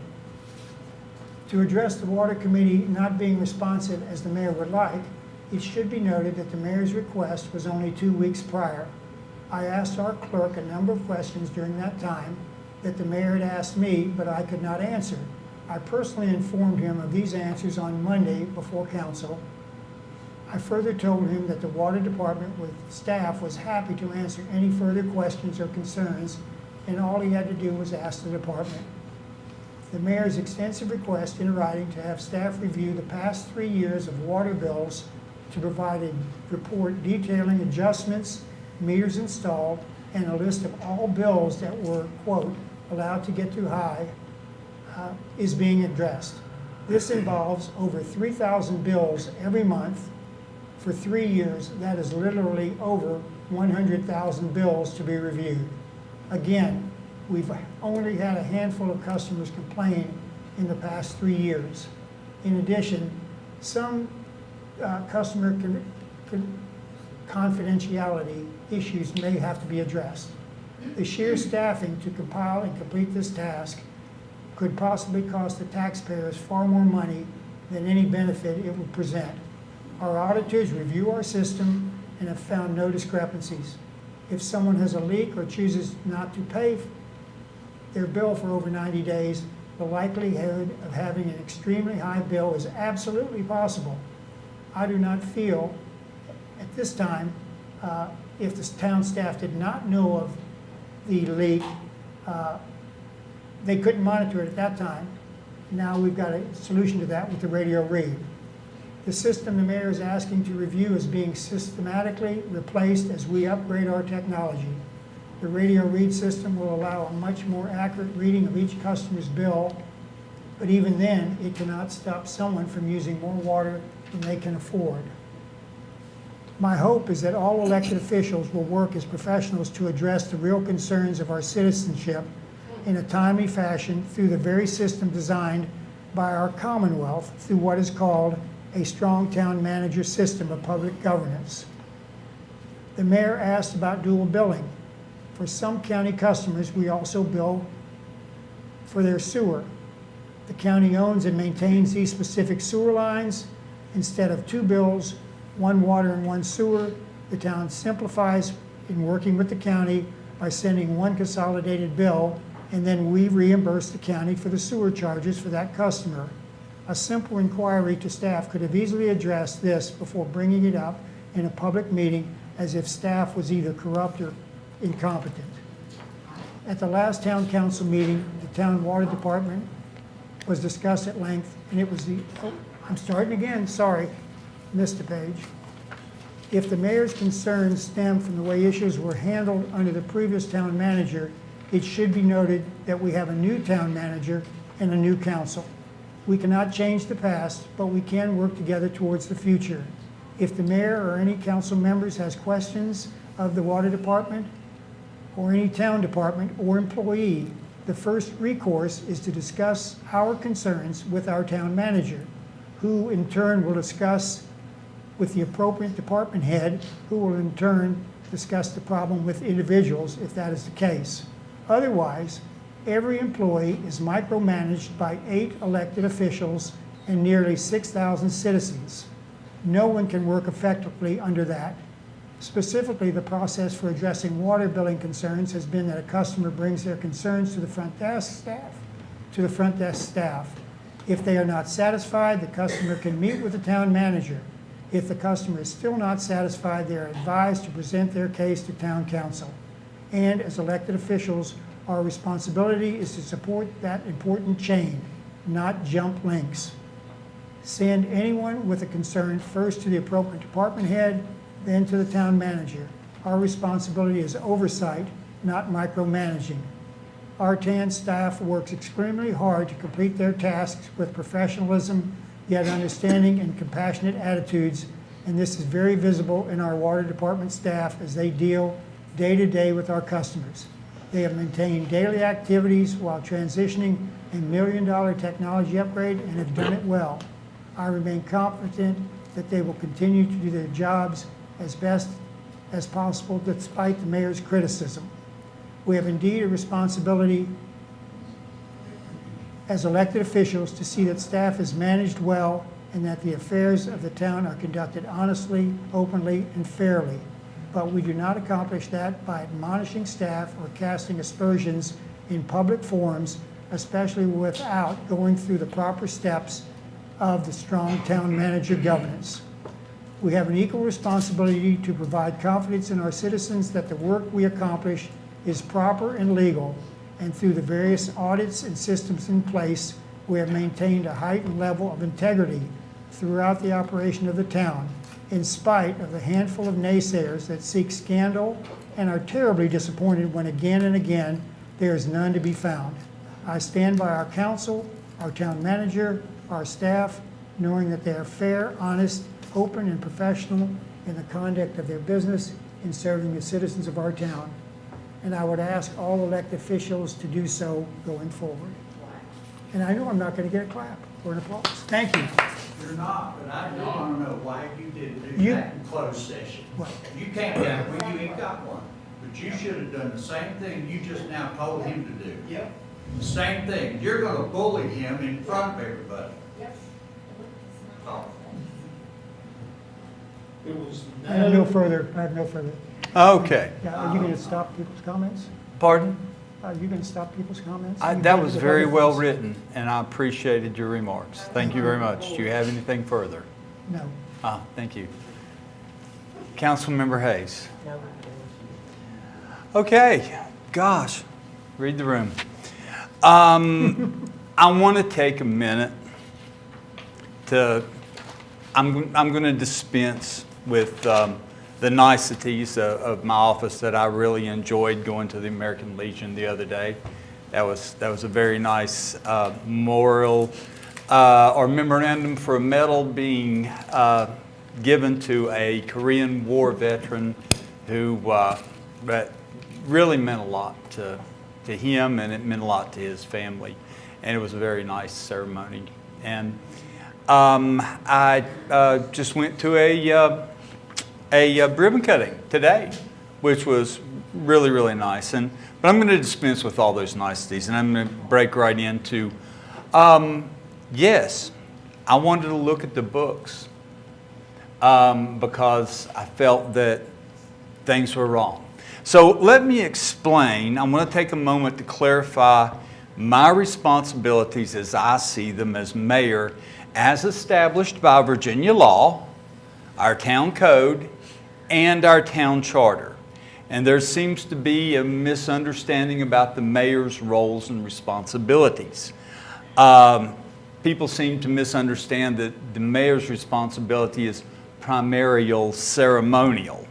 To address the water committee not being responsive as the mayor would like, it should be noted that the mayor's request was only 2 weeks prior. I asked our clerk a number of questions during that time that the mayor had asked me, but I could not answer. I personally informed him of these answers on Monday before council. I further told him that the water department with staff was happy to answer any further questions or concerns, and all he had to do was ask the department. The mayor's extensive request in writing to have staff review the past 3 years of water bills to provide a report detailing adjustments, meters installed, and a list of all bills that were, quote, allowed to get too high, is being addressed. This involves over 3,000 bills every month for 3 years. That is literally over 100,000 bills to be reviewed. Again, we've only had a handful of customers complain in the past 3 years. In addition, some customer confidentiality issues may have to be addressed. The sheer staffing to compile and complete this task could possibly cost the taxpayers far more money than any benefit it would present. Our auditors review our system and have found no discrepancies. If someone has a leak or chooses not to pay their bill for over 90 days, the likelihood of having an extremely high bill is absolutely possible. I do not feel at this time, if the town staff did not know of the leak, they couldn't monitor it at that time. Now we've got a solution to that with the radio read. The system the mayor is asking to review is being systematically replaced as we upgrade our technology. The radio read system will allow a much more accurate reading of each customer's bill, but even then, it cannot stop someone from using more water than they can afford. My hope is that all elected officials will work as professionals to address the real concerns of our citizenship in a timely fashion through the very system designed by our Commonwealth through what is called a strong town manager system of public governance. The mayor asked about dual billing. For some county customers, we also bill for their sewer. The county owns and maintains these specific sewer lines. Instead of two bills, one water and one sewer, the town simplifies in working with the county by sending one consolidated bill, and then we reimburse the county for the sewer charges for that customer. A simple inquiry to staff could have easily addressed this before bringing it up in a public meeting as if staff was either corrupt or incompetent. At the last town council meeting, the town water department was discussed at length, and it was I'm starting again, sorry, missed a page. If the mayor's concerns stem from the way issues were handled under the previous town manager, it should be noted that we have a new town manager and a new council. We cannot change the past, but we can work together towards the future. If the mayor or any council members has questions of the water department or any town department or employee, the first recourse is to discuss our concerns with our town manager, who in turn will discuss with the appropriate department head, who will in turn discuss the problem with individuals if that is the case. Otherwise, every employee is micromanaged by 8 elected officials and nearly 6,000 citizens. No one can work effectively under that. Specifically, the process for addressing water billing concerns has been that a customer brings their concerns to the front desk staff. If they are not satisfied, the customer can meet with the town manager. If the customer is still not satisfied, they are advised to present their case to town council. And as elected officials, our responsibility is to support that important chain, not jump links. Send anyone with a concern first to the appropriate department head, then to the town manager. Our responsibility is oversight, not micromanaging. Our TAN staff works extremely hard to complete their tasks with professionalism, yet understanding and compassionate attitudes, and this is very visible in our water department staff as they deal day to day with our customers. They have maintained daily activities while transitioning a $1 million technology upgrade and have done it well. I remain confident that they will continue to do their jobs as best as possible despite the mayor's criticism. We have indeed a responsibility as elected officials to see that staff is managed well and that the affairs of the town are conducted honestly, openly, and fairly. But we do not accomplish that by admonishing staff or casting aspersions in public forums, especially without going through the proper steps of the strong town manager governance. We have an equal responsibility to provide confidence in our citizens that the work we accomplish is proper and legal, and through the various audits and systems in place, we have maintained a heightened level of integrity throughout the operation of the town, in spite of the handful of naysayers that seek scandal and are terribly disappointed when again and again there is none to be found. I stand by our council, our town manager, our staff, knowing that they are fair, honest, open, and professional in the conduct of their business in serving the citizens of our town. And I would ask all elected officials to do so going forward. And I know I'm not going to get a clap or an applause. Thank you. You're not, but I do want to know why you didn't do You- that in closed session. What? You can't, yeah, well, you ain't got one, but you should have done the same thing you just now told him to do. Yep. The same thing. You're gonna bully him in front of everybody. Oh. It was I have no further. Okay. Yeah, are you going to stop people's comments? Pardon? Are you going to stop people's comments? That was very well written, and I appreciated your remarks. Thank you very much. Do you have anything further? No. Thank you. Councilmember Hayes. Okay, gosh, read the room. I want to take a minute to, I'm going to dispense with the niceties of my office that I really enjoyed going to the American Legion the other day. That was a very nice memorial or memorandum for a medal being given to a Korean War veteran who that really meant a lot to him, and it meant a lot to his family. And it was a very nice ceremony. And I just went to a ribbon cutting today, which was really, really nice. But I'm going to dispense with all those niceties, and I'm going to break right into, yes, I wanted to look at the books because I felt that things were wrong. So let me explain. I'm going to take a moment to clarify my responsibilities as I see them as mayor, as established by Virginia law, our town code, and our town charter. And there seems to be a misunderstanding about the mayor's roles and responsibilities. People seem to misunderstand that the mayor's responsibility is primarily ceremonial.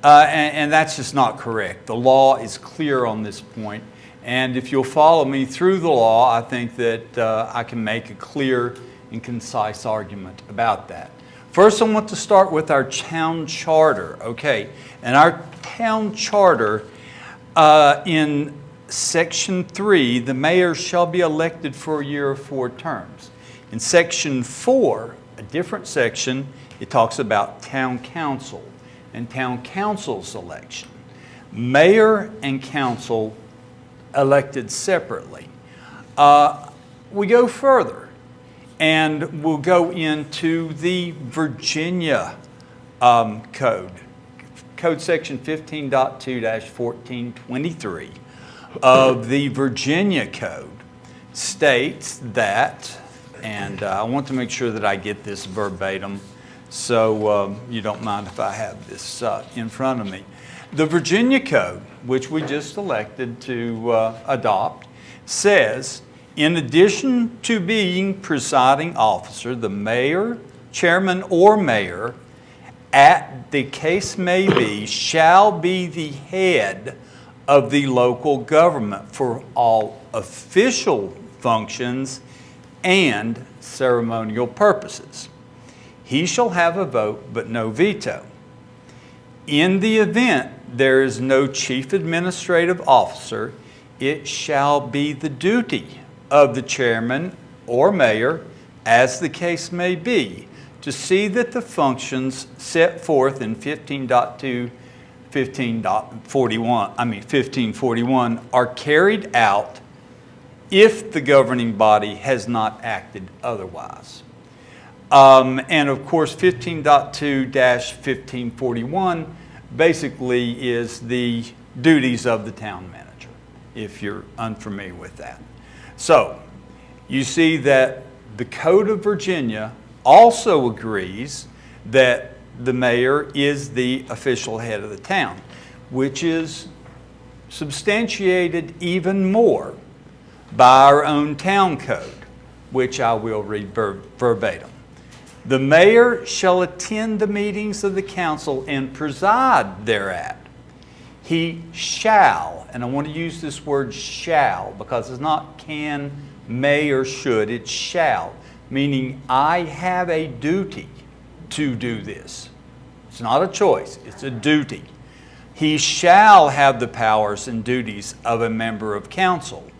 And that's just not correct. The law is clear on this point. And if you'll follow me through the law, I think that I can make a clear and concise argument about that. First, I want to start with our town charter, okay? And our town charter, in Section 3, the mayor shall be elected for a year of 4 terms. In Section 4, a different section, it talks about town council and town council's election. Mayor and council elected separately. We go further. And we'll go into the Virginia code. Code section 15.2-1423 of the Virginia code states that, and I want to make sure that I get this verbatim so you don't mind if I have this in front of me. The Virginia code, which we just elected to adopt, says, in addition to being presiding officer, the mayor, chairman, or mayor, at the case may be, shall be the head of the local government for all official functions and ceremonial purposes. He shall have a vote, but no veto. In the event there is no chief administrative officer, it shall be the duty of the chairman or mayor, as the case may be, to see that the functions set forth in 1541 are carried out if the governing body has not acted otherwise. And of course, 15.2-1541 basically is the duties of the town manager, if you're unfamiliar with that. So, you see that the Code of Virginia also agrees that the mayor is the official head of the town, which is substantiated even more by our own town code, which I will read verbatim. The mayor shall attend the meetings of the council and preside thereat. He shall, and I want to use this word shall because it's not can, may, or should, it's shall. meaning I have a duty to do this. It's not a choice, it's a duty. He shall have the powers and duties of a member of council,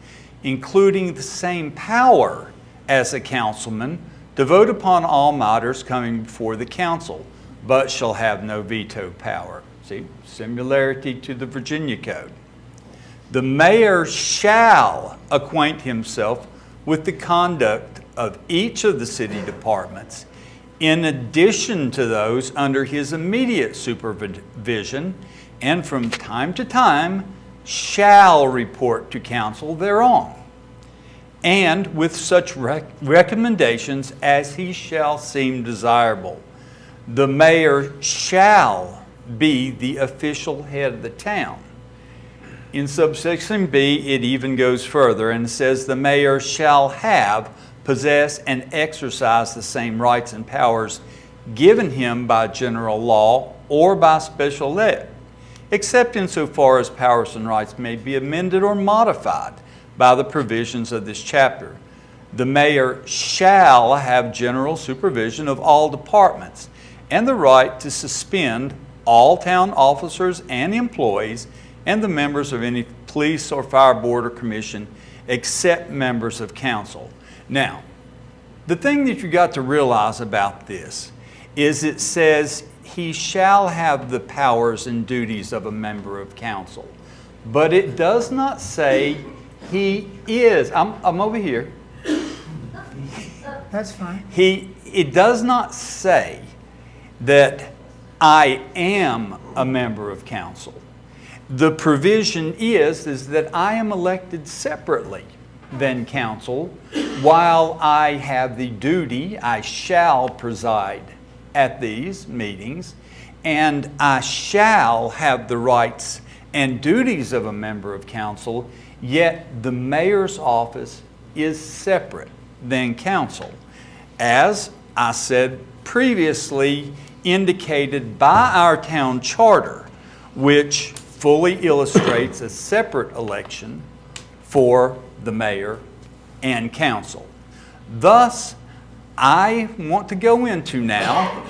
including the same power as a councilman, to vote upon all matters coming before the council, but shall have no veto power. See, similarity to the Virginia Code. The mayor shall acquaint himself with the conduct of each of the city departments, in addition to those under his immediate supervision, and from time to time shall report to council thereon, and with such recommendations as he shall seem desirable. The mayor shall be the official head of the town. In subsection B, it even goes further and says the mayor shall have, possess, and exercise the same rights and powers given him by general law or by special law, except insofar as powers and rights may be amended or modified by the provisions of this chapter. The mayor shall have general supervision of all departments and the right to suspend all town officers and employees and the members of any police or fire board or commission except members of council. Now, the thing that you got to realize about this is it says he shall have the powers and duties of a member of council, but it does not say he is. I'm over here. That's fine. It does not say that I am a member of council. The provision is that I am elected separately than council, while I have the duty, I shall preside at these meetings, and I shall have the rights and duties of a member of council, yet the mayor's office is separate than council. As I said previously, indicated by our town charter, which fully illustrates a separate election for the mayor and council. Thus, I want to go into now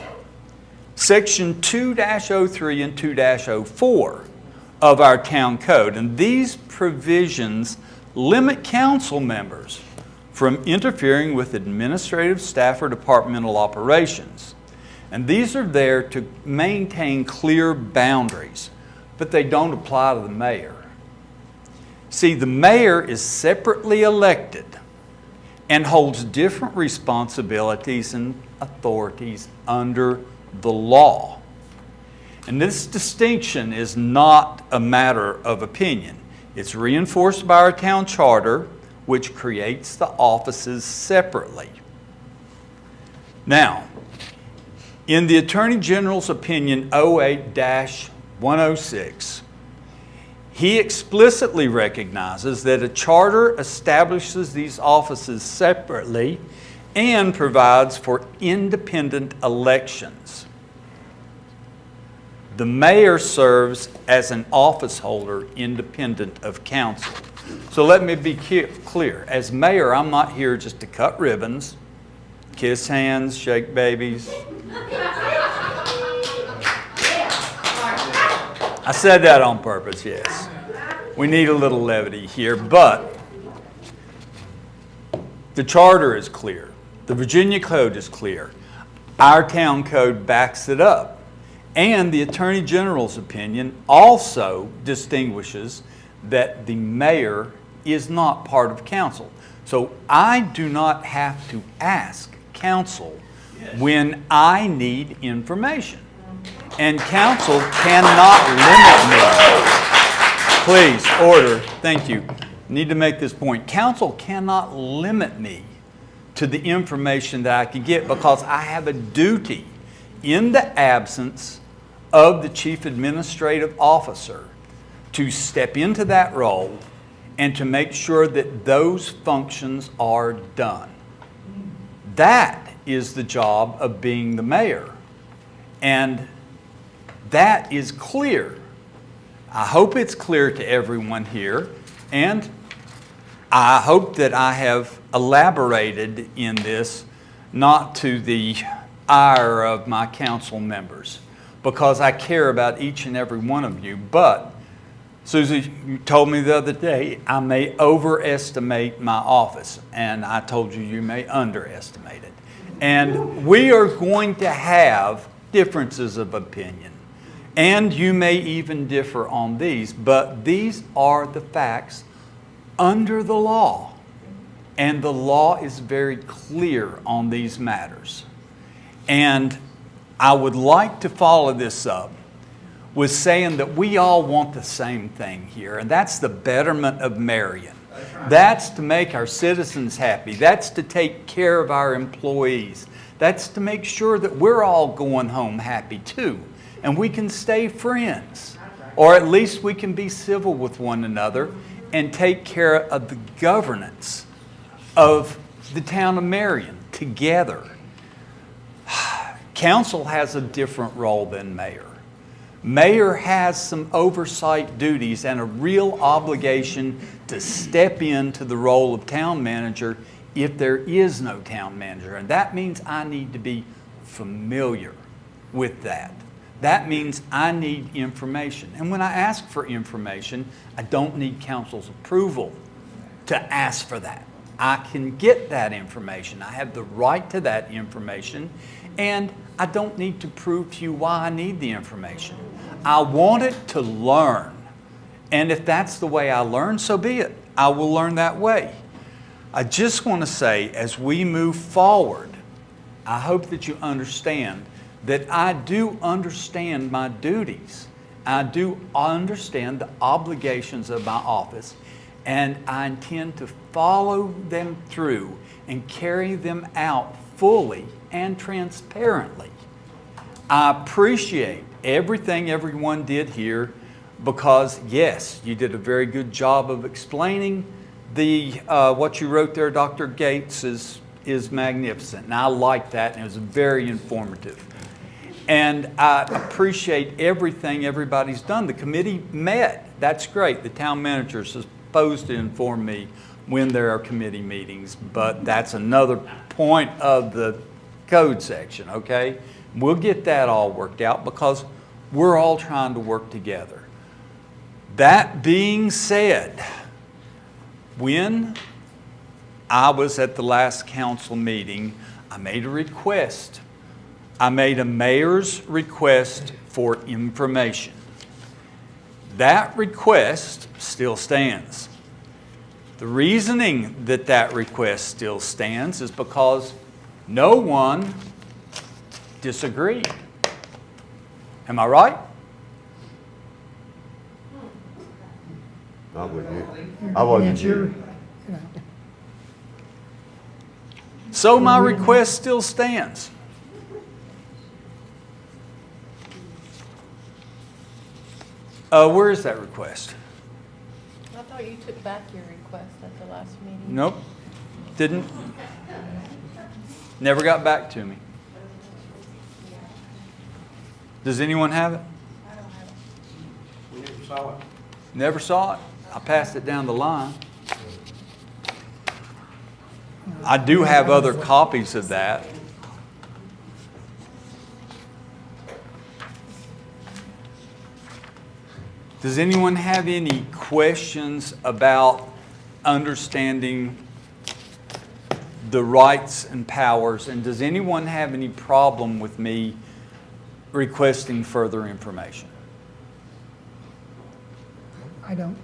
section 2-03 and 2-04 of our town code. And these provisions limit council members from interfering with administrative staff or departmental operations. And these are there to maintain clear boundaries, but they don't apply to the mayor. See, the mayor is separately elected and holds different responsibilities and authorities under the law. And this distinction is not a matter of opinion. It's reinforced by our town charter, which creates the offices separately. Now, in the Attorney General's opinion 08-106, he explicitly recognizes that a charter establishes these offices separately and provides for independent elections. The mayor serves as an office holder independent of council. So let me be clear. As mayor, I'm not here just to cut ribbons, kiss hands, shake babies. I said that on purpose, yes. We need a little levity here, but the charter is clear. The Virginia Code is clear. Our town code backs it up. And the Attorney General's opinion also distinguishes that the mayor is not part of council. So I do not have to ask council when I need information. And council cannot limit me. Please, order. Thank you. Need to make this point. Council cannot limit me to the information that I can get because I have a duty in the absence of the chief administrative officer to step into that role and to make sure that those functions are done. That is the job of being the mayor. And that is clear. I hope it's clear to everyone here, and I hope that I have elaborated in this not to the ire of my council members, because I care about each and every one of you. But Susie, you told me the other day I may overestimate my office, and I told you you may underestimate it. And we are going to have differences of opinion, and you may even differ on these, but these are the facts under the law. And the law is very clear on these matters. And I would like to follow this up with saying that we all want the same thing here, and that's the betterment of Marion. That's to make our citizens happy. That's to take care of our employees. That's to make sure that we're all going home happy too, and we can stay friends, or at least we can be civil with one another and take care of the governance of the town of Marion together. Council has a different role than mayor. Mayor has some oversight duties and a real obligation to step into the role of town manager if there is no town manager. And that means I need to be familiar with that. That means I need information. And when I ask for information, I don't need council's approval to ask for that. I can get that information. I have the right to that information, and I don't need to prove to you why I need the information. I want it to learn. And if that's the way I learn, so be it. I will learn that way. I just want to say, as we move forward, I hope that you understand that I do understand my duties. I do understand the obligations of my office, and I intend to follow them through and carry them out fully and transparently. I appreciate everything everyone did here, because yes, you did a very good job of explaining the what you wrote there, Dr. Gates, is magnificent, and I like that, and it was very informative. And I appreciate everything everybody's done. The committee met. That's great. The town manager is supposed to inform me when there are committee meetings, but that's another point of the code section, okay? We'll get that all worked out because we're all trying to work together. That being said, when I was at the last council meeting, I made a request. I made a mayor's request for information. That request still stands. The reasoning that that request still stands is because no one disagreed. Am I right? I wasn't here. So my request still stands. Where is that request? I thought you took back your request at the last meeting. Nope, didn't. Never got back to me. Does anyone have it? I don't have it. We never saw it. Never saw it. I passed it down the line. I do have other copies of that. Does anyone have any questions about understanding the rights and powers? And does anyone have any problem with me requesting further information? I don't.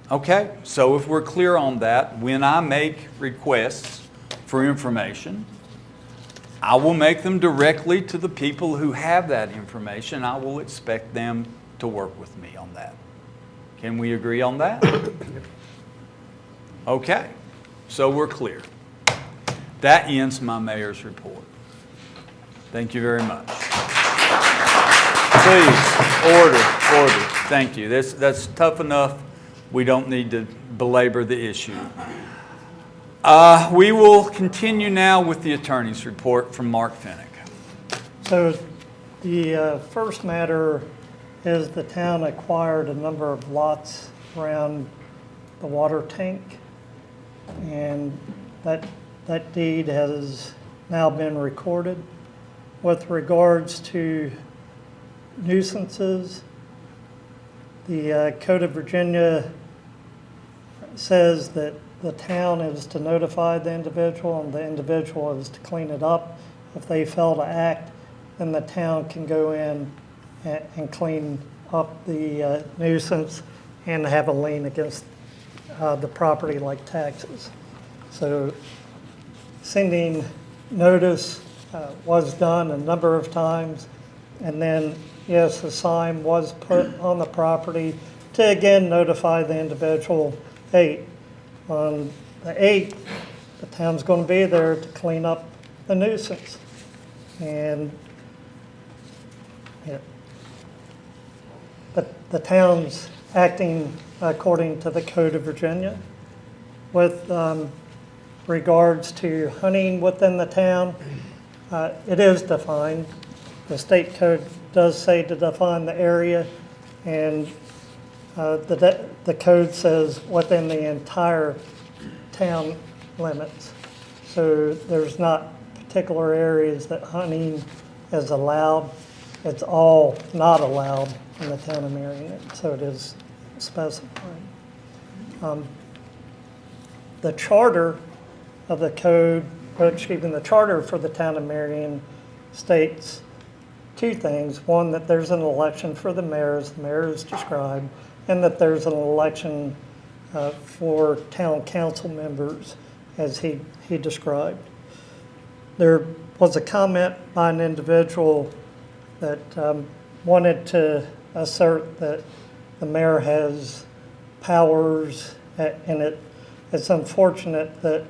Okay, so if we're clear on that, when I make requests for information, I will make them directly to the people who have that information. I will expect them to work with me on that. Can we agree on that? Okay, so we're clear. That ends my mayor's report. Thank you very much. Please, order. Thank you. That's tough enough. We don't need to belabor the issue. We will continue now with the attorney's report from Mark Finnick. So the first matter is the town acquired a number of lots around the water tank, and that that deed has now been recorded. With regards to nuisances, the Code of Virginia says that the town is to notify the individual and the individual is to clean it up. If they fail to act, then the town can go in and clean up the nuisance and have a lien against the property like taxes. So sending notice was done a number of times, and then yes, a sign was put on the property to again notify the individual, hey, on the 8th, the town's going to be there to clean up the nuisance. And yeah, but the town's acting according to the Code of Virginia. With regards to hunting within the town, it is defined. The state code does say to define the area, and the code says within the entire town limits. So there's not particular areas that hunting is allowed. It's all not allowed in the town of Marion, so it is specified. The charter of the code, the charter for the town of Marion states two things. One, that there's an election for the mayor, as the mayor is described, and that there's an election for town council members, as he described. There was a comment by an individual that wanted to assert that the mayor has powers, and it's unfortunate that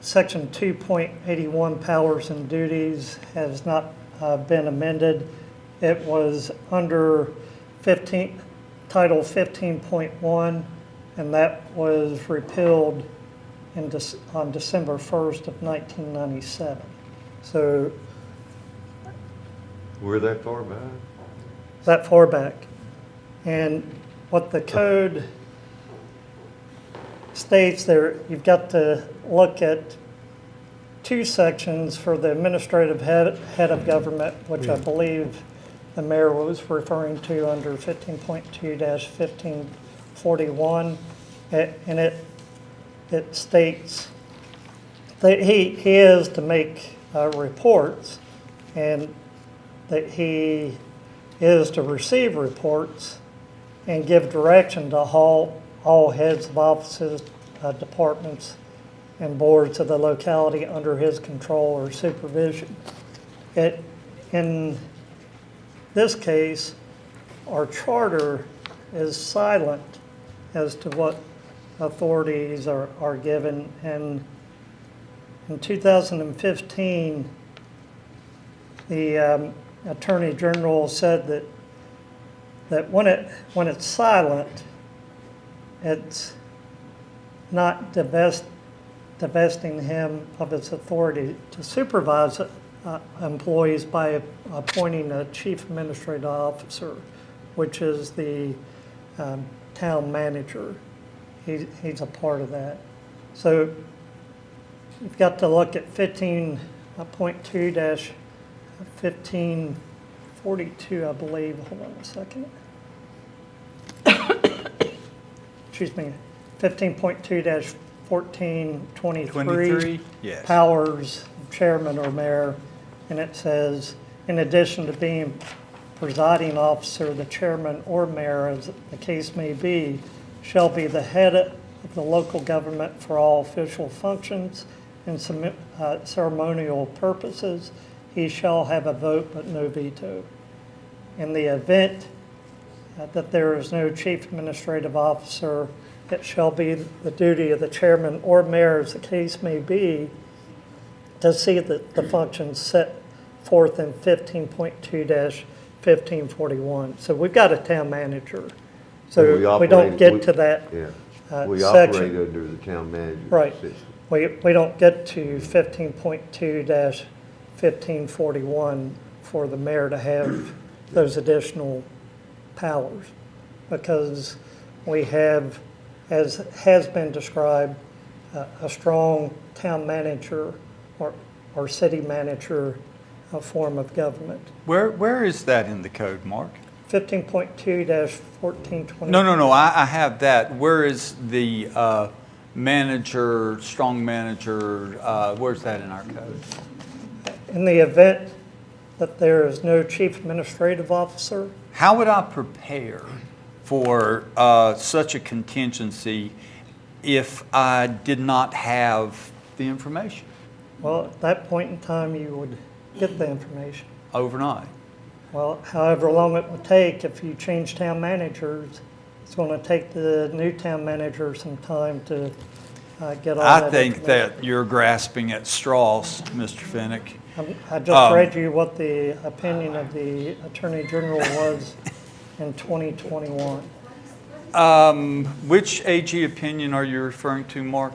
Section 2.81 Powers and Duties has not been amended. It was under Title 15.1, and that was repealed on December 1st of 1997. So we're that far back? That far back. And what the code states there, you've got to look at two sections for the administrative head of government, which I believe the mayor was referring to under 15.2-1541. And it states that he is to make reports, and that he is to receive reports and give direction to all heads of offices, departments, and boards of the locality under his control or supervision. In this case, our charter is silent as to what authorities are given. And in 2015, the Attorney General said that when it's silent, it's not divesting him of his authority to supervise employees by appointing a chief administrative officer, which is the town manager. He's a part of that. So you've got to look at 15.2-1542, I believe. Hold on a second. Excuse me. 15.2-1423. Yes. Powers of chairman or mayor. And it says, in addition to being presiding officer, the chairman or mayor, as the case may be, shall be the head of the local government for all official functions and ceremonial purposes. He shall have a vote but no veto. In the event that there is no chief administrative officer, it shall be the duty of the chairman or mayor, as the case may be, to see that the functions set forth in 15.2-1541. So we've got a town manager. So we don't get to that we section. operate under the town manager Right. system. We don't get to 15.2-1541 for the mayor to have those additional powers, because we have, as has been described, a strong town manager or city manager form of government. Where is that in the code, Mark? 15.2-1420. No, I have that. Where is the manager, strong manager, where's that in our code? In the event that there is no chief administrative officer, How would I prepare for such a contingency if I did not have the information well, at that point in time, you would get the information. overnight? Well, however long it would take, if you change town managers, it's going to take the new town manager some time to get all that I think information. that you're grasping at straws, Mr. Finnick. I just read you what the opinion of the Attorney General was in 2021. Which AG opinion are you referring to, Mark,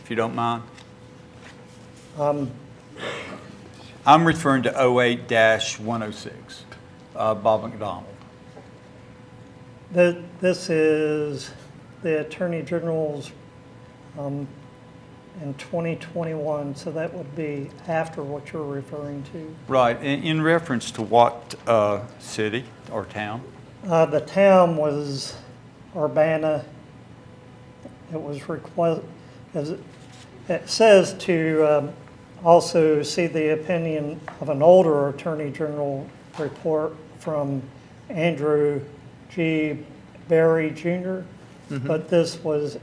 if you don't mind? I'm referring to 08-106, Bob McDonald. This is the Attorney General's in 2021, so that would be after what you're referring to. Right, in reference to what city or town? The town was Urbana. It was it says to also see the opinion of an older Attorney General report from Andrew G. Barry Jr., but this was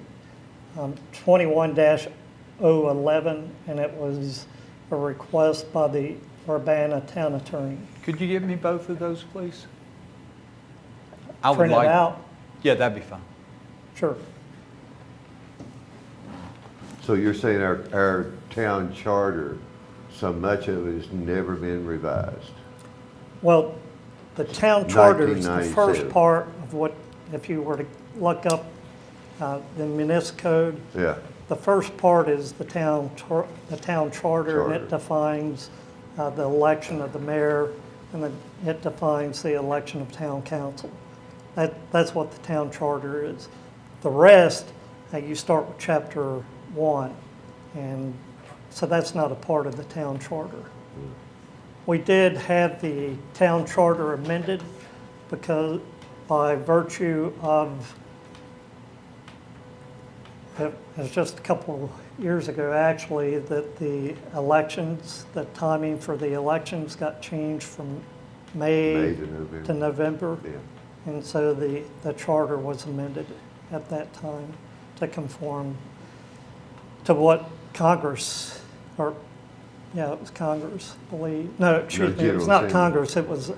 21-011, and it was a request by the Urbana town attorney. Could you give me both of those, please? I would Print it like. out? Yeah, that'd be fine. Sure. So you're saying our town charter, so much of it has never been revised? Well, the town charter is the 1997. first part of what, if you were to look up the municipal code, Yeah, the first part is the town charter, and it defines the election of the mayor, and then it defines the election of town council. That's what the town charter is. The rest, you start with chapter 1, and so that's not a part of the town charter. We did have the town charter amended because by virtue of, it was just a couple years ago actually, that the elections, the timing for the elections got changed from May to November. yeah. And so the charter was amended at that time to conform to what Congress, it was Congress, I believe. No, excuse me, it was not Congress, it was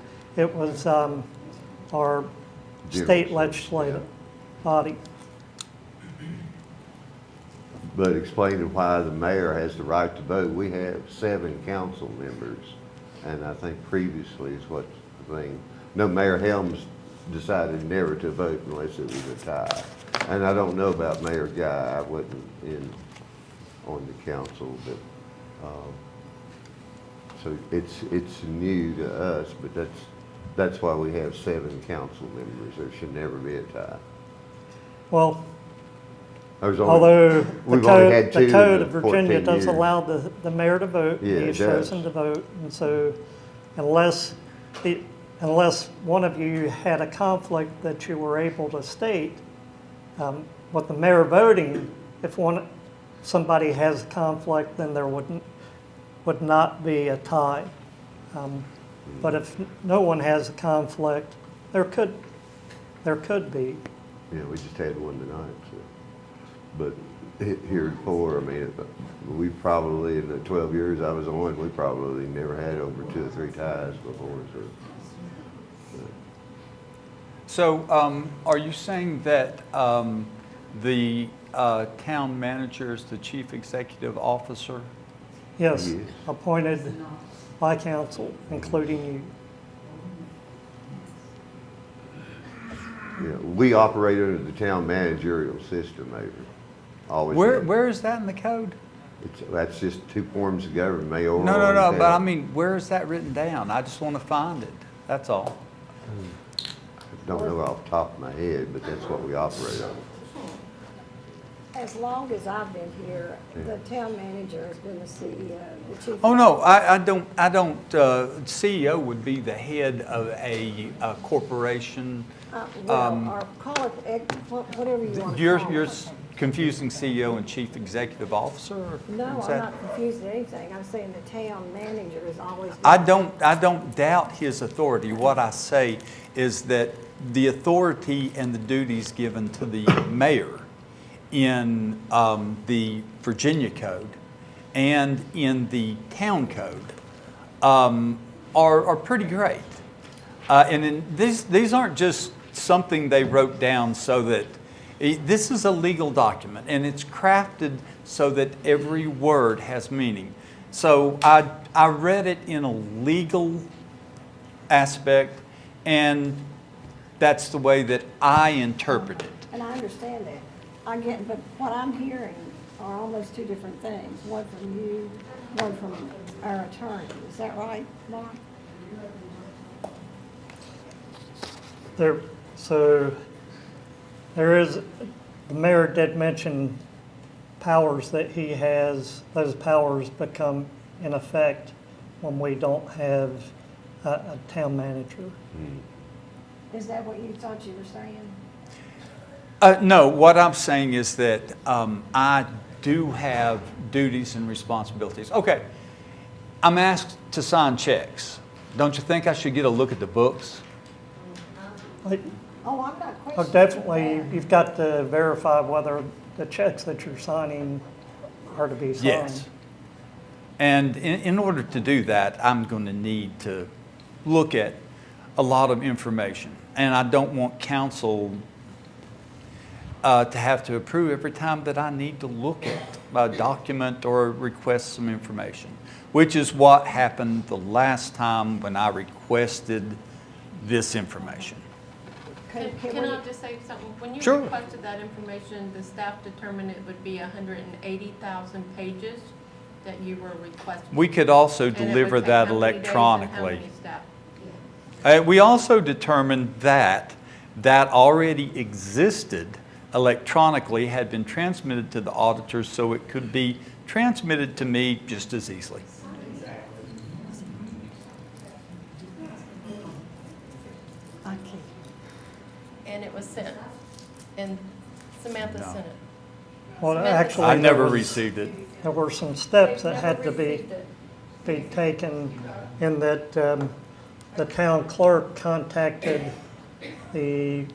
our state legislative body. But explaining why the mayor has the right to vote, we have 7 council members, and I think previously is what the thing, no, Mayor Helms decided never to vote unless it was a tie. And I don't know about Mayor Guy, I wasn't on the council, but, so it's new to us, but that's why we have 7 council members. There should never be a tie. Well, Although the code of Virginia does allow the mayor to vote, Yeah, he's chosen to vote, and so unless one of you had a conflict that you were able to state, with the mayor voting, if somebody has a conflict, then there would not be a tie. But if no one has a conflict, there could be. Yeah, we just had one tonight, so. But heretofore, I mean, we probably, in the 12 years I was on, we probably never had over 2 or 3 ties before, So, are you saying that the town manager is the chief executive officer? Yes, appointed by council, including you. Yeah, we operate under the town managerial system, Mayor. Always. Where is that in the code? That's just 2 forms of government, mayoral. No, but I mean, where is that written down? I just want to find it, that's all. Don't know off the top of my head, but that's what we operate on. As long as I've been here, the town manager has been the CEO, the chief. Oh, no, I don't, CEO would be the head of a corporation. Or call it, whatever you want to You're call it. confusing CEO and chief executive officer? Or No, is I'm that- not confused at anything. I'm saying the town manager is always. I don't doubt his authority. What I say is that the authority and the duties given to the mayor in the Virginia Code and in the town code are pretty great. And these aren't just something they wrote down so that, this is a legal document and it's crafted so that every word has meaning. So I read it in a legal aspect, and that's the way that I interpret it. And I understand that. I get, but what I'm hearing are almost two different things. One from you, one from our attorney. Is that right, Mark? The mayor did mention powers that he has. Those powers become in effect when we don't have a town manager. Is that what you thought you were saying? No, what I'm saying is that I do have duties and responsibilities. Okay, I'm asked to sign checks. Don't you think I should get a look at the books? Oh, I'm not questioning. Oh, definitely, you've got to verify whether the checks that you're signing are to be signed. Yes. And in order to do that, I'm going to need to look at a lot of information. And I don't want council to have to approve every time that I need to look at a document or request some information, which is what happened the last time when I requested this information. Can I just say something? When you Sure. requested that information, the staff determined it would be 180,000 pages that you were requesting. We could also And it would deliver take that how many days and how electronically. many staff? We also determined that already existed electronically, had been transmitted to the auditors, so it could be transmitted to me just as easily. Okay. And it was sent, and Samantha No. sent it. Well, Samantha actually, I sent never it. received it. there were some steps They've that never had to received it. be taken in that the town clerk contacted the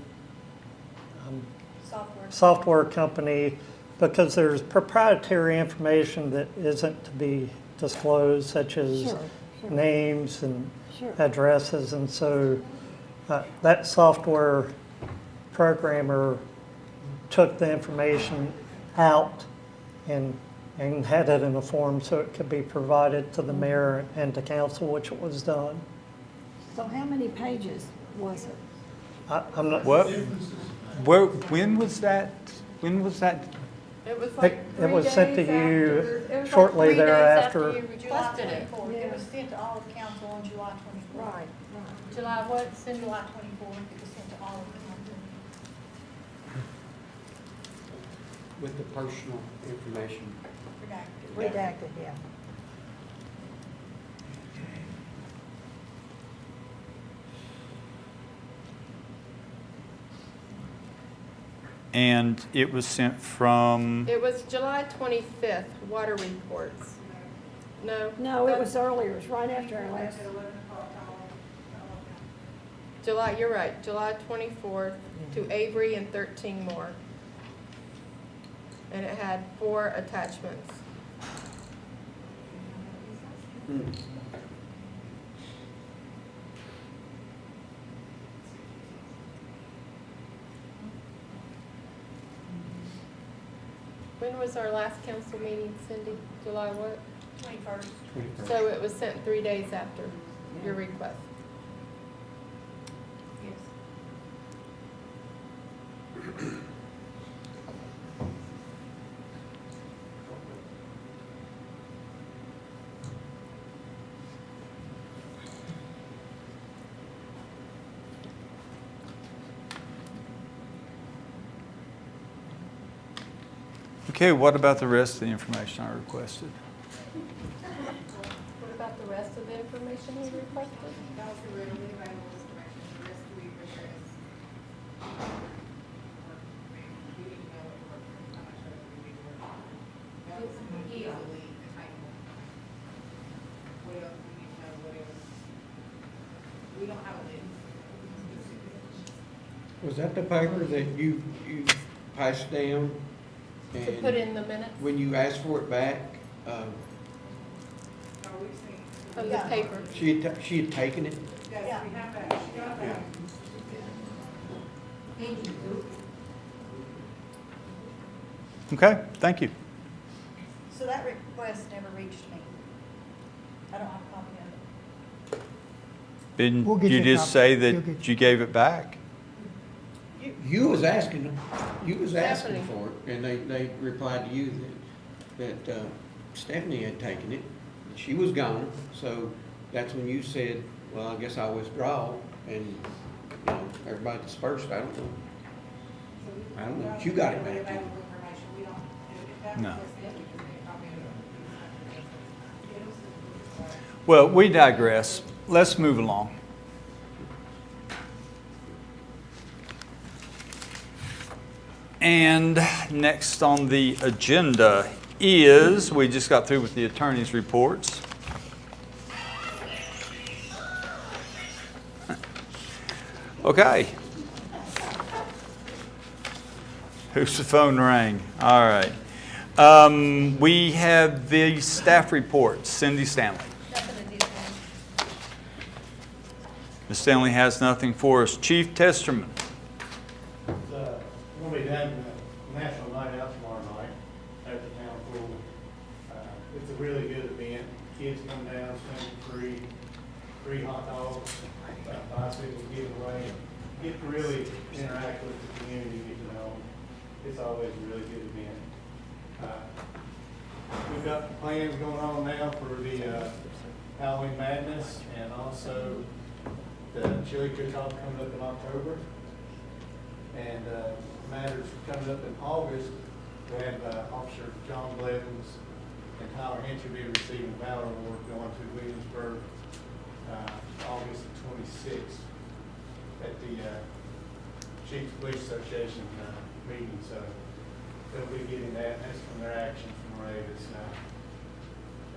software company because there's proprietary information that isn't to be disclosed, such as Sure, sure. names and Sure. addresses. And so that software programmer took the information out and had it in a form so it could be provided to the mayor and to council, which it was done. So how many pages was it? I'm not. What? Where? When was that? When was that? It was like It was 3 sent to days you after- it was like shortly 3 days thereafter. after you requested it. It was sent to all of council on July 24th. Right. July what, Cindy? July 24th, it was sent to all of council. With the personal information. Redacted, yeah. And it was sent from, It was July 25th, water reports. No? No, it was earlier. It was right after our last. July, you're right, July 24th to Avery and 13 more. And it had 4 attachments. When was our last council meeting, Cindy? July what? 21st. So it was sent 3 days after your request. Yes. Okay, what about the rest of the information I requested? What about the rest of the information you requested? That was the readily available information, the rest we addressed. We didn't know what work, I'm not sure we did work. That was easily attainable. What else, we need to know what else. We don't have a list. Was that the paper that you passed down? To And put in the minutes when you asked for it back, of the paper? she had taken it? Yes, we have that, she got that. Okay, thank you. So that request never reached me. I don't have a copy of it. Didn't We'll get you you a just copy. say You'll that get you gave it back? You was asking Stephanie. for it, and they replied to you that Stephanie had taken it. She was gone, so that's when you said, well, I guess I'll withdraw, and, you know, everybody dispersed, I don't know. I don't know, if you got it back. Available information, we don't, if that No. was it, we can make a copy of it. Well, we digress. Let's move along. And next on the agenda is, we just got through with the attorney's reports. Okay. Whose phone rang? All right. We have the staff reports. Cindy Stanley. Ms. Stanley has nothing for us. Chief Testerman. We'll be having a national night out tomorrow night at the town pool. It's a really good event. Kids come down, spend free hot dogs, bicycles given away. Get to really interact with the community, get to know them. It's always a really good event. We've got plans going on now for the Halloween Madness and also the chili cook-off coming up in October. And matters coming up in August, we have Officer John Blevins and Tyler Hinch will be receiving a Valor Award going to Williamsburg August the 26th at the Chiefs Police Association meeting. So they'll be getting that. That's from their action from Ray that's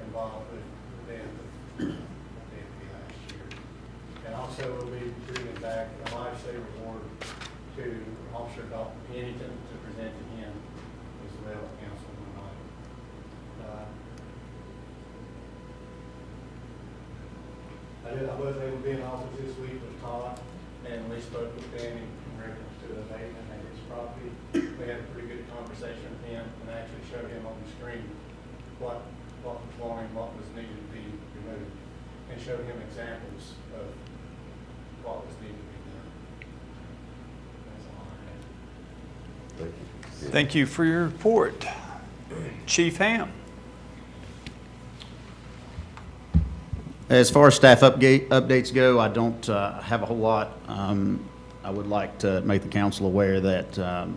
involved with them last year. And also we'll be bringing back a lifesaver award to Officer Dalton Pennington to present to him as well at council tonight. I was able to be in office this week with Todd, and we spoke with Danny in reference to the abatement at his property. We had a pretty good conversation with him and actually showed him on the screen what was wrong and what was needed to be removed, and showed him examples of what was needed to be done. That's all I have. Thank you for your report. Chief Ham. As far as staff updates go, I don't have a whole lot. I would like to make the council aware that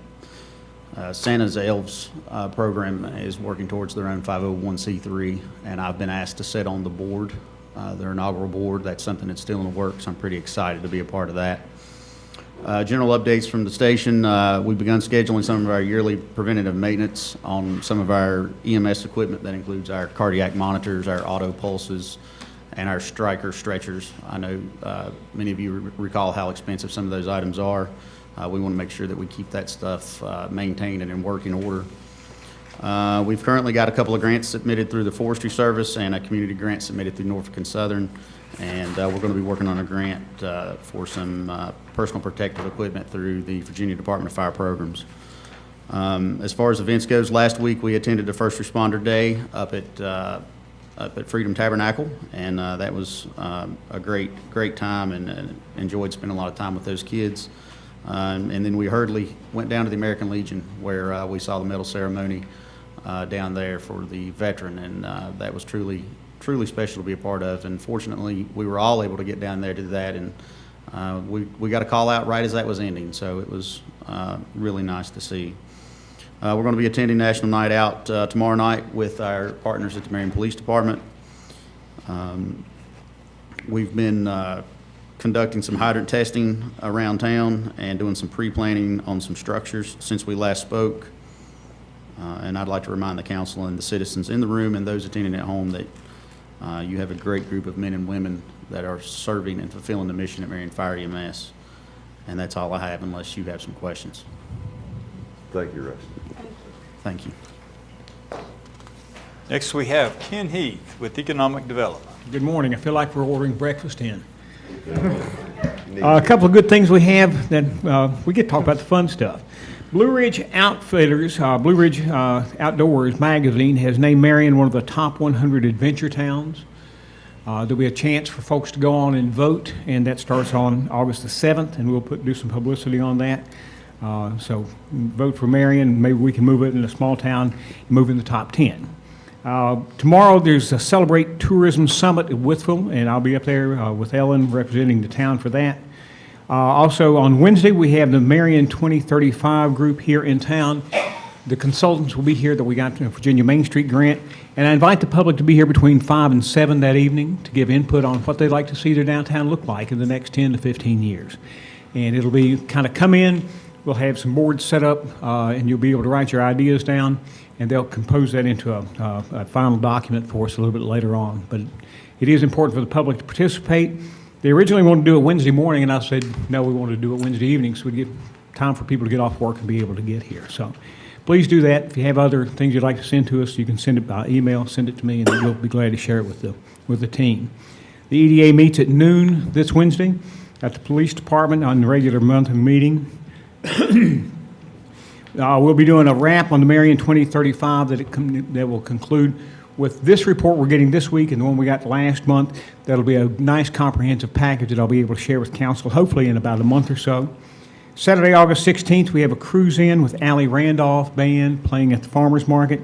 Santa's Elves program is working towards their own 501c3, and I've been asked to sit on the board, their inaugural board. That's something that's still in the works. I'm pretty excited to be a part of that. General updates from the station. We've begun scheduling some of our yearly preventative maintenance on some of our EMS equipment. That includes our cardiac monitors, our auto pulses, and our Stryker stretchers. I know many of you recall how expensive some of those items are. We want to make sure that we keep that stuff maintained and in working order. We've currently got a couple of grants submitted through the Forestry Service and a community grant submitted through Norfolk and Southern. And we're going to be working on a grant for some personal protective equipment through the Virginia Department of Fire Programs. As far as events goes, last week we attended the First Responder Day up at Freedom Tabernacle, and that was a great time, and enjoyed spending a lot of time with those kids. And then we hurriedly went down to the American Legion, where we saw the medal ceremony down there for the veteran, and that was truly special to be a part of. And fortunately, we were all able to get down there to that, and we got a call out right as that was ending, so it was really nice to see. We're going to be attending National Night Out tomorrow night with our partners at the Marion Police Department. We've been conducting some hydrant testing around town and doing some pre-planning on some structures since we last spoke. And I'd like to remind the council and the citizens in the room and those attending at home that you have a great group of men and women that are serving and fulfilling the mission at Marion Fire EMS. And that's all I have unless you have some questions. Thank you, Rusty. Thank you. Next, we have Ken Heath with Economic Development. Good morning. I feel like we're ordering breakfast in. A couple of good things we have that we get to talk about the fun stuff. Blue Ridge Outfitters, Blue Ridge Outdoors magazine has named Marion one of the top 100 adventure towns. There'll be a chance for folks to go on and vote, and that starts on August the 7th, and we'll do some publicity on that. So vote for Marion. Maybe we can move it in a small town, move in the top 10. Tomorrow there's a Celebrate Tourism Summit at Withville, and I'll be up there with Ellen representing the town for that. Also on Wednesday we have the Marion 2035 group here in town. The consultants will be here that we got the Virginia Main Street grant, and I invite the public to be here between 5 and 7 that evening to give input on what they'd like to see their downtown look like in the next 10 to 15 years. And it'll be kind of come in, we'll have some boards set up, and you'll be able to write your ideas down, and they'll compose that into a final document for us a little bit later on. But it is important for the public to participate. They originally wanted to do it Wednesday morning, and I said, no, we want to do it Wednesday evening, so we get time for people to get off work and be able to get here. So please do that. If you have other things you'd like to send to us, you can send it by email, send it to me, and we'll be glad to share it with the team. The EDA meets at noon this Wednesday at the police department on the regular monthly meeting. We'll be doing a wrap on the Marion 2035 that will conclude with this report we're getting this week and the one we got last month. That'll be a nice comprehensive package that I'll be able to share with council hopefully in about a month or so. Saturday, August 16th, we have a cruise-in with Allie Randolph Band playing at the Farmers Market,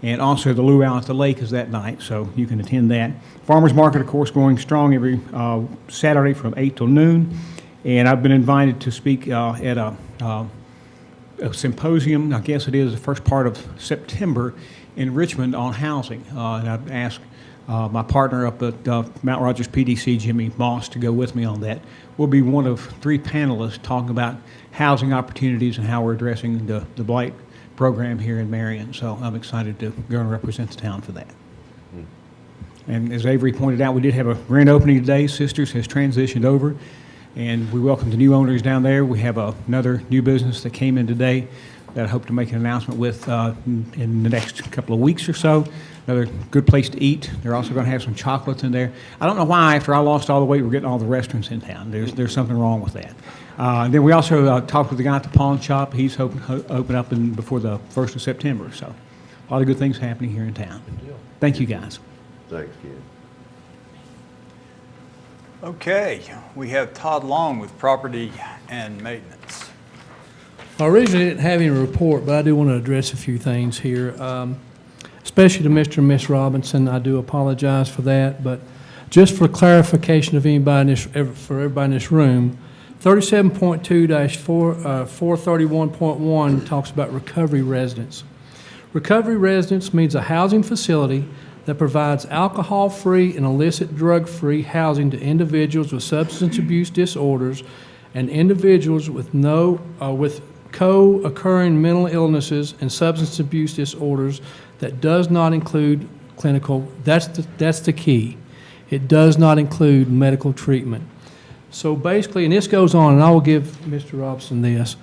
and also the Luau at the Lake is that night, so you can attend that. Farmers Market, of course, going strong every Saturday from 8 till noon, and I've been invited to speak at a symposium, I guess it is the first part of September, in Richmond on housing. And I've asked my partner up at Mount Rogers PDC, Jimmy Moss, to go with me on that. We'll be one of 3 panelists talking about housing opportunities and how we're addressing the blight program here in Marion. So I'm excited to go and represent the town for that. And as Avery pointed out, we did have a grand opening today. Sisters has transitioned over, and we welcome the new owners down there. We have another new business that came in today that I hope to make an announcement with in the next couple of weeks or so. Another good place to eat. They're also going to have some chocolates in there. I don't know why, after I lost all the weight, we're getting all the restaurants in town. There's something wrong with that. Then we also talked with the guy at the pawn shop. He's hoping to open up before the 1st of September. So a lot of good things happening here in town. Thank you, guys. Thanks, Ken. Okay, we have Todd Long with Property and Maintenance. I originally didn't have any report, but I do want to address a few things here, especially to Mr. and Miss Robinson. I do apologize for that, but just for clarification of anybody for everybody in this room, 37.2-431.1 talks about recovery residence. Recovery residence means a housing facility that provides alcohol-free and illicit drug-free housing to individuals with substance abuse disorders and individuals with co-occurring mental illnesses and substance abuse disorders that does not include clinical. That's the key. It does not include medical treatment. So basically, and this goes on, and I will give Mr. Robson this.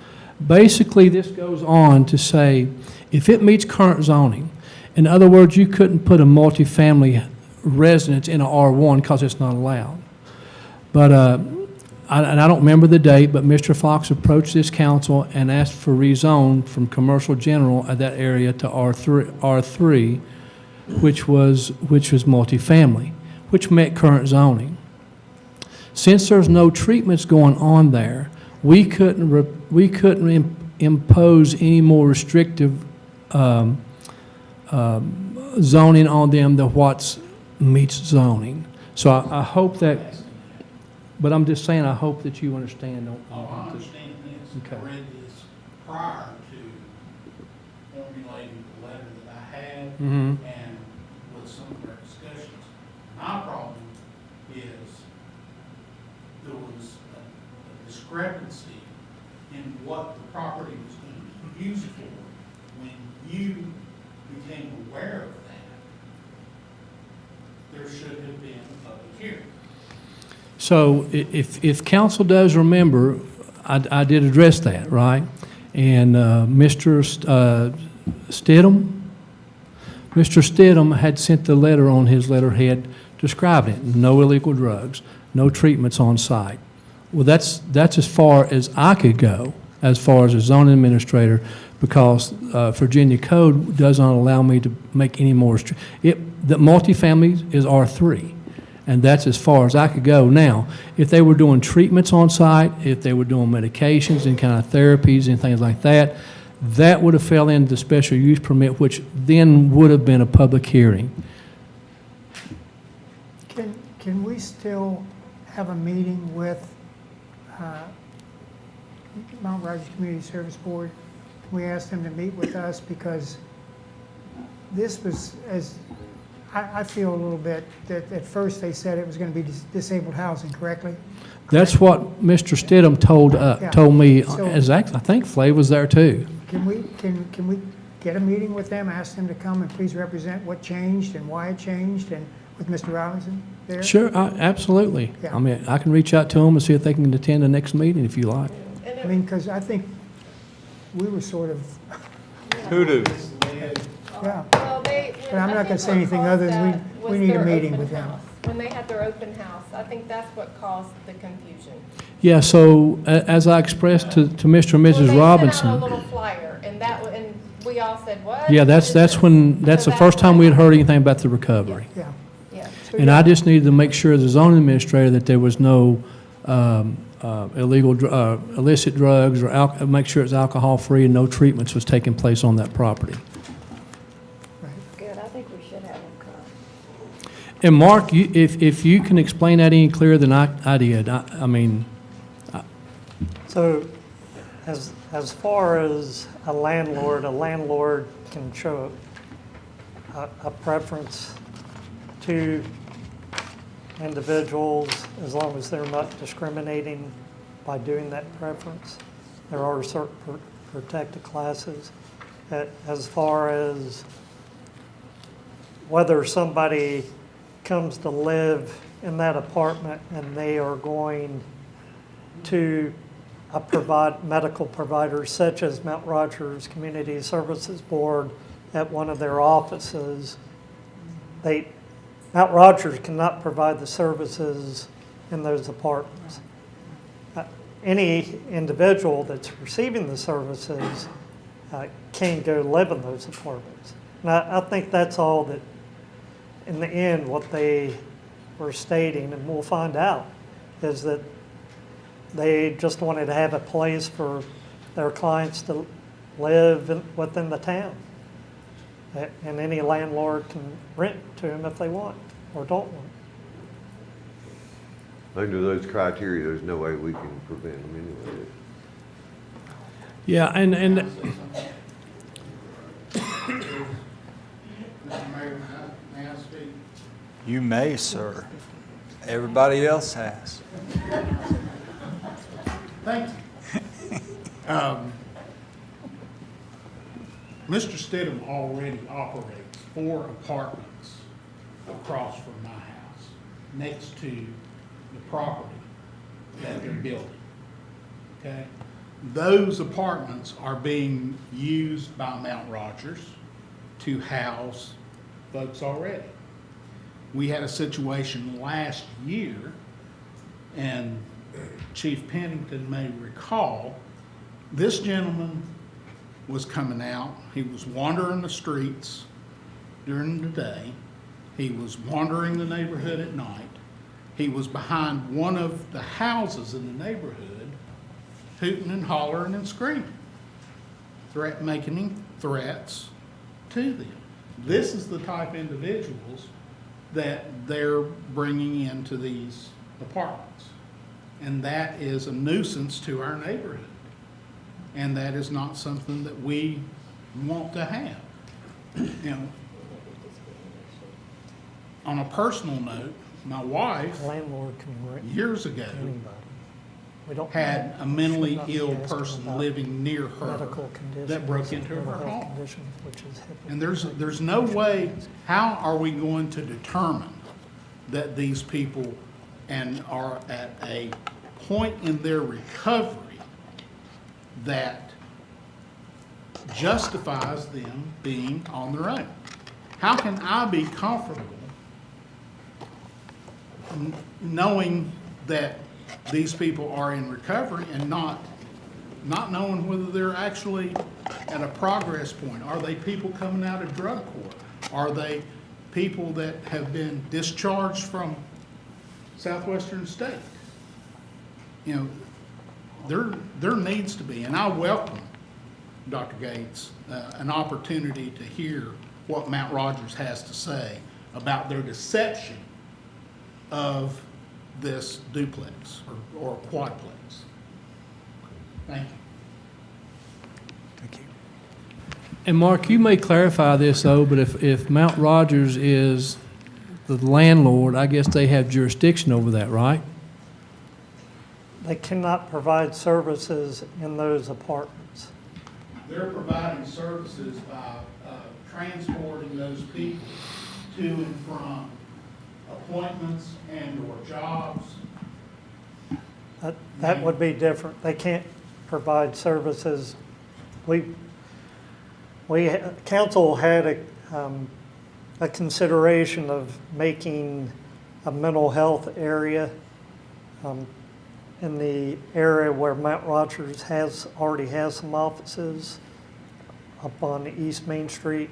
Basically, this goes on to say, if it meets current zoning, in other words, you couldn't put a multifamily residence in a R1 because it's not allowed. But I don't remember the date, but Mr. Fox approached this council and asked for rezone from commercial general at that area to R3, which was multifamily, which met current zoning. Since there's no treatments going on there, we couldn't impose any more restrictive zoning on them than what meets zoning. So I hope that. But I'm just saying, I hope that you understand. I understand this. Okay. I read this prior to formulating the letter that I had Mhm. and with some of our discussions. My problem is there was a discrepancy in what the property was going to be used for when you became aware of that. There should have been a public hearing. So if council does remember, I did address that, right? And Mr. Stidham had sent the letter on his letterhead describing it, no illegal drugs, no treatments on site. Well, that's as far as I could go, as far as a zoning administrator, because Virginia code does not allow me to make any more. The multifamily is R3. And that's as far as I could go. Now, if they were doing treatments on site, if they were doing medications and kind of therapies and things like that, that would have fell into the special use permit, which then would have been a public hearing. Can we still have a meeting with Mount Rogers Community Service Board? Can we ask them to meet with us? Because this was, as I feel a little bit that at first they said it was going to be disabled housing, correctly? That's what Mr. Stidham told me. So- Exactly. I think Flav was there too. Can we get a meeting with them, ask them to come and please represent what changed and why it changed, and with Mr. Robinson there? Sure, absolutely. Yeah. I mean, I can reach out to them and see if they can attend the next meeting if you like. I mean, because I think we were sort of, Hoodoo. yeah. Well, But I'm not going to say anything other than we need a meeting with them. When they had their open house, I think that's what caused the confusion. Yeah, so as I expressed to Mr. and Mrs. Robinson. Well, they sent out a little flyer, and we all said, what? Yeah, that's the So first time we had heard anything about the recovery. Yeah. Yeah. And I just needed to make sure as a zoning administrator that there was no illicit drugs or make sure it's alcohol-free and no treatments was taking place on that property. Good, I think we should have them come. And Mark, if you can explain that any clearer than I did, I mean, So as far as a landlord can show a preference to individuals as long as they're not discriminating by doing that preference. There are certain protected classes. As far as whether somebody comes to live in that apartment and they are going to medical providers such as Mount Rogers Community Services Board at one of their offices, Mount Rogers cannot provide the services in those apartments. Any individual that's receiving the services can go live in those apartments. And I think that's all that, in the end, what they were stating, and we'll find out, is that they just wanted to have a place for their clients to live within the town. And any landlord can rent to them if they want or don't want. Under those criteria, there's no way we can prevent them anyway. yeah, and Mr. Mayor, may I speak? You may, sir. Everybody else has. Thank you. Mr. Stidham already operates 4 apartments across from my house, next to the property that they're building. Okay? Those apartments are being used by Mount Rogers to house folks already. We had a situation last year, and Chief Pennington may recall, this gentleman was coming out. He was wandering the streets during the day. He was wandering the neighborhood at night. He was behind one of the houses in the neighborhood, hooting and hollering and screaming, making threats to them. This is the type of individuals that they're bringing into these apartments. And that is a nuisance to our neighborhood. And that is not something that we want to have. You know, on a personal note, my wife, Landlord can rent years ago, to anybody. We don't. had a mentally should not be ill asking person about living near her medical conditions, that broke into mental her health home. conditions, which is HIPAA. And there's no way, how are we going to determine that these people are at a point in their recovery that justifies them being on their own? How can I be comfortable knowing that these people are in recovery and not knowing whether they're actually at a progress point? Are they people coming out of drug court? Are they people that have been discharged from Southwestern State? You know, there needs to be, and I welcome, Dr. Gates, an opportunity to hear what Mount Rogers has to say about their deception of this duplex or quadplex. Thank you. And Mark, you may clarify this though, but if Mount Rogers is the landlord, I guess they have jurisdiction over that, right? They cannot provide services in those apartments. They're providing services by transporting those people to and from appointments and or jobs. That would be different. They can't provide services. Council had a consideration of making a mental health area in the area where Mount Rogers already has some offices up on East Main Street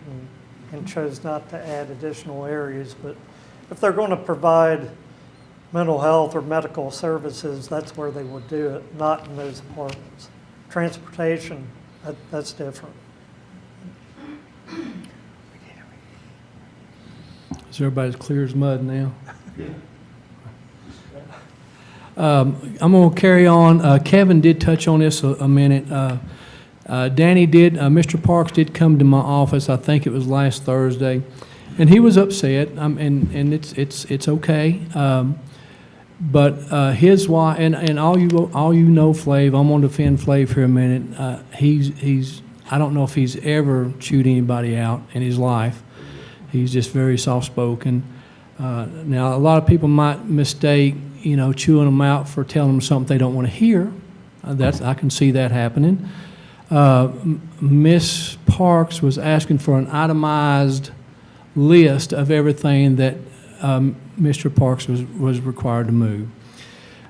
and chose not to add additional areas. But if they're going to provide mental health or medical services, that's where they would do it, not in those apartments. Transportation, that's different. Is everybody as clear as mud now? I'm going to carry on. Kevin did touch on this a minute. Danny did, Mr. Parks did come to my office, I think it was last Thursday, and he was upset, and it's okay. But his wife, and all you know, Flav, I'm going to defend Flav here a minute. I don't know if he's ever chewed anybody out in his life. He's just very soft-spoken. Now, a lot of people might mistake, chewing them out for telling them something they don't want to hear. I can see that happening. Miss Parks was asking for an itemized list of everything that Mr. Parks was required to move.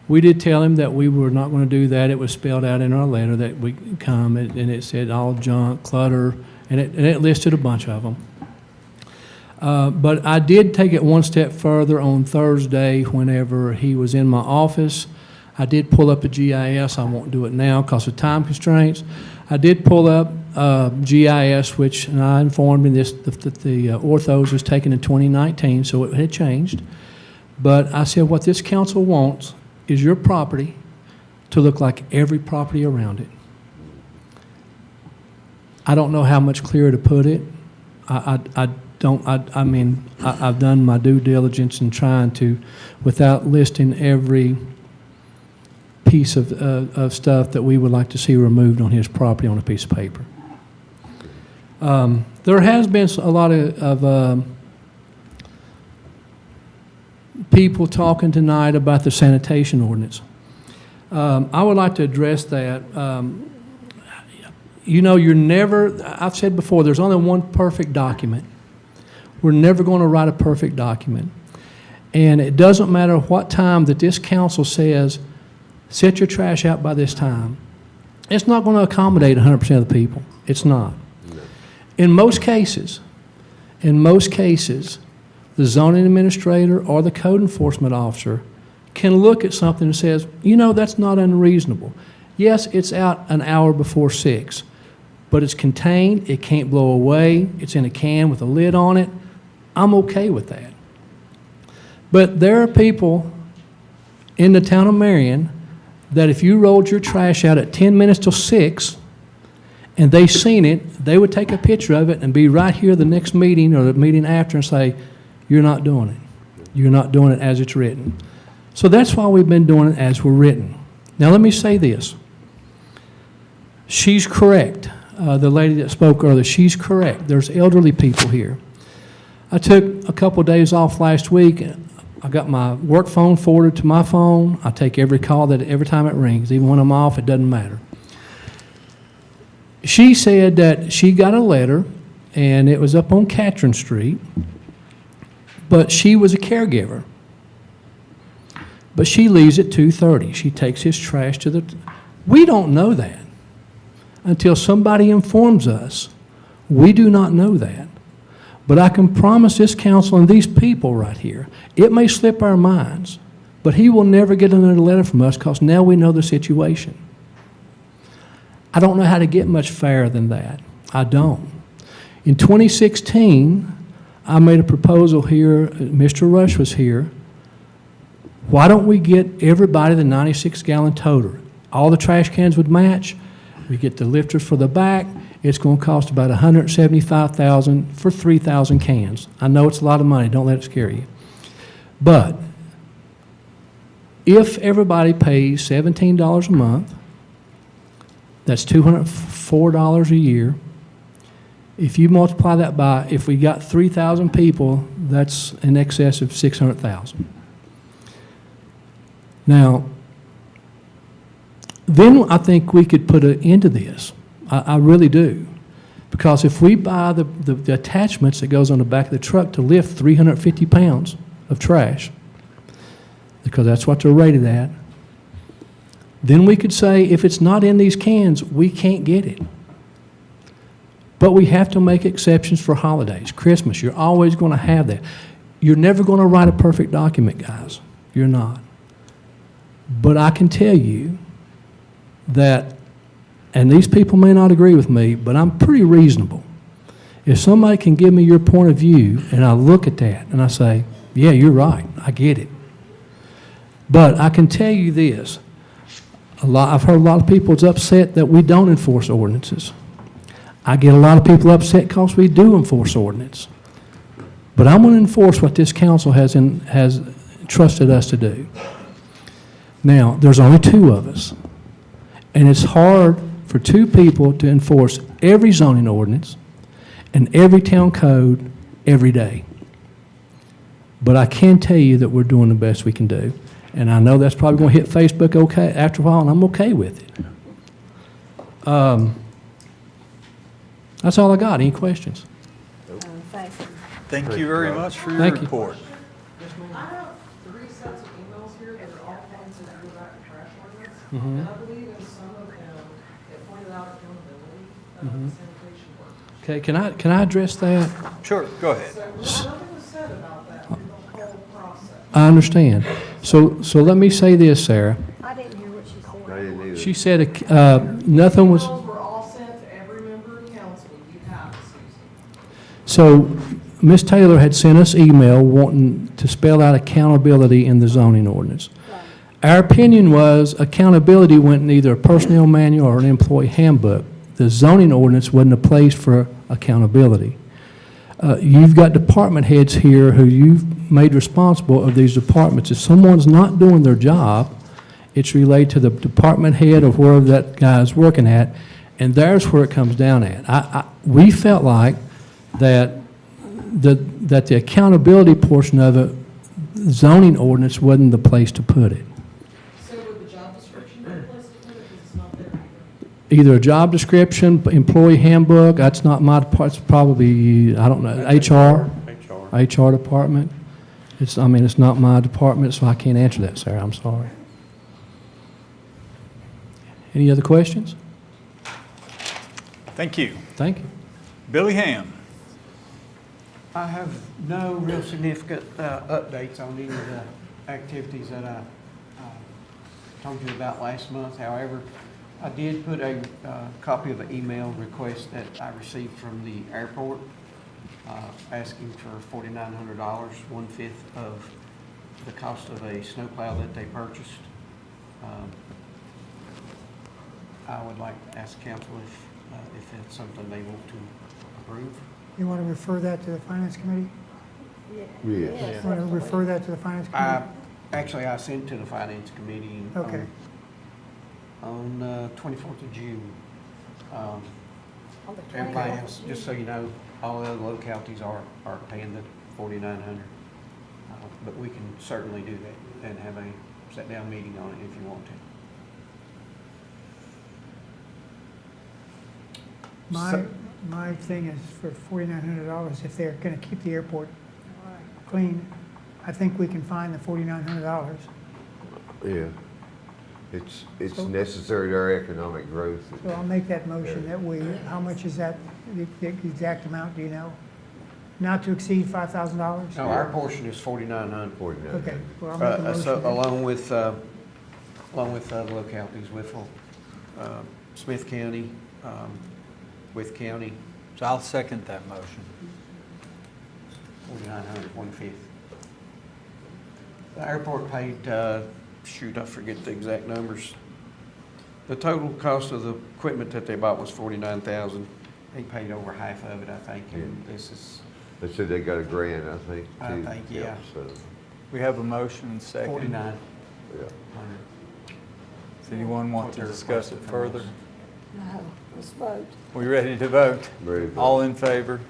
We did tell him that we were not going to do that. It was spelled out in our letter that we come, and it said all junk, clutter, and it listed a bunch of them. But I did take it one step further on Thursday whenever he was in my office. I did pull up a GIS. I won't do it now because of time constraints. I did pull up GIS, which, and I informed him that the orthos was taken in 2019, so it had changed. But I said, what this council wants is your property to look like every property around it. I don't know how much clearer to put it. I've done my due diligence in trying to, without listing every piece of stuff that we would like to see removed on his property on a piece of paper. There has been a lot of people talking tonight about the sanitation ordinance. I would like to address that. I've said before, there's only one perfect document. We're never going to write a perfect document. And it doesn't matter what time that this council says, set your trash out by this time. It's not going to accommodate 100% of the people. It's not. In most cases, the zoning administrator or the code enforcement officer can look at something and says, that's not unreasonable. Yes, it's out an hour before 6, but it's contained, it can't blow away, it's in a can with a lid on it. I'm okay with that. But there are people in the town of Marion that if you rolled your trash out at 10 minutes till 6 and they seen it, they would take a picture of it and be right here the next meeting or the meeting after and say, you're not doing it. You're not doing it as it's written. So that's why we've been doing it as we're written. Now let me say this. She's correct. The lady that spoke earlier, she's correct. There's elderly people here. I took a couple of days off last week. I got my work phone forwarded to my phone. I take every call that every time it rings. Even when I'm off, it doesn't matter. She said that she got a letter, and it was up on Catron Street, but she was a caregiver. But she leaves at 2:30. She takes his trash to the... We don't know that until somebody informs us. We do not know that. But I can promise this council and these people right here, it may slip our minds, but he will never get another letter from us because now we know the situation. I don't know how to get much fairer than that. I don't. In 2016, I made a proposal here. Mr. Rush was here. Why don't we get everybody the 96-gallon toter? All the trash cans would match. We get the lifters for the back. It's going to cost about $175,000 for 3,000 cans. I know it's a lot of money. Don't let it scare you. But if everybody pays $17 a month, that's $204 a year. If you multiply that by, if we got 3,000 people, that's in excess of $600,000. Now, then I think we could put an end to this. I really do. Because if we buy the attachments that goes on the back of the truck to lift 350 pounds of trash, because that's what they're rated at, then we could say if it's not in these cans, we can't get it. But we have to make exceptions for holidays. Christmas, you're always going to have that. You're never going to write a perfect document, guys. You're not. But I can tell you that, and these people may not agree with me, but I'm pretty reasonable. If somebody can give me your point of view, and I look at that, and I say, yeah, you're right, I get it. But I can tell you this. I've heard a lot of people is upset that we don't enforce ordinances. I get a lot of people upset because we do enforce ordinance. But I'm going to enforce what this council has trusted us to do. Now, there's only two of us. And it's hard for two people to enforce every zoning ordinance and every town code every day. But I can tell you that we're doing the best we can do. And I know that's probably going to hit Facebook okay after a while, and I'm okay with it. That's all I got. Any questions? Thank you. Thank you very much for your Thank you. report. I have 3 sets of emails here that are all points to the trash ordinance. Mhm. And I believe in some of them, it pointed out accountability of Mhm. sanitation workers. Okay, can I address that? Sure, go ahead. So nothing was said about that through the whole process. I understand. So let me say this, Sarah. I didn't hear what she said. I didn't either. She said nothing was... Emails were all sent to every member of council. You have, Susan. So Ms. Taylor had sent us email wanting to spell out accountability in the zoning ordinance. Our opinion was accountability went in either a personnel manual or an employee handbook. The zoning ordinance wasn't a place for accountability. You've got department heads here who you've made responsible of these departments. If someone's not doing their job, it's related to the department head or wherever that guy's working at, and there's where it comes down at. We felt like that the accountability portion of it, zoning ordinance wasn't the place to put it. So would the job description be the place to put it, because it's not there either? Either a job description, employee handbook, that's not my department, it's probably, I don't know, HR department. It's not my department, so I can't answer that, Sarah, I'm sorry. Any other questions? Thank you. Thank you. Billy Ham. I have no real significant updates on any of the activities that I told you about last month. However, I did put a copy of the email request that I received from the airport asking for $4,900, 1/5 of the cost of a snowplow that they purchased. I would like to ask council if if it's something they want to approve. You want to refer that to the finance committee? Yes. Want to refer that to the finance committee? Actually, I sent to the finance committee Okay. on 24th of June. On the Everybody 24th. else, just so you know, all the other localities are paying the 4,900. But we can certainly do that and have a sit-down meeting on it if you want to. My thing is for $4,900, if they're gonna keep the airport clean, I think we can find the $4,900. Yeah. It's So- necessary to our economic growth. So I'll make that motion that we, how much is that, the exact amount, do you know? Not to exceed $5,000? No, our portion is 4,900. 49. Okay, well, I'll make a motion. So then. along with the localities, Whitfield, Smith County, Wythe County, So I'll second that motion. 4,900, 1/5. The airport paid, shoot, I forget the exact numbers. The total cost of the equipment that they bought was 49,000. They paid over half of it, I think, and this is They said they got a grant, I think, too. I think, yeah. So, We have a motion and second. 49. yeah. Does anyone want to discuss it further? No, let's vote. We ready to vote? Ready to vote. All in favor?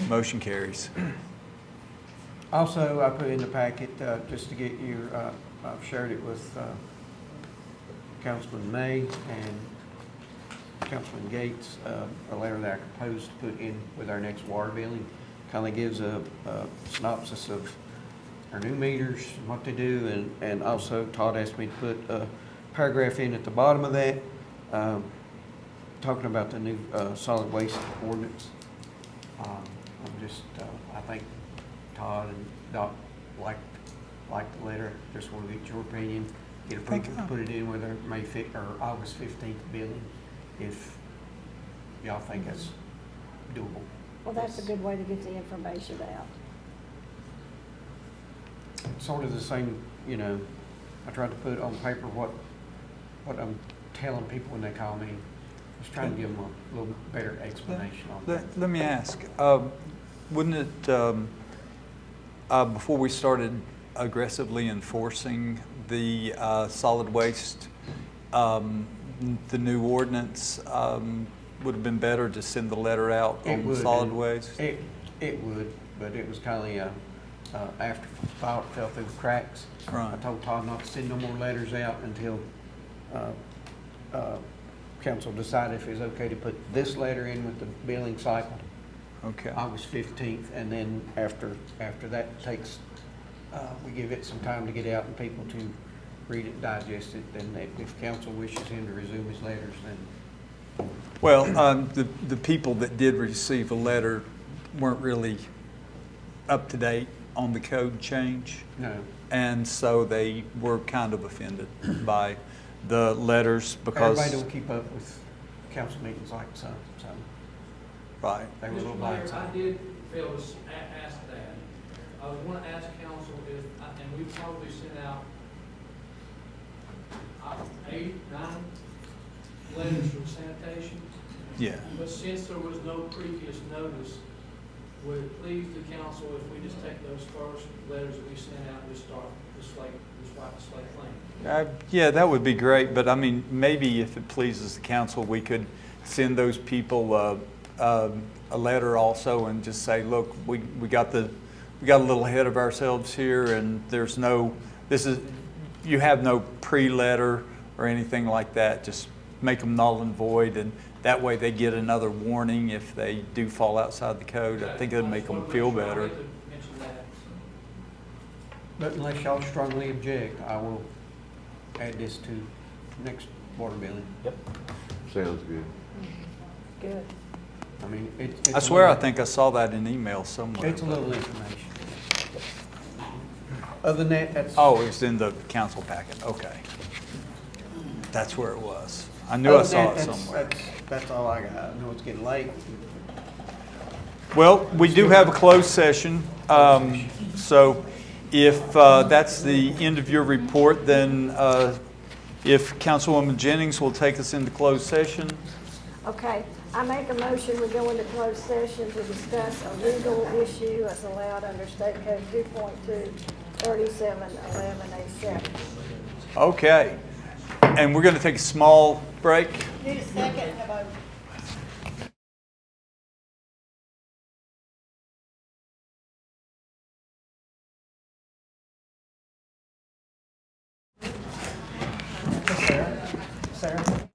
Motion carries. Also, I put in the packet, just to get your, I've shared it with Councilman May and Councilman Gates, a letter that I proposed to put in with our next water billing. Kind of gives a synopsis of our new meters, and what they do, and also Todd asked me to put a paragraph in at the bottom of that, talking about the new solid waste ordinance. I'm just, I think Todd and Doc like the letter. Just want to get your opinion. Get approval to put it in with our May 5th or August 15th billing, if y'all think that's doable. Well, that's a good way to get the information out. Sort of the same, you know, I tried to put on paper what I'm telling people when they call me. Just trying to give them a little better explanation on that. Let me ask, wouldn't it, before we started aggressively enforcing the solid waste, the new ordinance, would have been better to send the letter out on solid waste? It would, but it was kind of after it fell through the cracks. Right. I told Todd not to send no more letters out until council decided if it was okay to put this letter in with the billing cycle. Okay. August 15th, and then after that takes, we give it some time to get out and people to read it, digest it, then if council wishes him to resume his letters, then. Well, the people that did receive a letter weren't really up to date on the code change. No. And so they were kind of offended by the letters because. Everybody don't keep up with council meetings like some, so. Right. They were a little Mr. Mayor, blindsided. I did fail to ask that. I was going to ask council if, and we probably sent out 8, 9 letters from sanitation. Yeah. But since there was no previous notice, would it please the council if we just take those first letters that we sent out and just start the slate, just wipe the slate clean? Yeah, that would be great, but I mean, maybe if it pleases the council, we could send those people a letter also and just say, look, we got a little ahead of ourselves here, and there's no, you have no pre-letter or anything like that. Just make them null and void, and that way they get another warning if they do fall outside the code. I think it'd make them feel better. But unless y'all strongly object, I will add this to next water billing. Yep. Sounds good. Good. I mean, it's. I swear I think I saw that in email somewhere. It's a little information. Other than that, that's. Oh, it's in the council packet, okay. That's where it was. I knew I saw it somewhere. That's all I got. I know it's getting late. Well, we do have a closed session, so if that's the end of your report, then If Councilwoman Jennings will take us into closed session. Okay, I make a motion, we go into closed session to discuss a legal issue as allowed under State Code 2.2, 3711A7. Okay. And we're going to take a small break. Need a second, how about? Sarah?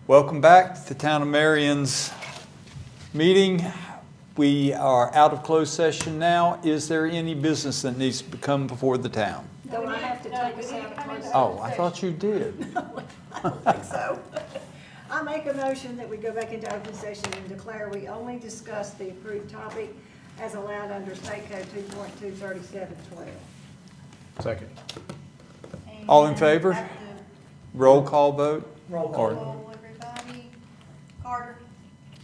Welcome back to the Town of Marion's meeting. We are out of closed session now. Is there any business that needs to come before the town? Don't I have to take us out of closed Oh, I thought you did. I don't think so. I make a motion that we go back into open session and declare we only discuss the approved topic as allowed under State Code 2.23712. Second. All in favor? And Roll call vote? Roll Or- roll, everybody. Carter,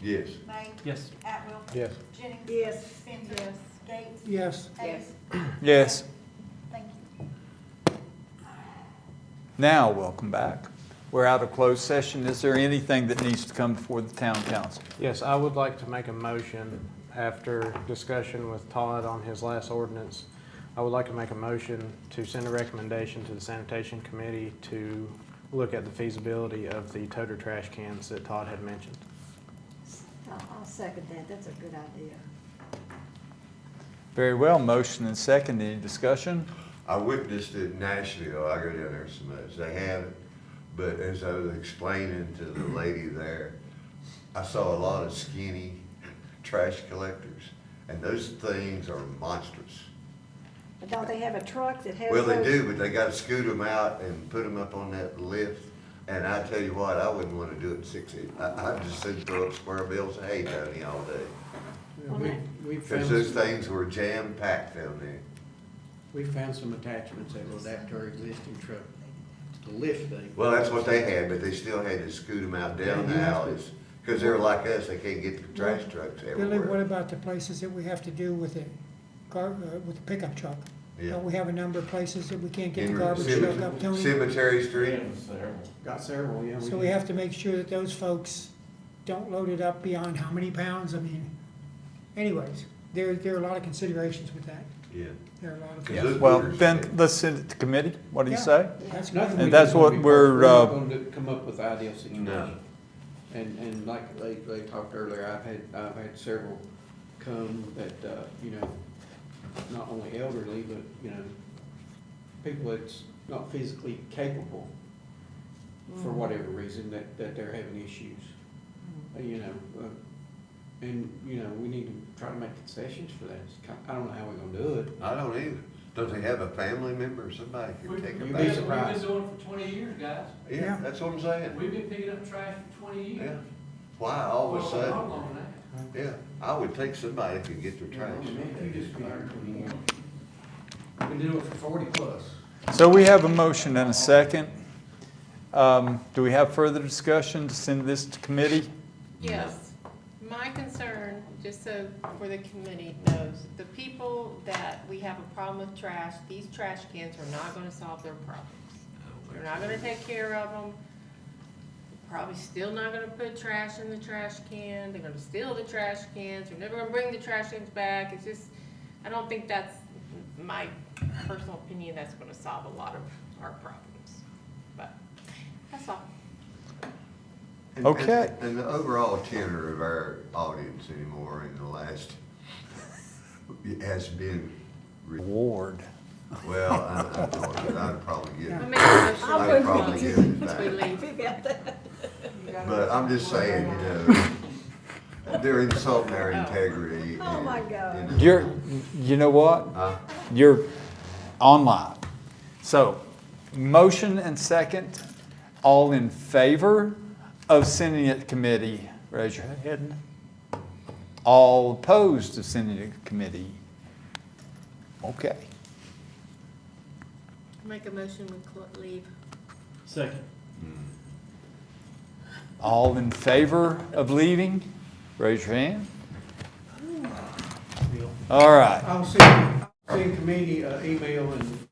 Yes. May. Yes. Atwell. Yes. Jennings. Yes. Spencer. Gates. Yes. Hayes. Yes. Thank you. Now, welcome back. We're out of closed session. Is there anything that needs to come before the town council? Yes, I would like to make a motion after discussion with Todd on his last ordinance. I would like to make a motion to send a recommendation to the sanitation committee to look at the feasibility of the toter trash cans that Todd had mentioned. I'll second that. That's a good idea. Very well. Motion and second. Any discussion? I witnessed it in Nashville. I go down there so much. They have it. But as I was explaining to the lady there, I saw a lot of skinny trash collectors. And those things are monstrous. But don't they have a truck that has Well, they those? do, but they gotta scoot them out and put them up on that lift. And I tell you what, I wouldn't wanna do it 6 feet. I just said throw up square bills of hay down there all day. We Cause found, those things were jam-packed down there. we found some attachments that will adapt to our existing truck to lift things. Well, that's what they had, but they still had to scoot them out down the alleys. Cause they're like us, they can't get the trash trucks Billy, what everywhere. about the places that we have to do with the with the pickup truck? Yeah. Don't we have a number of places that we can't get the In garbage truck up, Tony? Cemetery Street. Got several, yeah. So we have to make sure that those folks don't load it up beyond how many pounds? I mean, anyways, there are a lot of considerations with that. Yeah. There are a lot of. Yeah. Those Well, looters- then let's send it to committee. What do you Yeah. say? That's Nothing good. And that's what we're, not gonna come up with the ideal situation. No. And like they talked earlier, I've had several come that, you know, not only elderly, but, you know, people that's not physically capable for whatever reason, that they're having issues. You know, and, you know, we need to try to make concessions for that. I don't know how we're gonna do it. I don't either. Don't they have a family member or somebody can take them You'd back? be We've surprised. been doing it for 20 years, guys. Yeah, that's what I'm saying. We've been picking up trash for 20 years. Yeah. Why all of a Well, sudden? not long now. Yeah, I would think somebody could get their trash. Been doing it for 40 plus. So we have a motion and a second. Do we have further discussion to send this to committee? Yes. My concern, just so for the committee knows, the people that we have a problem with trash, these trash cans are not gonna solve their problems. They're not gonna take care of them. Probably still not gonna put trash in the trash can. They're gonna steal the trash cans. They're never gonna bring the trash cans back. It's just, I don't think that's, my personal opinion, that's gonna solve a lot of our problems. But, that's all. Okay. And the overall tenor of our audience anymore in the last, has been. Reward. Well, I thought that I'd probably get I it. make a motion. I'd probably give it We back. leave. But I'm just saying, you know, they're insulting our integrity. Oh, and- my God. and- You know what? Huh? You're online. So, motion and second, all in favor of sending it to committee, raise your hand. All opposed to sending it to committee? Okay. Make a motion, we leave. Second. All in favor of leaving, raise your hand. All right. I'll send committee email and